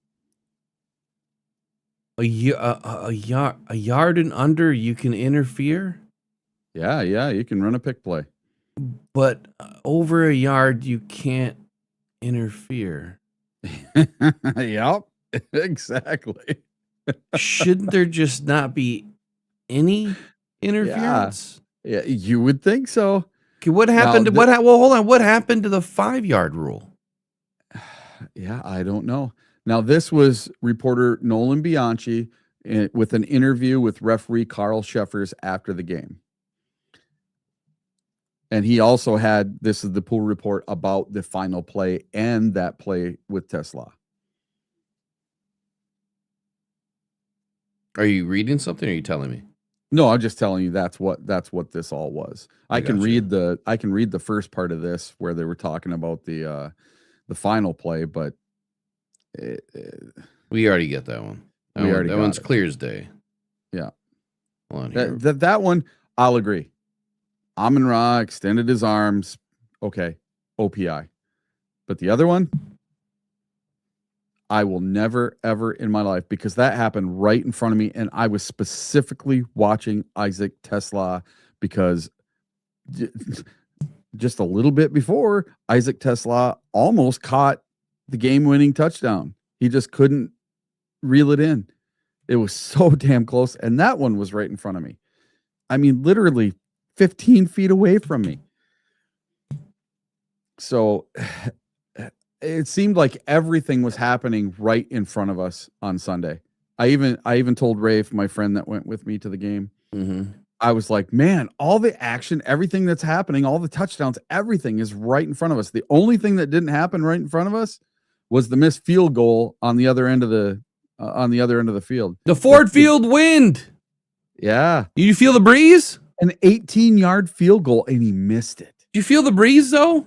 A yard and under, you can interfere? Yeah, you can run a pick play. But over a yard, you can't interfere. Yep, exactly. Shouldn't there just not be any interference? Yeah, you would think so. Okay, what happened? Now, Well, hold on. What happened to the 5 yard rule? Yeah, I don't know. Now, this was reporter Nolan Bianchi with an interview with referee Carl Sheffers after the game. And he also had, this is the pool report about the final play and that play with Tesla. Are you reading something or are you telling me? No, I'm just telling you that's what this all was. I can gotcha. read the first part of this where they were talking about the final play, but We already get that one. That one's clear as day. Yeah. Hold on here. That one, I'll agree. Amon-Ra extended his arms. Okay. OPI. But the other one, I will never, ever in my life, because that happened right in front of me. And I was specifically watching Isaac Tesla because just a little bit before, Isaac Tesla almost caught the game-winning touchdown. He just couldn't reel it in. It was so damn close. And that one was right in front of me. I mean, literally 15 feet away from me. So it seemed like everything was happening right in front of us on Sunday. I even told Rafe, my friend that went with me to the game, I was like, man, all the action, everything that's happening, all the touchdowns, everything is right in front of us. The only thing that didn't happen right in front of us was the missed field goal on the other end of the field. The Ford Field wind. Yeah. Did you feel the breeze? An 18-yard field goal, and he missed it. Did you feel the breeze, though?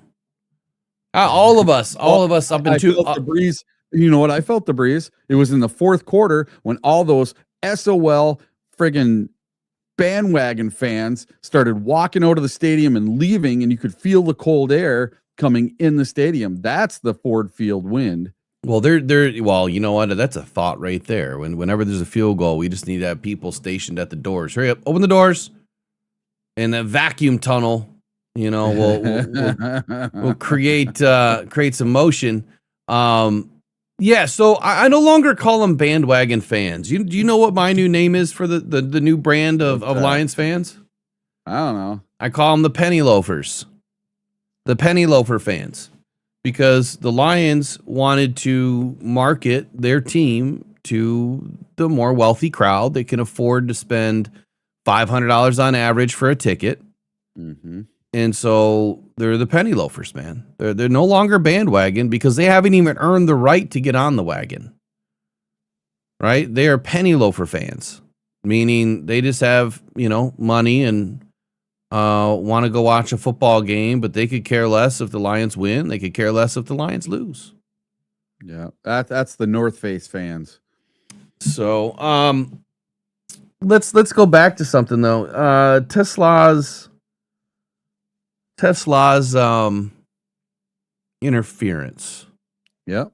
All of us up into the breeze. You know what? I felt the breeze. It was in the fourth quarter when all those SOL friggin' bandwagon fans started walking out of the stadium and leaving, and you could feel the cold air coming in the stadium. That's the Ford Field wind. Well, well, you know what? That's a thought right there. Whenever there's a field goal, we just need to have people stationed at the doors. Hurry up, open the doors. And the vacuum tunnel, you know, will create some motion. Yeah, so I no longer call them bandwagon fans. Do you know what my new name is for the new brand of Lions fans? I don't know. I call them the penny loafers. The penny loafer fans. Because the Lions wanted to market their team to the more wealthy crowd that can afford to spend $500 on average for a ticket. Mm-hmm. And so they're the penny loafers, man. They're no longer bandwagon because they haven't even earned the right to get on the wagon. Right? They are penny loafer fans, meaning they just have, money and want to go watch a football game, but they could care less if the Lions win. They could care less if the Lions lose. Yeah, that's the North Face fans. So, let's go back to something though. Tesla's interference. Yep.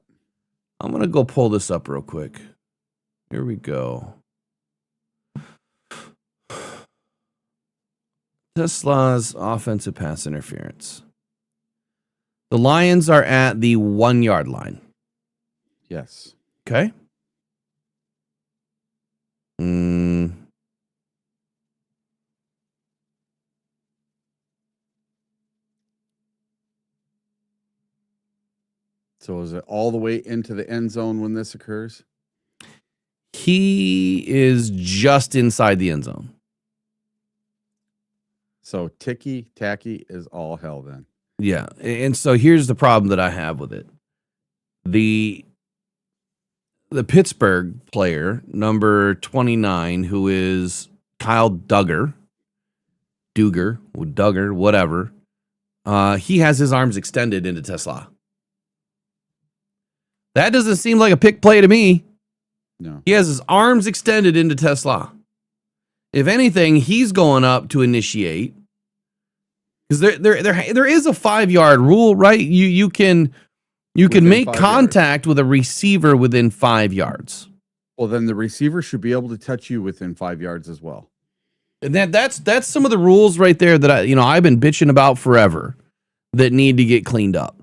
I'm gonna go pull this up real quick. Here we go. Tesla's offensive pass interference. The Lions are at the 1 yard line. Yes. Okay. So is it all the way into the end zone when this occurs? He is just inside the end zone. So ticky tacky is all hell then. Yeah. And so here's the problem that I have with it. The Pittsburgh player, number 29, who is Kyle Duggar, whatever, he has his arms extended into Tesla. That doesn't seem like a pick play to me. No. He has his arms extended into Tesla. If anything, he's going up to initiate. Because there is a 5-yard rule, right? You can Within make 5 contact with a receiver within 5 yards. Well, then the receiver should be able to touch you within 5 yards as well. And that's some of the rules right there that I've been bitching about forever that need to get cleaned up.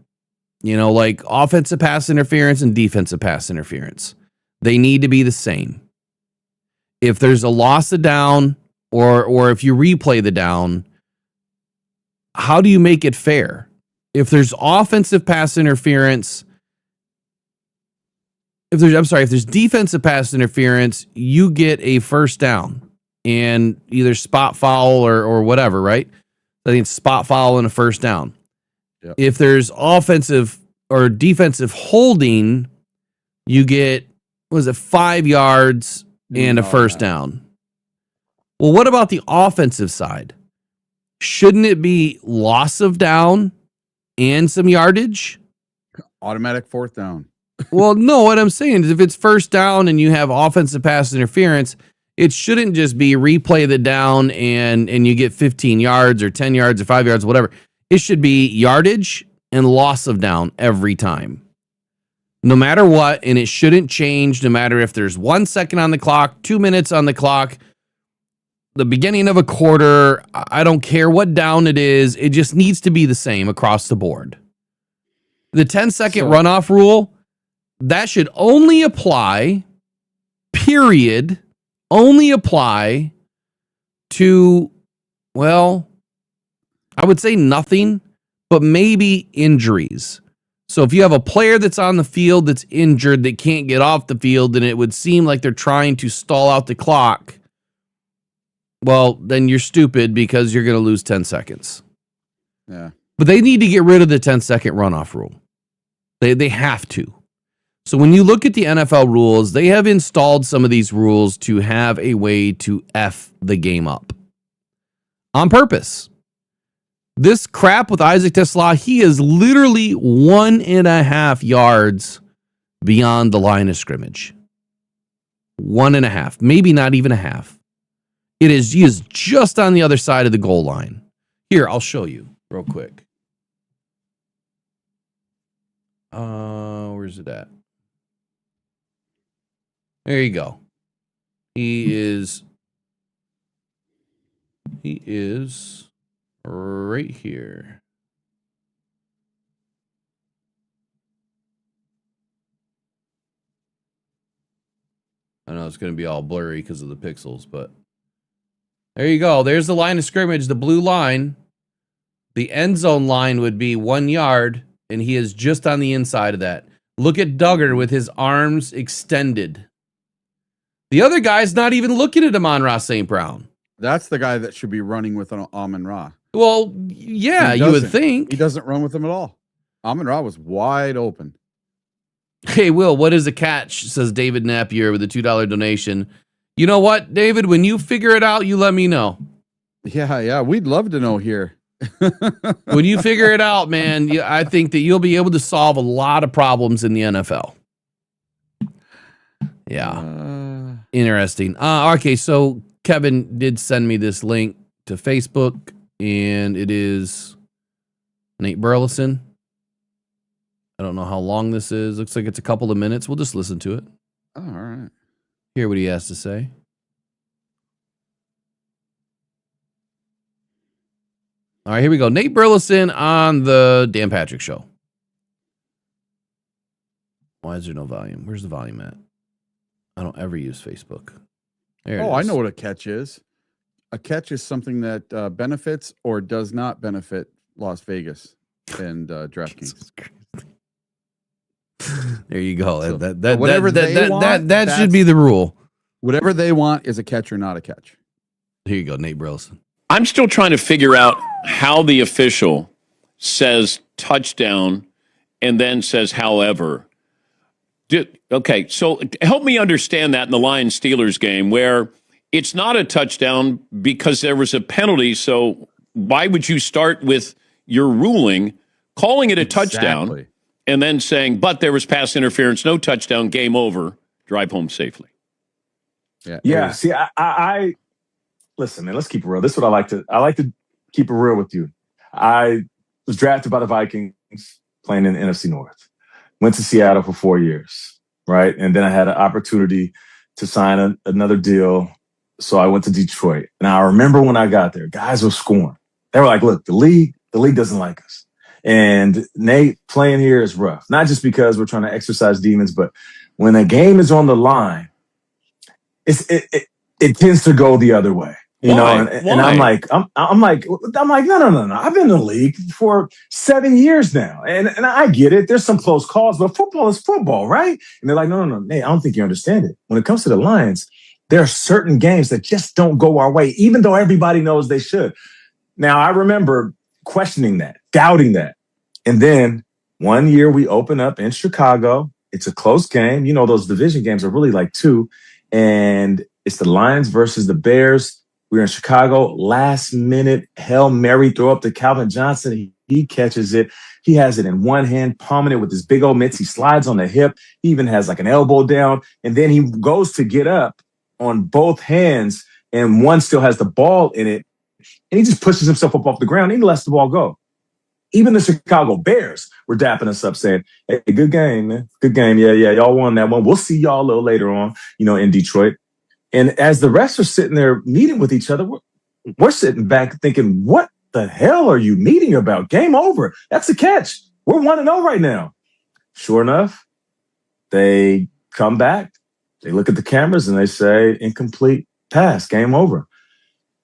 Like offensive pass interference and defensive pass interference. They need to be the same. If there's a loss of down or if you replay the down, how do you make it fair? If there's offensive pass interference, if there's defensive pass interference, you get a first down and either spot foul or whatever, right? I think it's spot foul and a first down. Yep. If there's offensive or defensive holding, you get, 5 yards and a first down. Well, what about the offensive side? Shouldn't it be loss of down and some yardage? Automatic fourth down. Well, no, what I'm saying is if it's first down and you have offensive pass interference, it shouldn't just be replay the down and you get 15 yards or 10 yards or 5 yards, whatever. It should be yardage and loss of down every time. No matter what, and it shouldn't change no matter if there's 1 second on the clock, 2 minutes on the clock, the beginning of a quarter. I don't care what down it is. It just needs to be the same across the board. The 10-second runoff rule, that should only apply, period, only apply to, well, I would say nothing, but maybe injuries. So if you have a player that's on the field that's injured that can't get off the field, and it would seem like they're trying to stall out the clock, well, then you're stupid because you're going to lose 10 seconds. Yeah. But they need to get rid of the 10-second runoff rule. They have to. So when you look at the NFL rules, they have installed some of these rules to have a way to F the game up. On purpose. This crap with Isaac Tesla, he is literally 1.5 yards beyond the line of scrimmage. 1.5, maybe not even a half. He is just on the other side of the goal line. Here, I'll show you real quick. Where's it at? There you go. He is right here. I know it's going to be all blurry because of the pixels, but there you go. There's the line of scrimmage, the blue line. The end zone line would be 1 yard, and he is just on the inside of that. Look at Duggar with his arms extended. The other guy's not even looking at Amon-Ra St. Brown. That's the guy that should be running with an Amon-Ra. Well, yeah, you would think. He doesn't run with him at all. Amon-Ra was wide open. Hey, Will, what is a catch? Says David Napier with a $2 donation. You know what, David? When you figure it out, you let me know. Yeah. We'd love to know here. When you figure it out, man, I think that you'll be able to solve a lot of problems in the NFL. Yeah. Interesting. Okay, so Kevin did send me this link to Facebook, and it is Nate Burleson. I don't know how long this is. Looks like it's a couple of minutes. We'll just listen to it. Oh, all right. Hear what he has to say. All right, here we go. Nate Burleson on the Dan Patrick Show. Why is there no volume? Where's the volume at? I don't ever use Facebook. There it Oh, I is. know what a catch is. A catch is something that benefits or does not benefit Las Vegas and DraftKings. There you go. So, That should be the rule. Whatever they want is a catch or not a catch. Here you go, Nate Brilson. I'm still trying to figure out how the official says touchdown and then says however. Okay, so help me understand that in the Lions-Steelers game where it's not a touchdown because there was a penalty, so why would you start with your ruling, calling it a touchdown, and then saying, but there was pass interference, no touchdown, game over, drive home safely? Yeah. See, I listen, man. Let's keep it real. This is what I like to keep it real with you. I was drafted by the Vikings, playing in the NFC North. Went to Seattle for 4 years, right? And then I had an opportunity to sign another deal, so I went to Detroit. And I remember when I got there, guys were scoring. They were like, "Look, the league doesn't like us." And Nate, playing here is rough. Not just because we're trying to exercise demons, but when a game is on the line, it tends to go the other way, you know. And I'm like, no. I've been in the league for 7 years now, and I get it. There's some close calls, but football is football, right? And they're like, no, Nate, I don't think you understand it. When it comes to the Lions, there are certain games that just don't go our way, even though everybody knows they should. Now, I remember questioning that, doubting that, and then one year we open up in Chicago. It's a close game. You know, those division games are really like two. And it's the Lions versus the Bears. We're in Chicago. Last minute, Hail Mary throw up to Calvin Johnson. He catches it. He has it in one hand, palming it with his big old mitts. He slides on the hip. He even has like an elbow down. And then he goes to get up on both hands, and one still has the ball in it. And he just pushes himself up off the ground. And he lets the ball go. Even the Chicago Bears were dapping us up saying, "Hey, good game, man. Good game. Yeah. Y'all won that one. We'll see y'all a little later on, in Detroit." And as the rest are sitting there meeting with each other, we're sitting back thinking, what the hell are you meeting about? Game over. That's a catch. We're 1-0 right now. Sure enough, they come back. They look at the cameras and they say, incomplete pass, game over.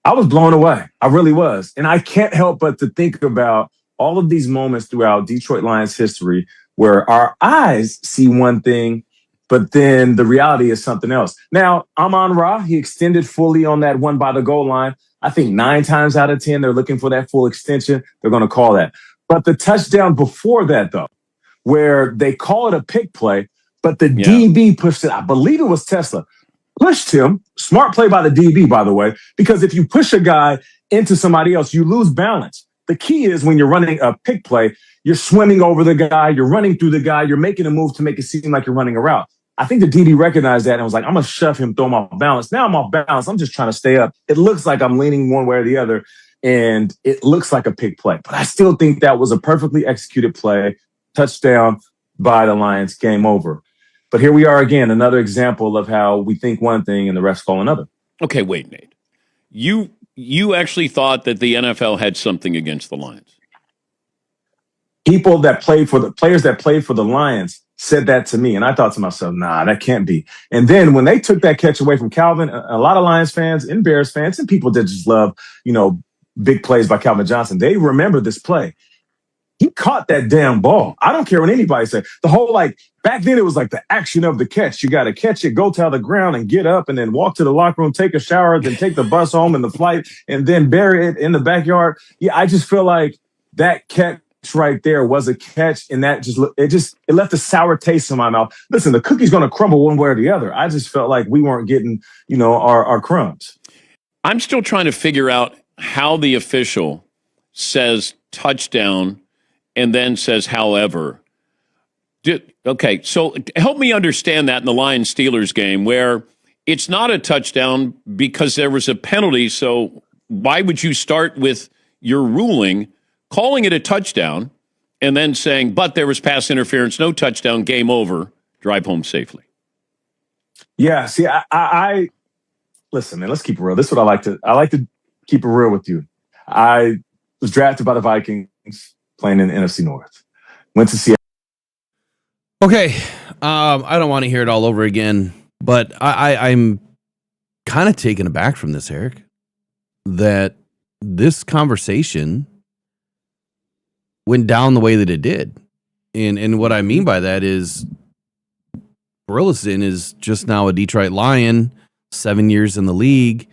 I was blown away. I really was. And I can't help but to think about all of these moments throughout Detroit Lions history where our eyes see one thing, but then the reality is something else. Now, Amon-Ra, he extended fully on that one by the goal line. I think 9 times out of 10, they're looking for that full extension. They're going to call that. But the touchdown before that, though, where they call it a pick play, but the DB pushed it. I believe it was Tesla. Pushed him. Smart play by the DB, by the way, because if you push a guy into somebody else, you lose balance. The key is when you're running a pick play, you're swimming over the guy, you're running through the guy, you're making a move to make it seem like you're running a route. I think the DB recognized that and was like, I'm going to shove him, throw him off balance. Now I'm off balance. I'm just trying to stay up. It looks like I'm leaning one way or the other, and it looks like a pick play. But I still think that was a perfectly executed play, touchdown by the Lions, game over. But here we are again, another example of how we think one thing and the rest call another. Okay, wait, Nate. You actually thought that the NFL had something against the Lions? Players that played for the Lions said that to me, and I thought to myself, nah, that can't be. And then when they took that catch away from Calvin, a lot of Lions fans and Bears fans and people that just love, big plays by Calvin Johnson, they remember this play. He caught that damn ball. I don't care what anybody says. The whole, back then it was like the action of the catch. You got to catch it, go to the ground and get up and then walk to the locker room, take a shower, then take the bus home and the flight and then bury it in the backyard. Yeah, I just feel like that catch right there was a catch, and that it left a sour taste in my mouth. Listen, the cookie's going to crumble one way or the other. I just felt like we weren't getting, our crumbs. I'm still trying to figure out how the official says touchdown and then says however. Okay, so help me understand that in the Lions-Steelers game where it's not a touchdown because there was a penalty, so why would you start with your ruling, calling it a touchdown, and then saying, but there was pass interference, no touchdown, game over, drive home safely? Yeah, see, I listen, man, let's keep it real. This is what I like to keep it real with you. I was drafted by the Vikings, playing in the NFC North. Went to Seattle. Okay. I don't want to hear it all over again, but I'm kind of taken aback from this, Eric, that this conversation went down the way that it did. And what I mean by that is Burleson is just now a Detroit Lion, 7 years in the league,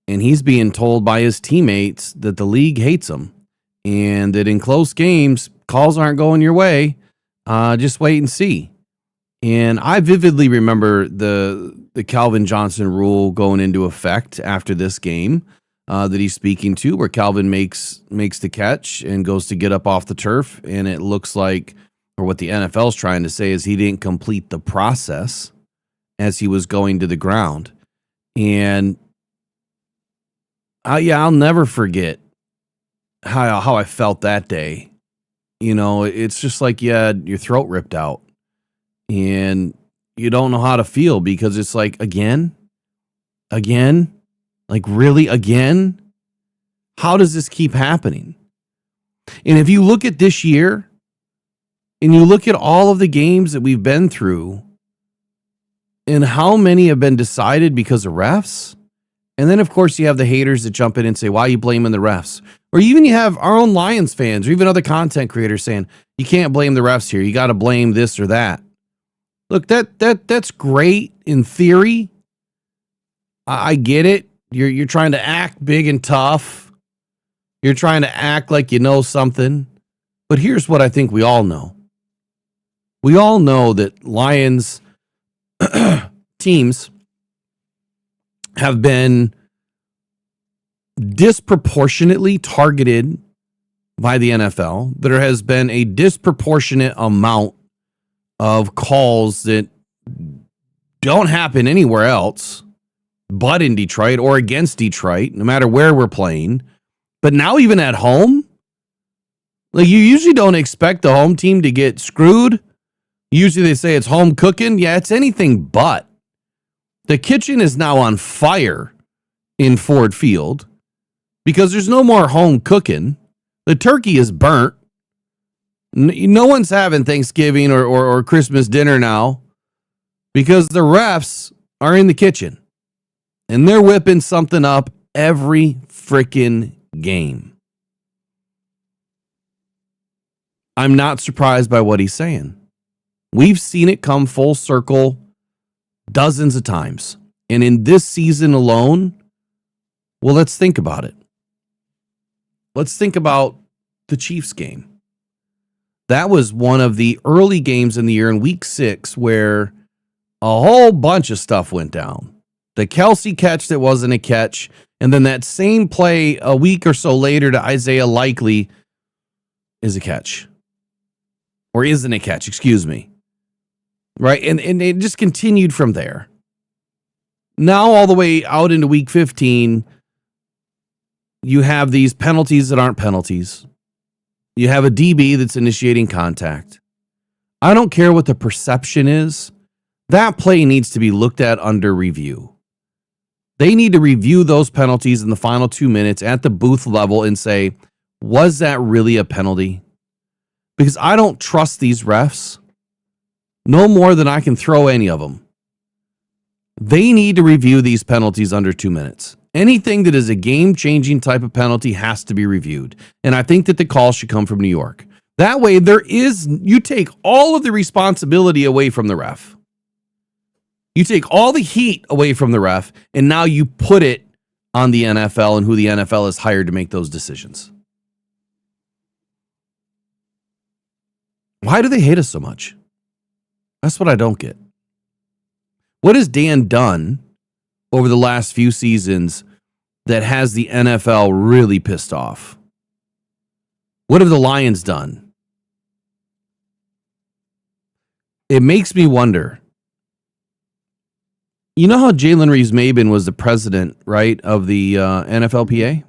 and he's being told by his teammates that the league hates him and that in close games, calls aren't going your way. Just wait and see. And I vividly remember the Calvin Johnson rule going into effect after this game that he's speaking to, where Calvin makes the catch and goes to get up off the turf, and it looks like, or what the NFL's trying to say is he didn't complete the process as he was going to the ground. And I'll never forget how I felt that day. You know, it's just like you had your throat ripped out and you don't know how to feel, because it's like, again, like really again, how does this keep happening? And if you look at this year and you look at all of the games that we've been through and how many have been decided because of refs, and then of course you have the haters that jump in and say, why are you blaming the refs? Or even you have our own Lions fans or even other content creators saying, you can't blame the refs here. You got to blame this or that. Look, that's great in theory. I get it. You're trying to act big and tough. You're trying to act like you know something. But here's what I think we all know. We all know that Lions teams have been disproportionately targeted by the NFL. There has been a disproportionate amount of calls that don't happen anywhere else but in Detroit or against Detroit, no matter where we're playing. But now even at home, like, you usually don't expect the home team to get screwed. Usually they say it's home cooking. Yeah, it's anything but. The kitchen is now on fire in Ford Field because there's no more home cooking. The turkey is burnt. No one's having Thanksgiving or Christmas dinner now because the refs are in the kitchen and they're whipping something up every freaking game. I'm not surprised by what he's saying. We've seen it come full circle dozens of times. And in this season alone, well, let's think about it. Let's think about the Chiefs game. That was one of the early games in the year in week 6 where a whole bunch of stuff went down. The Kelsey catch that wasn't a catch, and then that same play a week or so later to Isaiah Likely is a catch. Or isn't a catch, excuse me. Right? And it just continued from there. Now all the way out into week 15, you have these penalties that aren't penalties. You have a DB that's initiating contact. I don't care what the perception is. That play needs to be looked at under review. They need to review those penalties in the final 2 minutes at the booth level and say, was that really a penalty? Because I don't trust these refs no more than I can throw any of them. They need to review these penalties under 2 minutes. Anything that is a game-changing type of penalty has to be reviewed. And I think that the call should come from New York. That way, you take all of the responsibility away from the ref. You take all the heat away from the ref, and now you put it on the NFL and who the NFL has hired to make those decisions. Why do they hate us so much? That's what I don't get. What has Dan done over the last few seasons that has the NFL really pissed off? What have the Lions done? It makes me wonder. You know how Jalen Reeves-Maben was the president, right, of the NFLPA?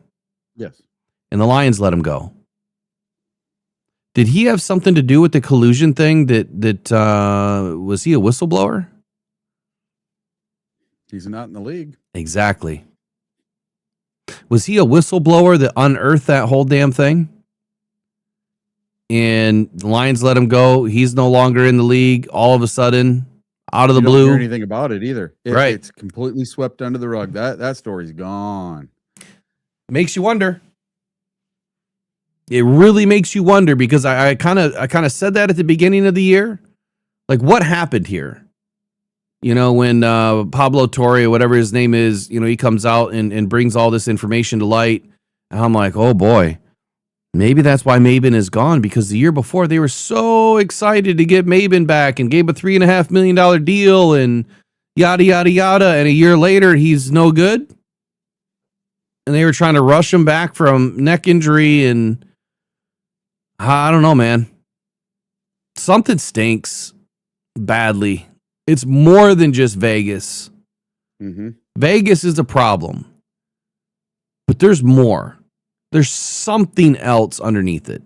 Yes. And the Lions let him go. Did he have something to do with the collusion thing? That was he a whistleblower? He's not in the league. Exactly. Was he a whistleblower that unearthed that whole damn thing? and the Lions let him go. He's no longer in the league. All of a sudden, out of the You don't hear blue, anything about it either. Right. It's completely swept under the rug. That story's gone. makes you wonder. It really makes you wonder, because I kind of said that at the beginning of the year. Like, what happened here? You know, when Pablo Torre, whatever his name is, you know, he comes out and brings all this information to light. And I'm like, oh boy, maybe that's why Maben is gone, because the year before they were so excited to get Maben back and gave a $3.5 million deal and yada, yada, yada. And a year later, he's no good. And they were trying to rush him back from neck injury. And I don't know, man. Something stinks badly. It's more than just Vegas. Mm-hmm. Vegas is a problem, but there's more. There's something else underneath it.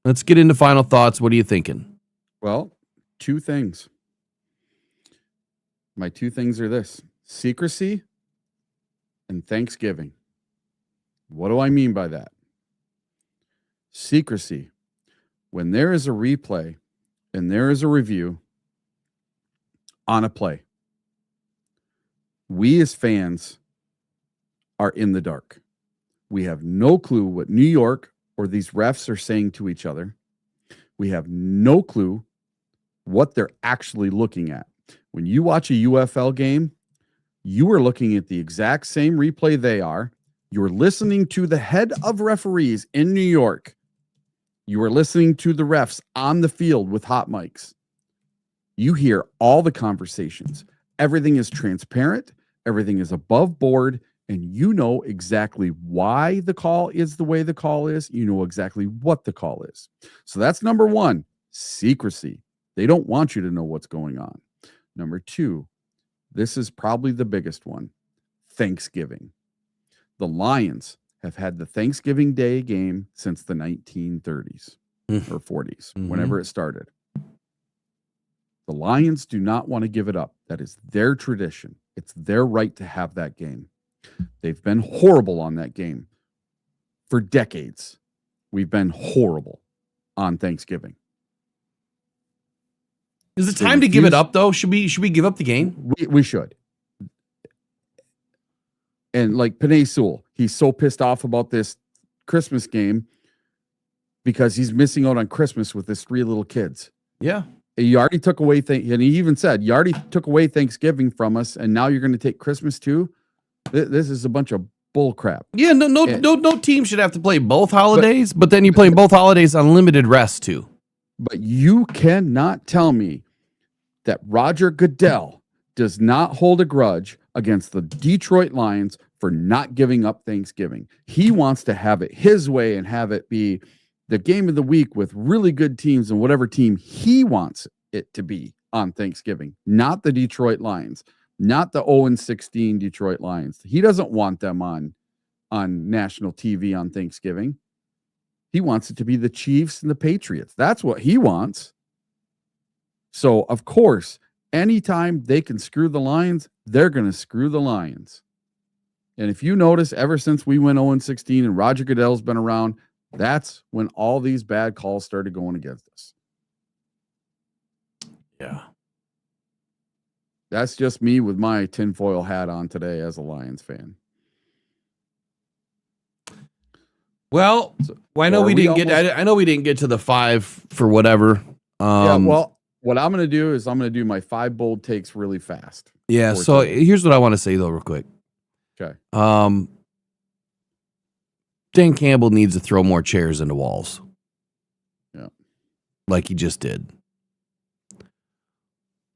Let's get into final thoughts. What are you thinking? Well, two things. My two things are this: secrecy and Thanksgiving. What do I mean by that? Secrecy. When there is a replay and there is a review on a play, we as fans are in the dark. We have no clue what New York or these refs are saying to each other. We have no clue what they're actually looking at. When you watch a UFL game, you are looking at the exact same replay they are. You're listening to the head of referees in New York. You are listening to the refs on the field with hot mics. You hear all the conversations. Everything is transparent. Everything is above board. And you know exactly why the call is the way the call is. You know exactly what the call is. So that's number one, secrecy. They don't want you to know what's going on. Number two, this is probably the biggest one, Thanksgiving. The Lions have had the Thanksgiving Day game since the 1930s or 40s, whenever it started. The Lions do not want to give it up. That is their tradition. It's their right to have that game. They've been horrible on that game for decades. We've been horrible on Thanksgiving. Is it time to give it up, though? Should we give up the game? We should. And like Panay Sewell, he's so pissed off about this Christmas game because he's missing out on Christmas with his three little kids. Yeah. You already took away, and he even said, you already took away Thanksgiving from us, and now you're going to take Christmas too? This is a bunch of bull crap. Yeah, no team should have to play both holidays, but then you play both holidays on limited rest too. But you cannot tell me that Roger Goodell does not hold a grudge against the Detroit Lions for not giving up Thanksgiving. He wants to have it his way and have it be the game of the week with really good teams and whatever team he wants it to be on Thanksgiving, not the Detroit Lions, not the 0-16 Detroit Lions. He doesn't want them on national TV on Thanksgiving. He wants it to be the Chiefs and the Patriots. That's what he wants. So, of course, anytime they can screw the Lions, they're going to screw the Lions. And if you notice, ever since we went 0-16 and Roger Goodell's been around, that's when all these bad calls started going against us. Yeah. That's just me with my tinfoil hat on today as a Lions fan. Well, I know we didn't get to the 5 for whatever. Yeah, well, what I'm going to do is I'm going to do my 5 bold takes really fast. Yeah, so here's what I want to say though real quick. Okay. Dan Campbell needs to throw more chairs into walls. Yeah. Like he just did.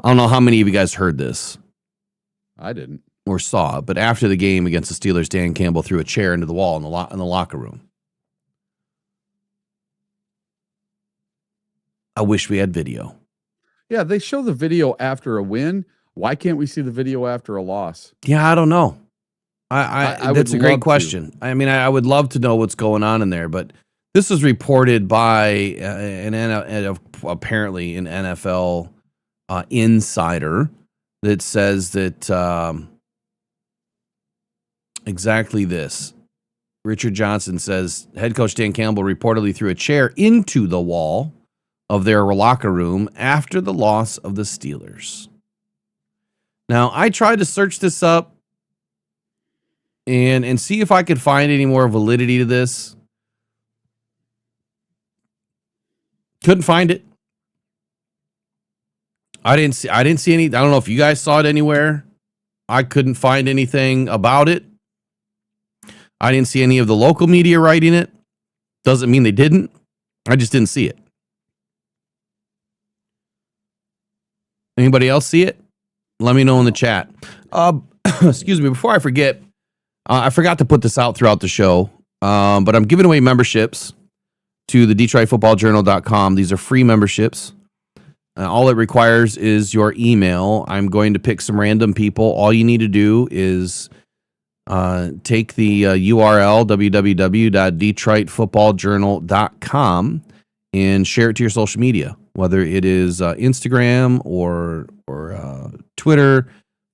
I don't know how many of you guys heard this. I didn't. Or saw it, but after the game against the Steelers, Dan Campbell threw a chair into the wall in the locker room. I wish we had video. Yeah, they show the video after a win. Why can't we see the video after a loss? Yeah, I don't know. I that's a great question. I mean, I would love to know what's going on in there, but this was reported by apparently an NFL insider that says that exactly this. Richard Johnson says head coach Dan Campbell reportedly threw a chair into the wall of their locker room after the loss of the Steelers. Now, I tried to search this up and see if I could find any more validity to this. Couldn't find it. I didn't see any. I don't know if you guys saw it anywhere. I couldn't find anything about it. I didn't see any of the local media writing it. Doesn't mean they didn't. I just didn't see it. Anybody else see it? Let me know in the chat. Excuse me, before I forget, I forgot to put this out throughout the show, but I'm giving away memberships to the DetroitFootballJournal.com. These are free memberships. All it requires is your email. I'm going to pick some random people. All you need to do is take the URL, www.DetroitFootballJournal.com, and share it to your social media, whether it is Instagram or Twitter,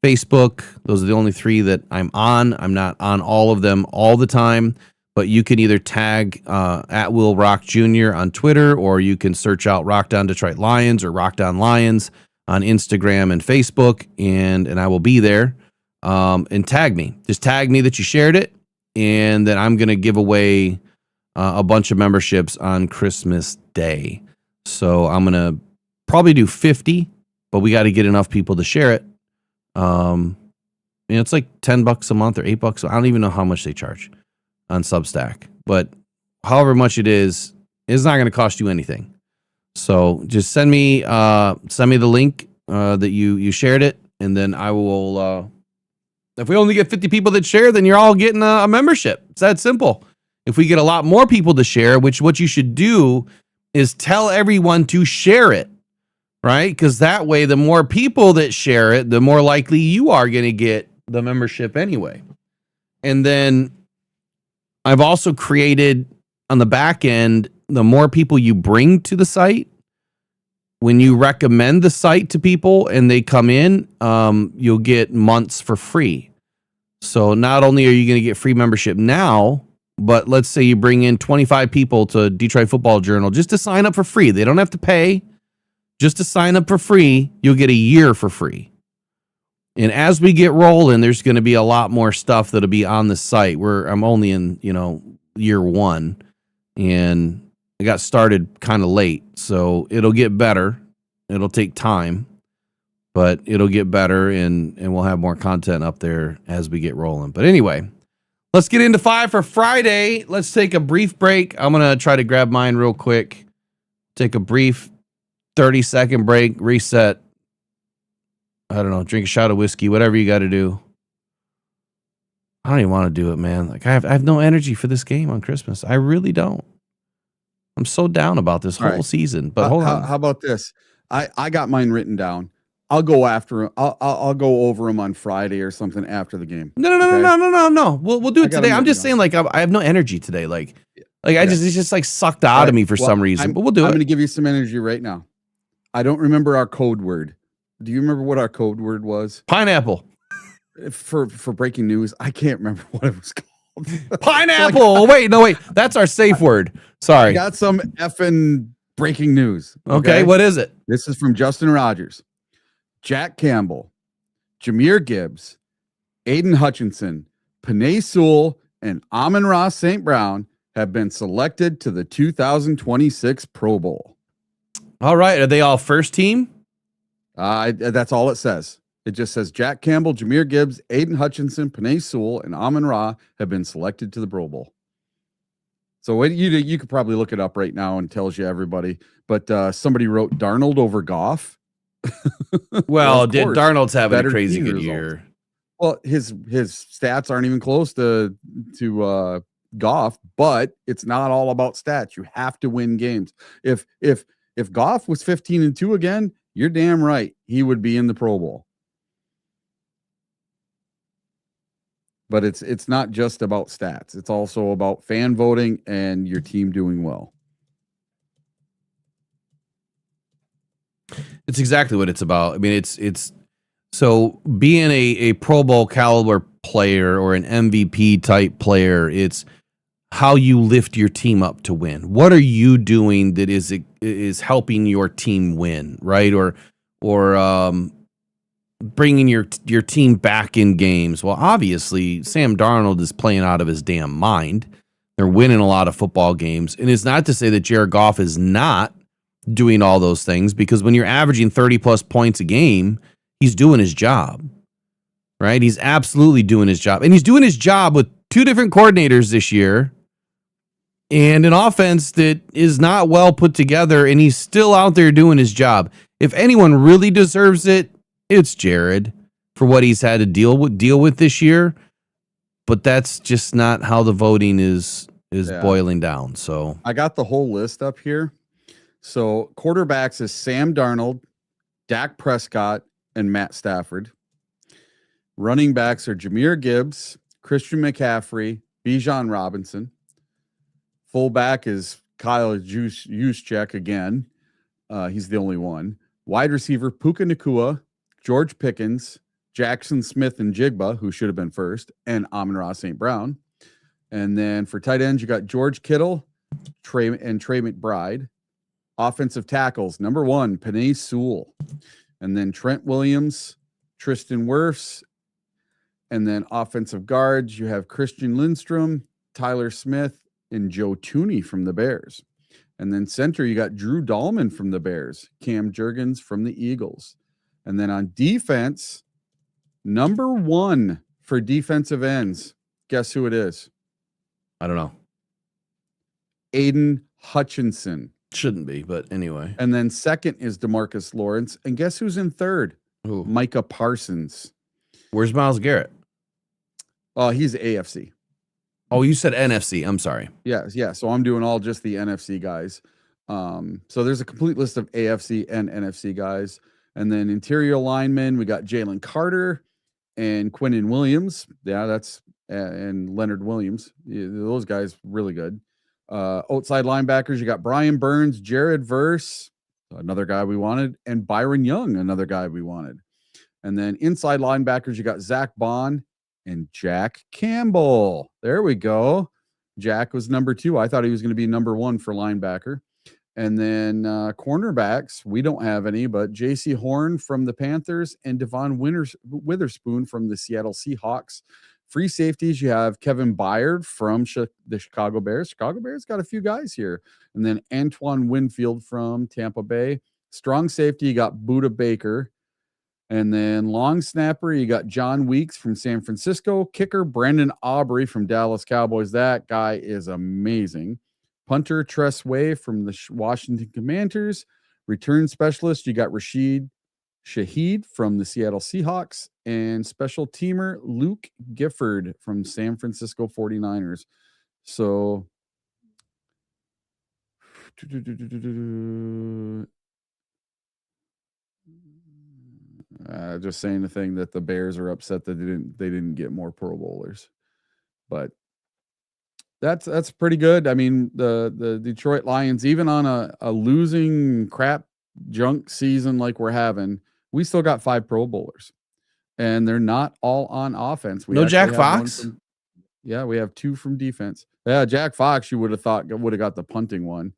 Facebook. Those are the only three that I'm on. I'm not on all of them all the time, but you can either tag at Will Rock Jr. on Twitter, or you can search out Rockdown Detroit Lions or Rockdown Lions on Instagram and Facebook, and I will be there. And tag me. Just tag me that you shared it, and then I'm going to give away a bunch of memberships on Christmas Day. So I'm going to probably do 50, but we got to get enough people to share it. It's like $10 a month or $8. I don't even know how much they charge on Substack, but however much it is, it's not going to cost you anything. So just send me the link that you shared it, and then I will. If we only get 50 people that share, then you're all getting a membership. It's that simple. If we get a lot more people to share, which what you should do is tell everyone to share it, right? Because that way, the more people that share it, the more likely you are going to get the membership anyway. And then I've also created on the back end, the more people you bring to the site, when you recommend the site to people and they come in, you'll get months for free. So not only are you going to get free membership now, but let's say you bring in 25 people to Detroit Football Journal just to sign up for free. They don't have to pay. Just to sign up for free, you'll get a year for free. And as we get rolling, there's going to be a lot more stuff that'll be on the site. I'm only in, year one, and I got started kind of late, so it'll get better. It'll take time, but it'll get better, and we'll have more content up there as we get rolling. But anyway, let's get into 5 for Friday. Let's take a brief break. I'm going to try to grab mine real quick. Take a brief 30-second break, reset. I don't know, drink a shot of whiskey, whatever you got to do. I don't even want to do it, man. Like I have no energy for this game on Christmas. I really don't. I'm so down about this whole season. But hold on. How about this? I got mine written down. I'll go after. I'll go over them on Friday or something after the game. No. We'll do it today. I'm just saying, like I have no energy today. Like it's just like sucked out of me for some reason. But we'll do it. I'm going to give you some energy right now. I don't remember our code word. Do you remember what our code word was? Pineapple. For breaking news, I can't remember what it was called. Pineapple. Wait. That's our safe word. Sorry. I got some effing breaking news. Okay, what is it? This is from Justin Rogers. Jack Campbell, Jahmyr Gibbs, Aiden Hutchinson, Penei Sewell, and Amon-Ra St. Brown have been selected to the 2026 Pro Bowl. All right. Are they all first team? That's all it says. It just says Jack Campbell, Jahmyr Gibbs, Aiden Hutchinson, Penei Sewell, and Amon-Ra have been selected to the Pro Bowl. So you could probably look it up right now and tells you everybody. But somebody wrote Darnold over Goff. Well, Darnold's having a crazy good year. Well, his stats aren't even close to Goff, but it's not all about stats. You have to win games. If Goff was 15-2 again, you're damn right he would be in the Pro Bowl. But it's not just about stats. It's also about fan voting and your team doing well. It's exactly what it's about. I mean, it's so being a Pro Bowl caliber player or an MVP type player, it's how you lift your team up to win. What are you doing that is helping your team win, right? Or bringing your team back in games. Well, obviously, Sam Darnold is playing out of his damn mind. They're winning a lot of football games. And it's not to say that Jared Goff is not doing all those things, because when you're averaging 30-plus points a game, he's doing his job, right? He's absolutely doing his job. And he's doing his job with two different coordinators this year and an offense that is not well put together, and he's still out there doing his job. If anyone really deserves it, it's Jared for what he's had to deal with this year. But that's just not how the voting is boiling down. So I got the whole list up here. So quarterbacks is Sam Darnold, Dak Prescott, and Matt Stafford. Running backs are Jahmyr Gibbs, Christian McCaffrey, Bijan Robinson. Fullback is Kyle Juszczyk again. He's the only one. Wide receiver, Puka Nacua, George Pickens, Jackson Smith and Jigba, who should have been first, and Amon-Ra St. Brown. And then for tight ends, you got George Kittle, Trey McBride. Offensive tackles, number 1, Penei Sewell. And then Trent Williams, Tristan Wirfs. And then offensive guards, you have Christian Lindstrom, Tyler Smith, and Joe Tooney from the Bears. And then center, you got Drew Dahlman from the Bears, Cam Jurgens from the Eagles. And then on defense, number 1 for defensive ends, guess who it is? I don't know. Aiden Hutchinson. Shouldn't be, but anyway. And then second is DeMarcus Lawrence. And guess who's in third? Ooh. Micah Parsons. Where's Myles Garrett? Oh, he's AFC. Oh, you said NFC. I'm sorry. Yeah. So I'm doing all just the NFC guys. So there's a complete list of AFC and NFC guys. And then interior linemen, we got Jalen Carter and Quinnen Williams. Yeah, that's and Leonard Williams. Yeah, those guys really good. Outside linebackers, you got Brian Burns, Jared Verse, another guy we wanted, and Byron Young, another guy we wanted. And then inside linebackers, you got Zach Bond and Jack Campbell. There we go. Jack was number 2. I thought he was going to be number 1 for linebacker. And then cornerbacks, we don't have any, but J.C. Horn from the Panthers and Devon Witherspoon from the Seattle Seahawks. Free safeties, you have Kevin Byard from the Chicago Bears. Chicago Bears got a few guys here. And then Antoine Winfield from Tampa Bay. Strong safety, you got Budda Baker. And then long snapper, you got John Weeks from San Francisco. Kicker, Brandon Aubrey from Dallas Cowboys. That guy is amazing. Punter, Tress Way from the Washington Commanders. Return specialist, you got Rashid Shaheed from the Seattle Seahawks. And special teamer, Luke Gifford from San Francisco 49ers. So just saying the thing that the Bears are upset that they didn't get more Pro Bowlers, but that's pretty good. I mean, the Detroit Lions, even on a losing crap junk season like we're having, we still got 5 Pro Bowlers, and they're not all on offense. No Jack Fox. Yeah, we have 2 from defense. Yeah, Jack Fox, you would have thought would have got the punting one.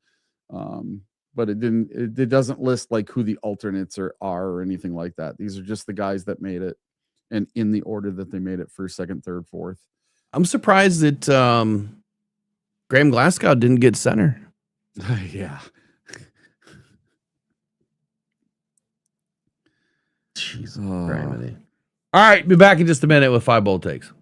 But it didn't. It doesn't list like who the alternates are or anything like that. These are just the guys that made it, and in the order that they made it: first, second, third, fourth. I'm surprised that Graham Glasgow didn't get center. Yeah. Jesus. All right, be back in just a minute with 5 bold takes.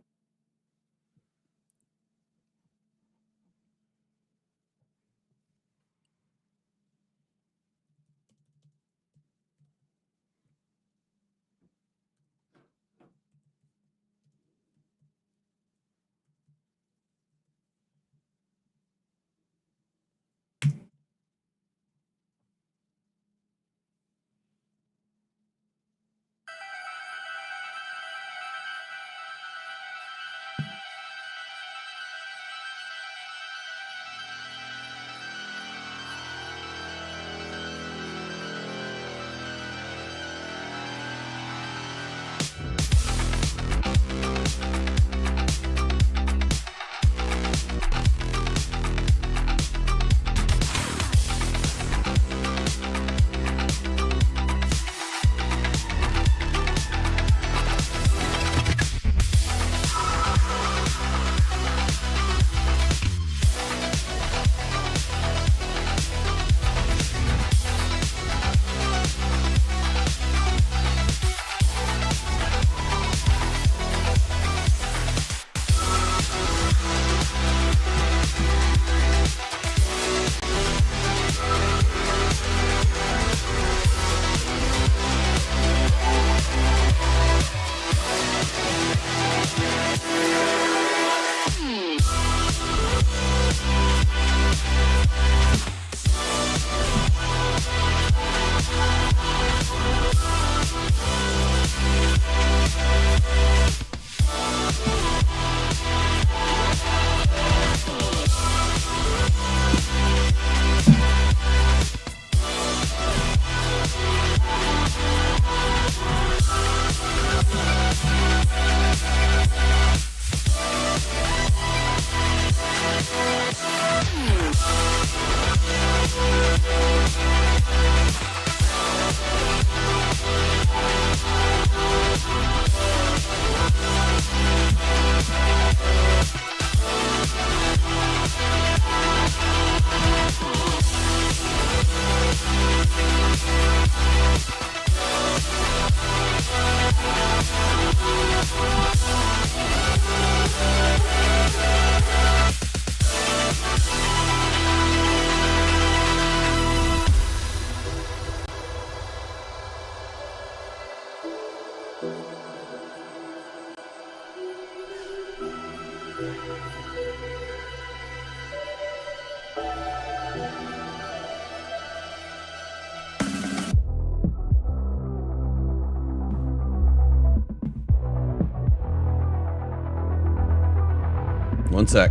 1 sec.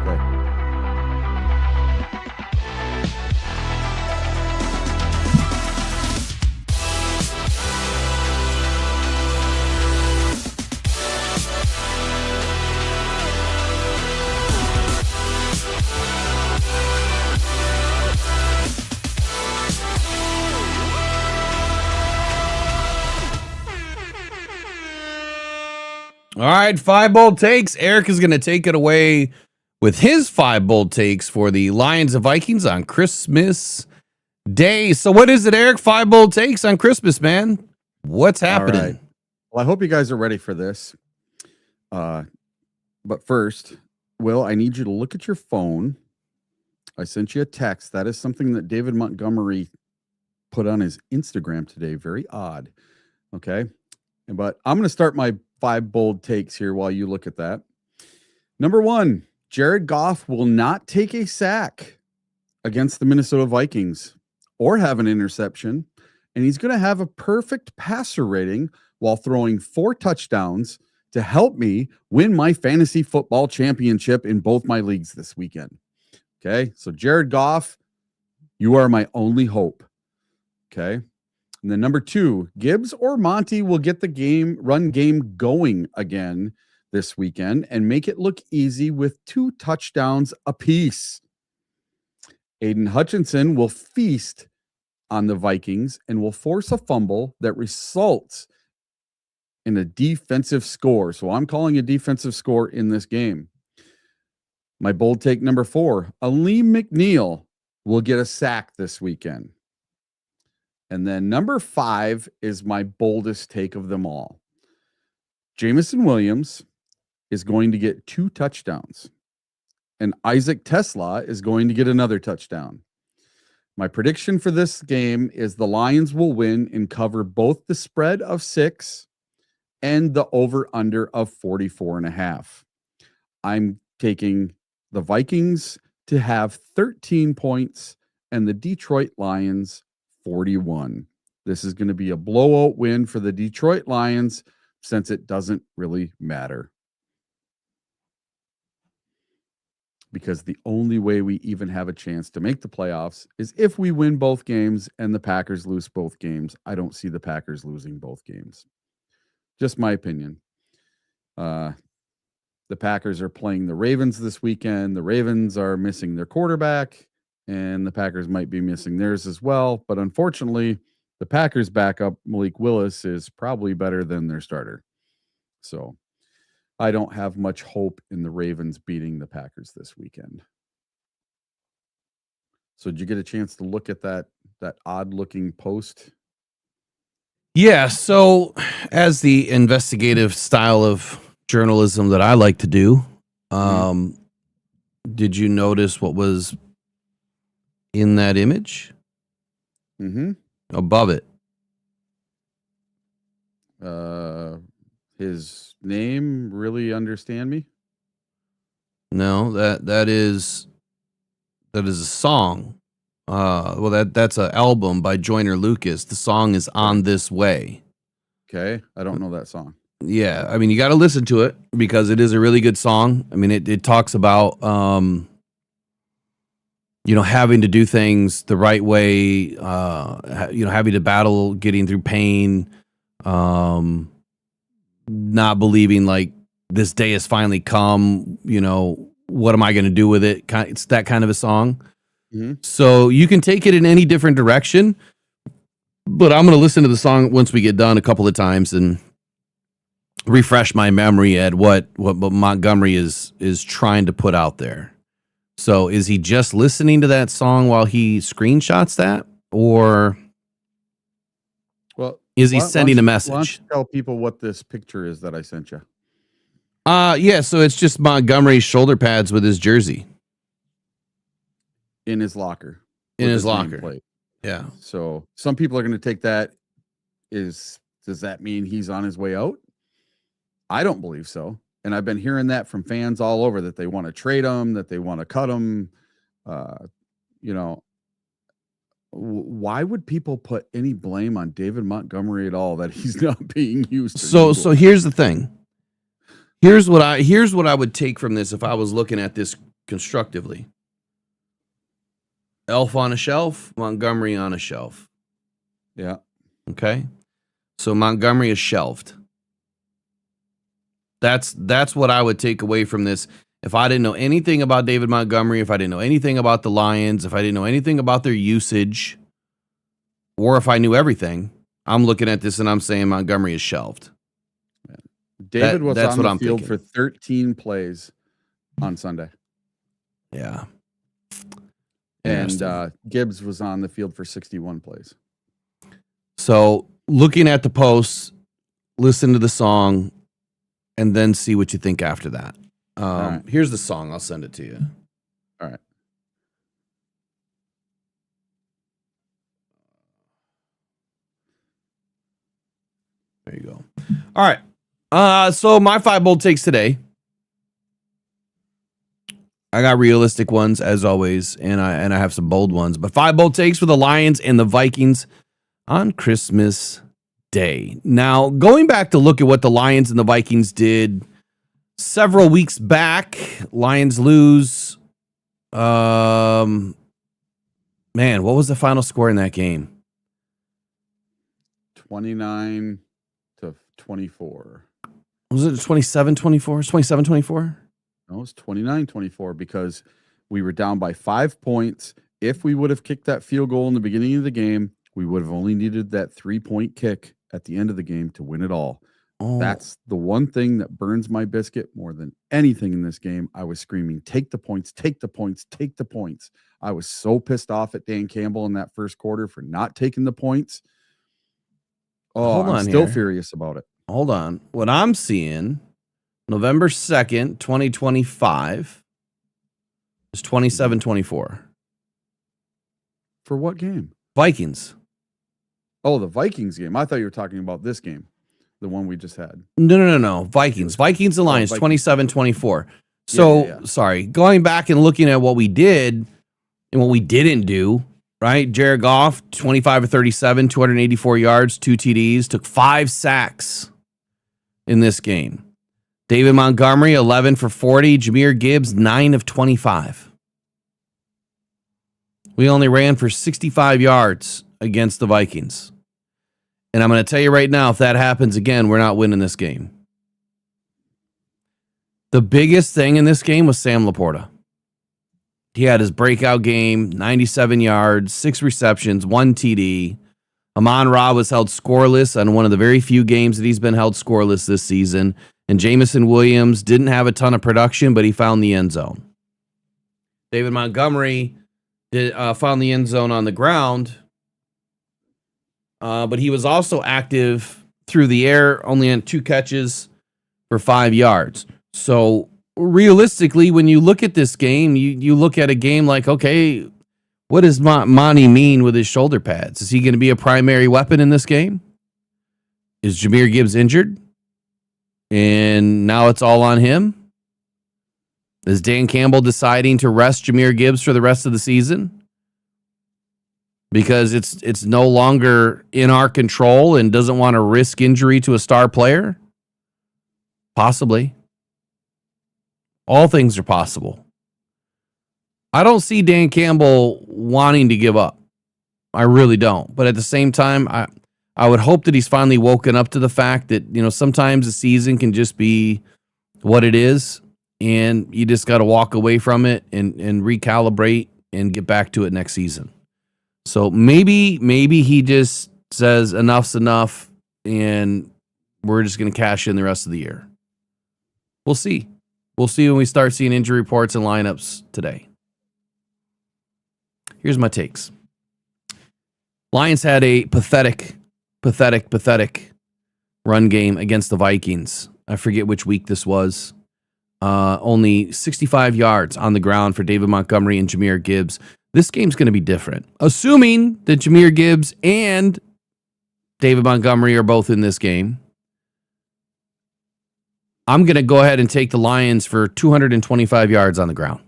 Okay. All right, 5 bold takes. Eric is going to take it away with his 5 bold takes for the Lions and Vikings on Christmas Day. So what is it, Eric? 5 bold takes on Christmas, man. What's happening? All right. Well, I hope you guys are ready for this. But first, Will, I need you to look at your phone. I sent you a text. That is something that David Montgomery put on his Instagram today. Very odd. Okay. But I'm going to start my 5 bold takes here while you look at that. Number 1, Jared Goff will not take a sack against the Minnesota Vikings or have an interception. And he's going to have a perfect passer rating while throwing 4 touchdowns to help me win my fantasy football championship in both my leagues this weekend. Okay. So Jared Goff, you are my only hope. Okay. And then number 2, Gibbs or Monty will get the run game going again this weekend and make it look easy with 2 touchdowns apiece. Aiden Hutchinson will feast on the Vikings and will force a fumble that results in a defensive score. So I'm calling a defensive score in this game. My bold take number 4, Aleem McNeil will get a sack this weekend. And then number 5 is my boldest take of them all. Jamison Williams is going to get 2 touchdowns. And Isaac Tesla is going to get another touchdown. My prediction for this game is the Lions will win and cover both the spread of 6 and the over-under of 44.5. I'm taking the Vikings to have 13 points and the Detroit Lions 41. This is going to be a blowout win for the Detroit Lions since it doesn't really matter. Because the only way we even have a chance to make the playoffs is if we win both games and the Packers lose both games. I don't see the Packers losing both games. Just my opinion. The Packers are playing the Ravens this weekend. The Ravens are missing their quarterback, and the Packers might be missing theirs as well. But unfortunately, the Packers backup, Malik Willis, is probably better than their starter. So I don't have much hope in the Ravens beating the Packers this weekend. So did you get a chance to look at that odd-looking post? Yeah, so as the investigative style of journalism that I like to do, did you notice what was in that image? Mm-hmm. Above it. His name, Really Understand Me? No, that is a song. That's an album by Joyner Lucas. The song is On This Way. Okay, I don't know that song. Yeah, I mean, you got to listen to it because it is a really good song. I mean, it talks about having to do things the right way, having to battle getting through pain, not believing like this day has finally come, what am I going to do with it? It's that kind of a song. Mm-hmm. So you can take it in any different direction, but I'm going to listen to the song once we get done a couple of times and refresh my memory at what Montgomery is trying to put out there. So is he just listening to that song while he screenshots that, or is he sending a message? Why don't you tell people what this picture is that I sent you? Yeah, so it's just Montgomery's shoulder pads with his jersey. In his locker. In his locker. Plate. Yeah. So some people are going to take that does that mean he's on his way out? I don't believe so. And I've been hearing that from fans all over that they want to trade him, that they want to cut him. Why would people put any blame on David Montgomery at all that he's not being used? So here's the thing. Here's what I would take from this if I was looking at this constructively. Elf on a shelf, Montgomery on a shelf. Yeah. Okay. So Montgomery is shelved. That's what I would take away from this. If I didn't know anything about David Montgomery, if I didn't know anything about the Lions, if I didn't know anything about their usage, or if I knew everything, I'm looking at this and I'm saying Montgomery is shelved. David was that's on what the I'm field thinking. for 13 plays on Sunday. Yeah. And Gibbs was on the field for 61 plays. So looking at the posts, listen to the song, and then see what you think after that. Right. Here's the song. I'll send it to you. All right. There you go. All right. So my 5 bold takes today. I got realistic ones as always, and I have some bold ones. But 5 bold takes for the Lions and the Vikings on Christmas Day. Now, going back to look at what the Lions and the Vikings did several weeks back, Lions lose. Man, what was the final score in that game? 29-24. Was it 27-24? 27-24? No, it was 29-24 because we were down by 5 points. If we would have kicked that field goal in the beginning of the game, we would have only needed that 3-point kick at the end of the game to win it all. Oh. That's the one thing that burns my biscuit more than anything in this game. I was screaming, take the points, take the points, take the points. I was so pissed off at Dan Campbell in that first quarter for not taking the points. Oh, I'm still furious about it. Hold on. What I'm seeing, November 2nd, 2025, is 27-24. For what game? Vikings. Oh, the Vikings game. I thought you were talking about this game, the one we just had. No. Vikings. Vikings and Lions, 27-24. So, Yeah. sorry. Going back and looking at what we did and what we didn't do, right? Jared Goff, 25 of 37, 284 yards, 2 TDs, took 5 sacks in this game. David Montgomery, 11 for 40. Jahmyr Gibbs, 9 of 25. We only ran for 65 yards against the Vikings. And I'm going to tell you right now, if that happens again, we're not winning this game. The biggest thing in this game was Sam Laporta. He had his breakout game, 97 yards, 6 receptions, 1 TD. Amon-Ra was held scoreless on one of the very few games that he's been held scoreless this season. And Jameson Williams didn't have a ton of production, but he found the end zone. David Montgomery found the end zone on the ground, but he was also active through the air, only on 2 catches for 5 yards. So realistically, when you look at this game, you look at a game like, okay, what does Monty mean with his shoulder pads? Is he going to be a primary weapon in this game? Is Jahmyr Gibbs injured? And now it's all on him? Is Dan Campbell deciding to rest Jahmyr Gibbs for the rest of the season? Because it's no longer in our control and doesn't want to risk injury to a star player? Possibly. All things are possible. I don't see Dan Campbell wanting to give up. I really don't. But at the same time, I would hope that he's finally woken up to the fact that, sometimes a season can just be what it is, and you just got to walk away from it and recalibrate and get back to it next season. So maybe he just says enough's enough, and we're just going to cash in the rest of the year. We'll see. We'll see when we start seeing injury reports and lineups today. Here's my takes. Lions had a pathetic run game against the Vikings. I forget which week this was. Only 65 yards on the ground for David Montgomery and Jahmyr Gibbs. This game's going to be different. Assuming that Jahmyr Gibbs and David Montgomery are both in this game, I'm going to go ahead and take the Lions for 225 yards on the ground.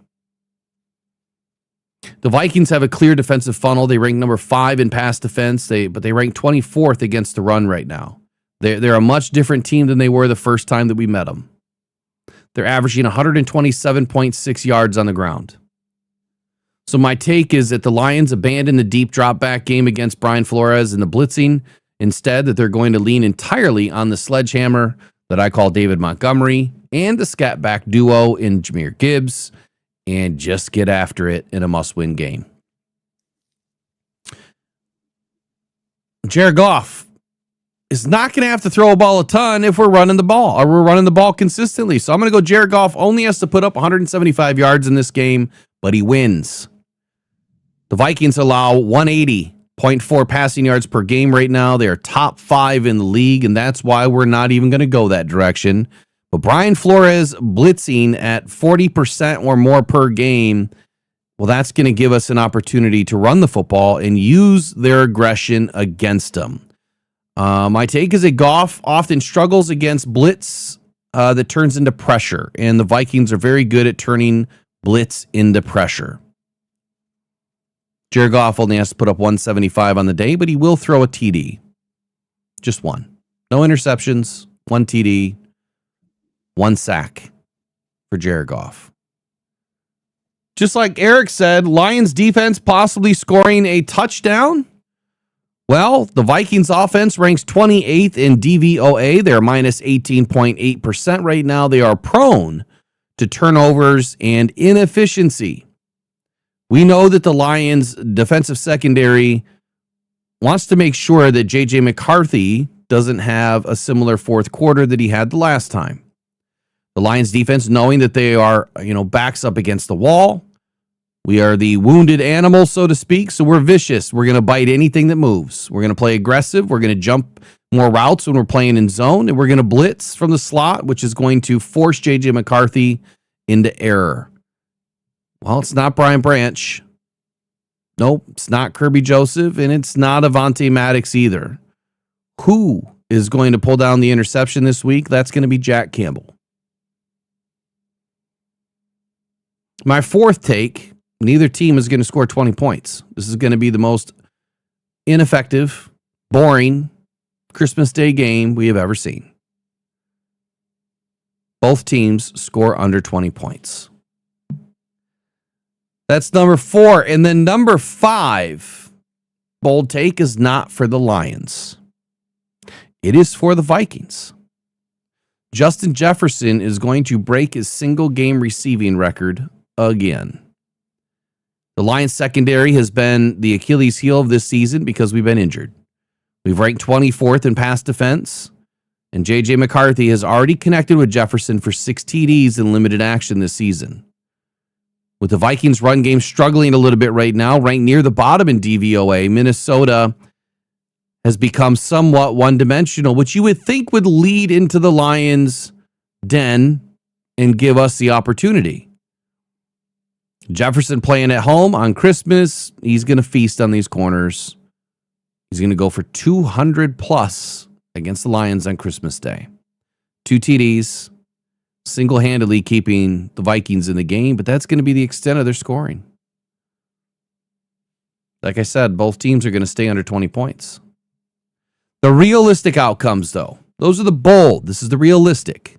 The Vikings have a clear defensive funnel. They rank number 5 in pass defense, but they rank 24th against the run right now. They're a much different team than they were the first time that we met them. They're averaging 127.6 yards on the ground. So my take is that the Lions abandon the deep drop back game against Brian Flores and the blitzing. Instead, that they're going to lean entirely on the sledgehammer that I call David Montgomery and the scat back duo in Jahmyr Gibbs and just get after it in a must-win game. Jared Goff is not going to have to throw a ball a ton if we're running the ball or we're running the ball consistently. So I'm going to go Jared Goff only has to put up 175 yards in this game, but he wins. The Vikings allow 180.4 passing yards per game right now. They are top 5 in the league, and that's why we're not even going to go that direction. But Brian Flores blitzing at 40% or more per game, well, that's going to give us an opportunity to run the football and use their aggression against them. My take is that Goff often struggles against blitz that turns into pressure, and the Vikings are very good at turning blitz into pressure. Jared Goff only has to put up 175 on the day, but he will throw a TD. Just one. No interceptions, 1 TD, 1 sack for Jared Goff. Just like Eric said, Lions defense possibly scoring a touchdown. Well, the Vikings offense ranks 28th in DVOA. They're minus 18.8% right now. They are prone to turnovers and inefficiency. We know that the Lions defensive secondary wants to make sure that J.J. McCarthy doesn't have a similar fourth quarter that he had the last time. The Lions defense, knowing that they are, backs up against the wall. We are the wounded animal, so to speak, so we're vicious. We're going to bite anything that moves. We're going to play aggressive. We're going to jump more routes when we're playing in zone, and we're going to blitz from the slot, which is going to force J.J. McCarthy into error. Well, it's not Brian Branch. Nope, it's not Kirby Joseph, and it's not Avonte Maddox either. Who is going to pull down the interception this week? That's going to be Jack Campbell. My fourth take, neither team is going to score 20 points. This is going to be the most ineffective, boring Christmas Day game we have ever seen. Both teams score under 20 points. That's number 4. And then number 5, bold take, is not for the Lions. It is for the Vikings. Justin Jefferson is going to break his single game receiving record again. The Lions secondary has been the Achilles heel of this season because we've been injured. We've ranked 24th in pass defense, and J.J. McCarthy has already connected with Jefferson for 6 TDs in limited action this season. With the Vikings run game struggling a little bit right now, ranked near the bottom in DVOA, Minnesota has become somewhat one-dimensional, which you would think would lead into the Lions' den and give us the opportunity. Jefferson playing at home on Christmas, he's going to feast on these corners. He's going to go for 200 plus against the Lions on Christmas Day. 2 TDs, single-handedly keeping the Vikings in the game, but that's going to be the extent of their scoring. Like I said, both teams are going to stay under 20 points. The realistic outcomes, though, those are the bold. This is the realistic.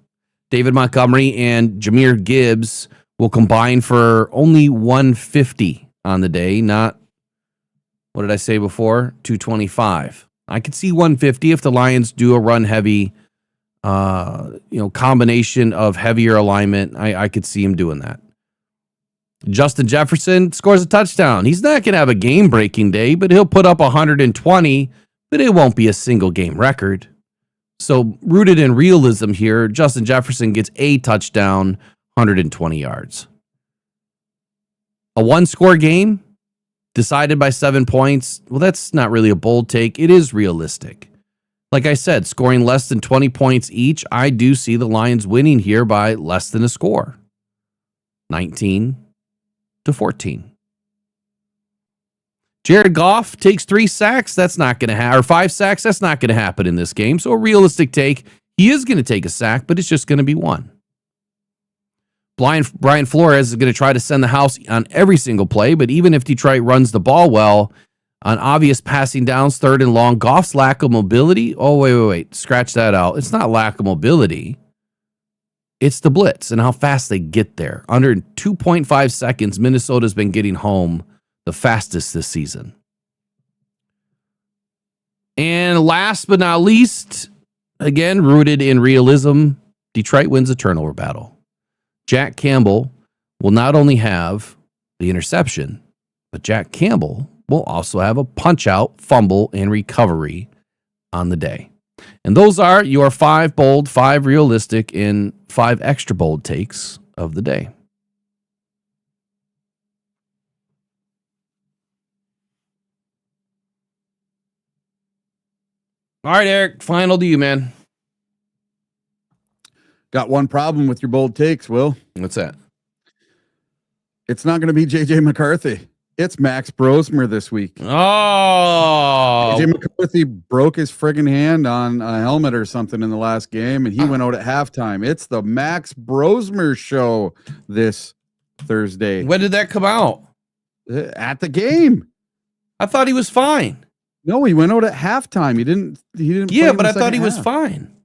David Montgomery and Jahmyr Gibbs will combine for only 150 on the day, not, what did I say before? 225. I could see 150 if the Lions do a run-heavy combination of heavier alignment. I could see him doing that. Justin Jefferson scores a touchdown. He's not going to have a game-breaking day, but he'll put up 120, but it won't be a single game record. So rooted in realism here, Justin Jefferson gets a touchdown, 120 yards. A one-score game decided by 7 points, well, that's not really a bold take. It is realistic. Like I said, scoring less than 20 points each, I do see the Lions winning here by less than a score. 19-14. Jared Goff takes 3 sacks. That's not going to happen. Or 5 sacks. That's not going to happen in this game. So a realistic take, he is going to take a sack, but it's just going to be 1. Brian Flores is going to try to send the house on every single play, but even if Detroit runs the ball well, on obvious passing downs, 3rd and long, Goff's lack of mobility. Oh, wait. Scratch that out. It's not lack of mobility. It's the blitz and how fast they get there. Under 2.5 seconds, Minnesota's been getting home the fastest this season. And last but not least, again, rooted in realism, Detroit wins a turnover battle. Jack Campbell will not only have the interception, but Jack Campbell will also have a punch-out, fumble, and recovery on the day. And those are your 5 bold, 5 realistic, and 5 extra bold takes of the day. All right, Eric, final to you, man. Got one problem with your bold takes, Will. What's that? It's not going to be J.J. McCarthy. It's Max Brosmer this week. Oh. J.J. McCarthy broke his friggin' hand on a helmet or something in the last game, and he went out at halftime. It's the Max Brosmer show this Thursday. When did that come out? At the game. I thought he was fine. No, he went out at halftime. He didn't. Yeah, but I thought he was fine.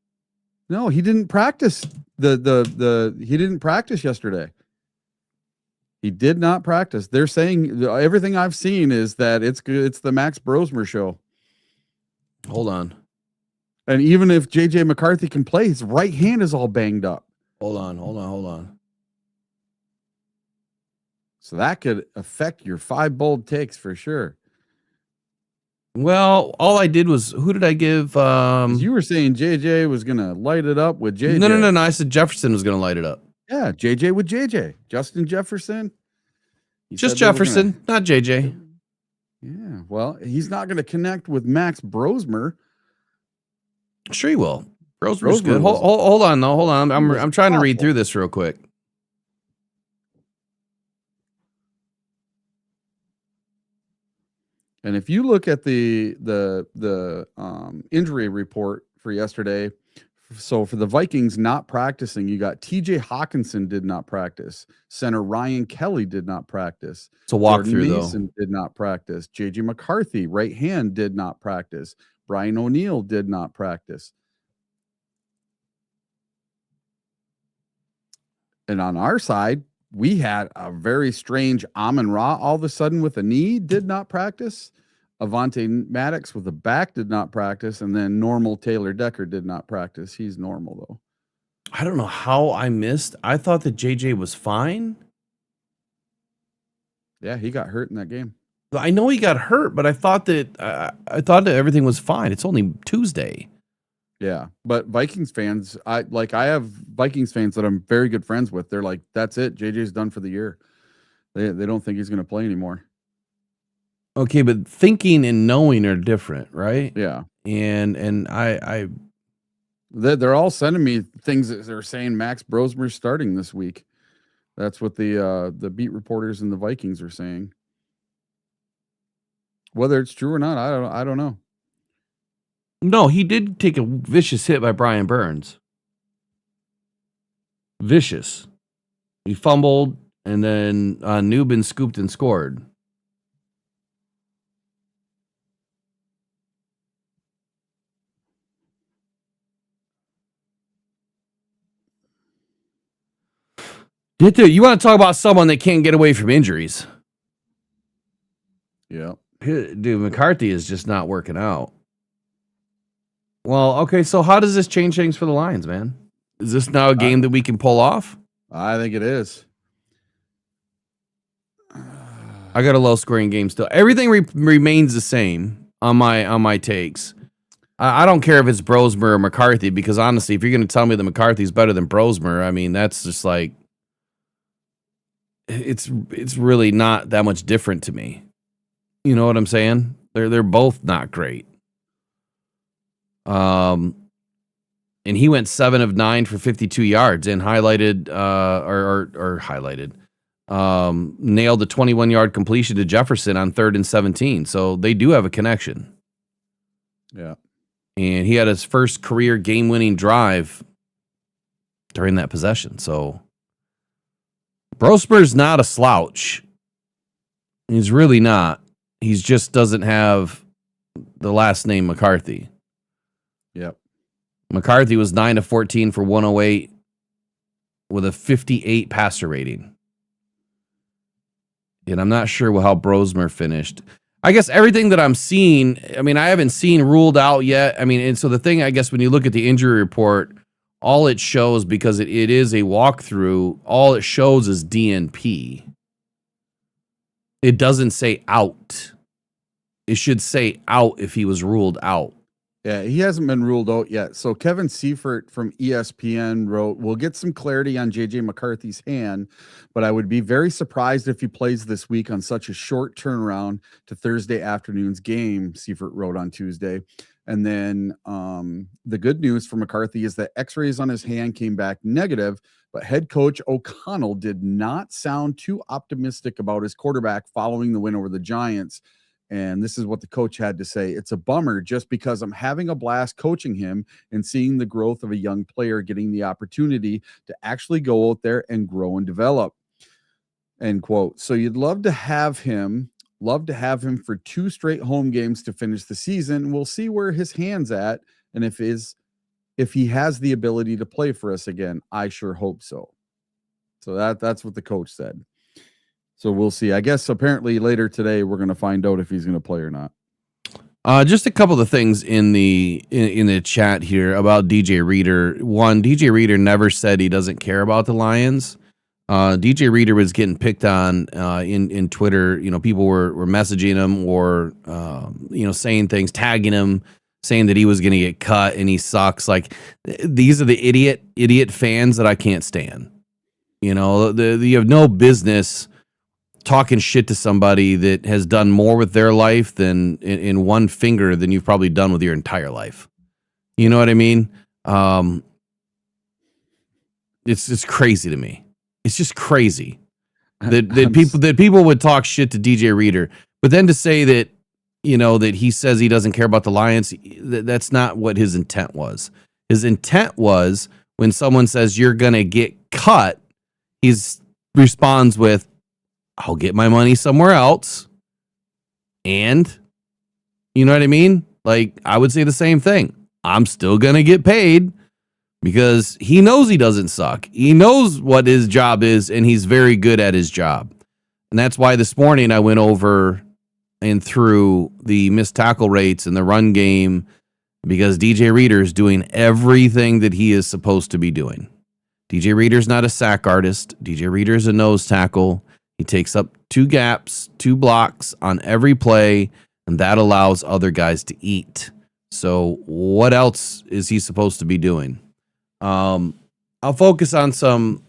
No, he didn't practice. He didn't practice yesterday. He did not practice. They're saying everything I've seen is that it's good. It's the Max Brosmer show. Hold on. And even if J.J. McCarthy can play, his right hand is all banged up. Hold on. So that could affect your 5 bold takes for sure. Well, all I did was, who did I give? You were saying JJ was going to light it up with JJ. No. I said Jefferson was going to light it up. Yeah, JJ with JJ. Justin Jefferson. Just Jefferson, not JJ. Yeah, well, he's not going to connect with Max Brosmer. Sure he will. Brosmer's good. Hold on, though. Hold on. I'm trying to read through this real quick. And if you look at the injury report for yesterday, so for the Vikings not practicing, you got TJ Hawkinson did not practice. Center Ryan Kelly did not practice. It's a walkthrough, though. Mason did not practice. JJ McCarthy, right hand, did not practice. Brian O'Neill did not practice. And on our side, we had a very strange Amon-Ra all of a sudden with a knee, did not practice. Avante Maddox with a back did not practice. And then normal Taylor Decker did not practice. He's normal, though. I don't know how I missed. I thought that JJ was fine. Yeah, he got hurt in that game. I know he got hurt, but I thought that everything was fine. It's only Tuesday. Yeah, but Vikings fans, I have Vikings fans that I'm very good friends with. They're like, that's it. JJ's done for the year. They don't think he's going to play anymore. Okay, but thinking and knowing are different, right? Yeah. And they're all sending me things that they're saying Max Brosmer's starting this week. That's what the beat reporters and the Vikings are saying. Whether it's true or not, I don't know. No, he did take a vicious hit by Brian Burns. Vicious. He fumbled, and then Newbin scooped and scored. You want to talk about someone that can't get away from injuries? Yeah. Dude, McCarthy is just not working out. Well, okay, so how does this change things for the Lions, man? Is this now a game that we can pull off? I think it is. I got a low-scoring game still. Everything remains the same on my takes. I don't care if it's Brosmer or McCarthy, because honestly, if you're going to tell me that McCarthy's better than Brosmer, I mean, that's just like, it's really not that much different to me. You know what I'm saying? They're both not great. And he went 7 of 9 for 52 yards and highlighted nailed the 21-yard completion to Jefferson on 3rd and 17. So they do have a connection. Yeah. And he had his first career game-winning drive during that possession. So Brosmer's not a slouch. He's really not. He just doesn't have the last name McCarthy. Yep. McCarthy was 9 of 14 for 108 with a 58 passer rating. And I'm not sure how Brosmer finished. I guess everything that I'm seeing, I mean, I haven't seen ruled out yet. I mean, and so the thing, I guess, when you look at the injury report, all it shows, because it is a walkthrough, all it shows is DNP. It doesn't say out. It should say out if he was ruled out. Yeah, he hasn't been ruled out yet. So Kevin Seifert from ESPN wrote, "We'll get some clarity on JJ McCarthy's hand, but I would be very surprised if he plays this week on such a short turnaround to Thursday afternoon's game," Seifert wrote on Tuesday. And then the good news for McCarthy is that x-rays on his hand came back negative, but head coach O'Connell did not sound too optimistic about his quarterback following the win over the Giants. And this is what the coach had to say: "It's a bummer just because I'm having a blast coaching him and seeing the growth of a young player getting the opportunity to actually go out there and grow and develop." End quote. So you'd love to have him for 2 straight home games to finish the season. We'll see where his hand's at and if he has the ability to play for us again. I sure hope so. So that's what the coach said. So we'll see. I guess apparently later today we're going to find out if he's going to play or not. Just a couple of things in the chat here about DJ Reader. One, DJ Reader never said he doesn't care about the Lions. DJ Reader was getting picked on in Twitter. You know, people were messaging him or saying things, tagging him, saying that he was going to get cut and he sucks. Like, these are the idiot fans that I can't stand. You know, you have no business talking shit to somebody that has done more with their life than in one finger than you've probably done with your entire life. You know what I mean? It's crazy to me. It's just crazy that people would talk shit to DJ Reader, but then to say that, you know, that he says he doesn't care about the Lions, that's not what his intent was. His intent was, when someone says you're going to get cut, he responds with, "I'll get my money somewhere else." And you know what I mean? Like, I would say the same thing. I'm still going to get paid because he knows he doesn't suck. He knows what his job is, and he's very good at his job. And that's why this morning I went over and through the missed tackle rates in the run game, because DJ Reader is doing everything that he is supposed to be doing. DJ Reader's not a sack artist. DJ Reader's a nose tackle. He takes up 2 gaps, 2 blocks on every play, and that allows other guys to eat. So what else is he supposed to be doing? I'll focus on some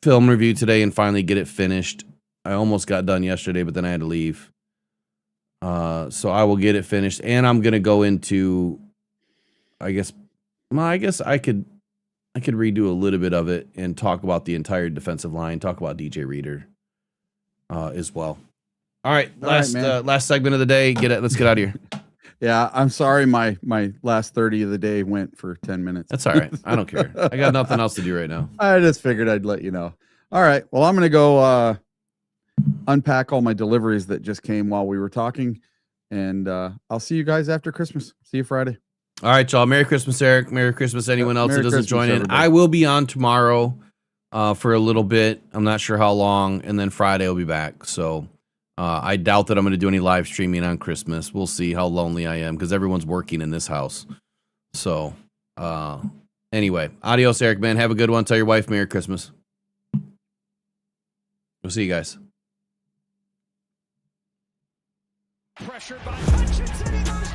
film review today and finally get it finished. I almost got done yesterday, but then I had to leave. So I will get it finished, and I'm going to go into, I guess I could redo a little bit of it and talk about the entire defensive line, talk about DJ Reader as well. All right, last segment of the day. Let's get out of here. Yeah, I'm sorry my last 30 of the day went for 10 minutes. That's all right. I don't care. I got nothing else to do right now. I just figured I'd let you know. All right. Well, I'm going to go unpack all my deliveries that just came while we were talking, and I'll see you guys after Christmas. See you Friday. All right, y'all. Merry Christmas, Eric. Merry Christmas, anyone else Merry that doesn't Christmas, join in. everybody. I will be on tomorrow for a little bit. I'm not sure how long, and then Friday I'll be back. So I doubt that I'm going to do any live streaming on Christmas. We'll see how lonely I am because everyone's working in this house. So anyway, adios, Eric, man. Have a good one. Tell your wife Merry Christmas. We'll see you guys. Pressured by Hutchinson.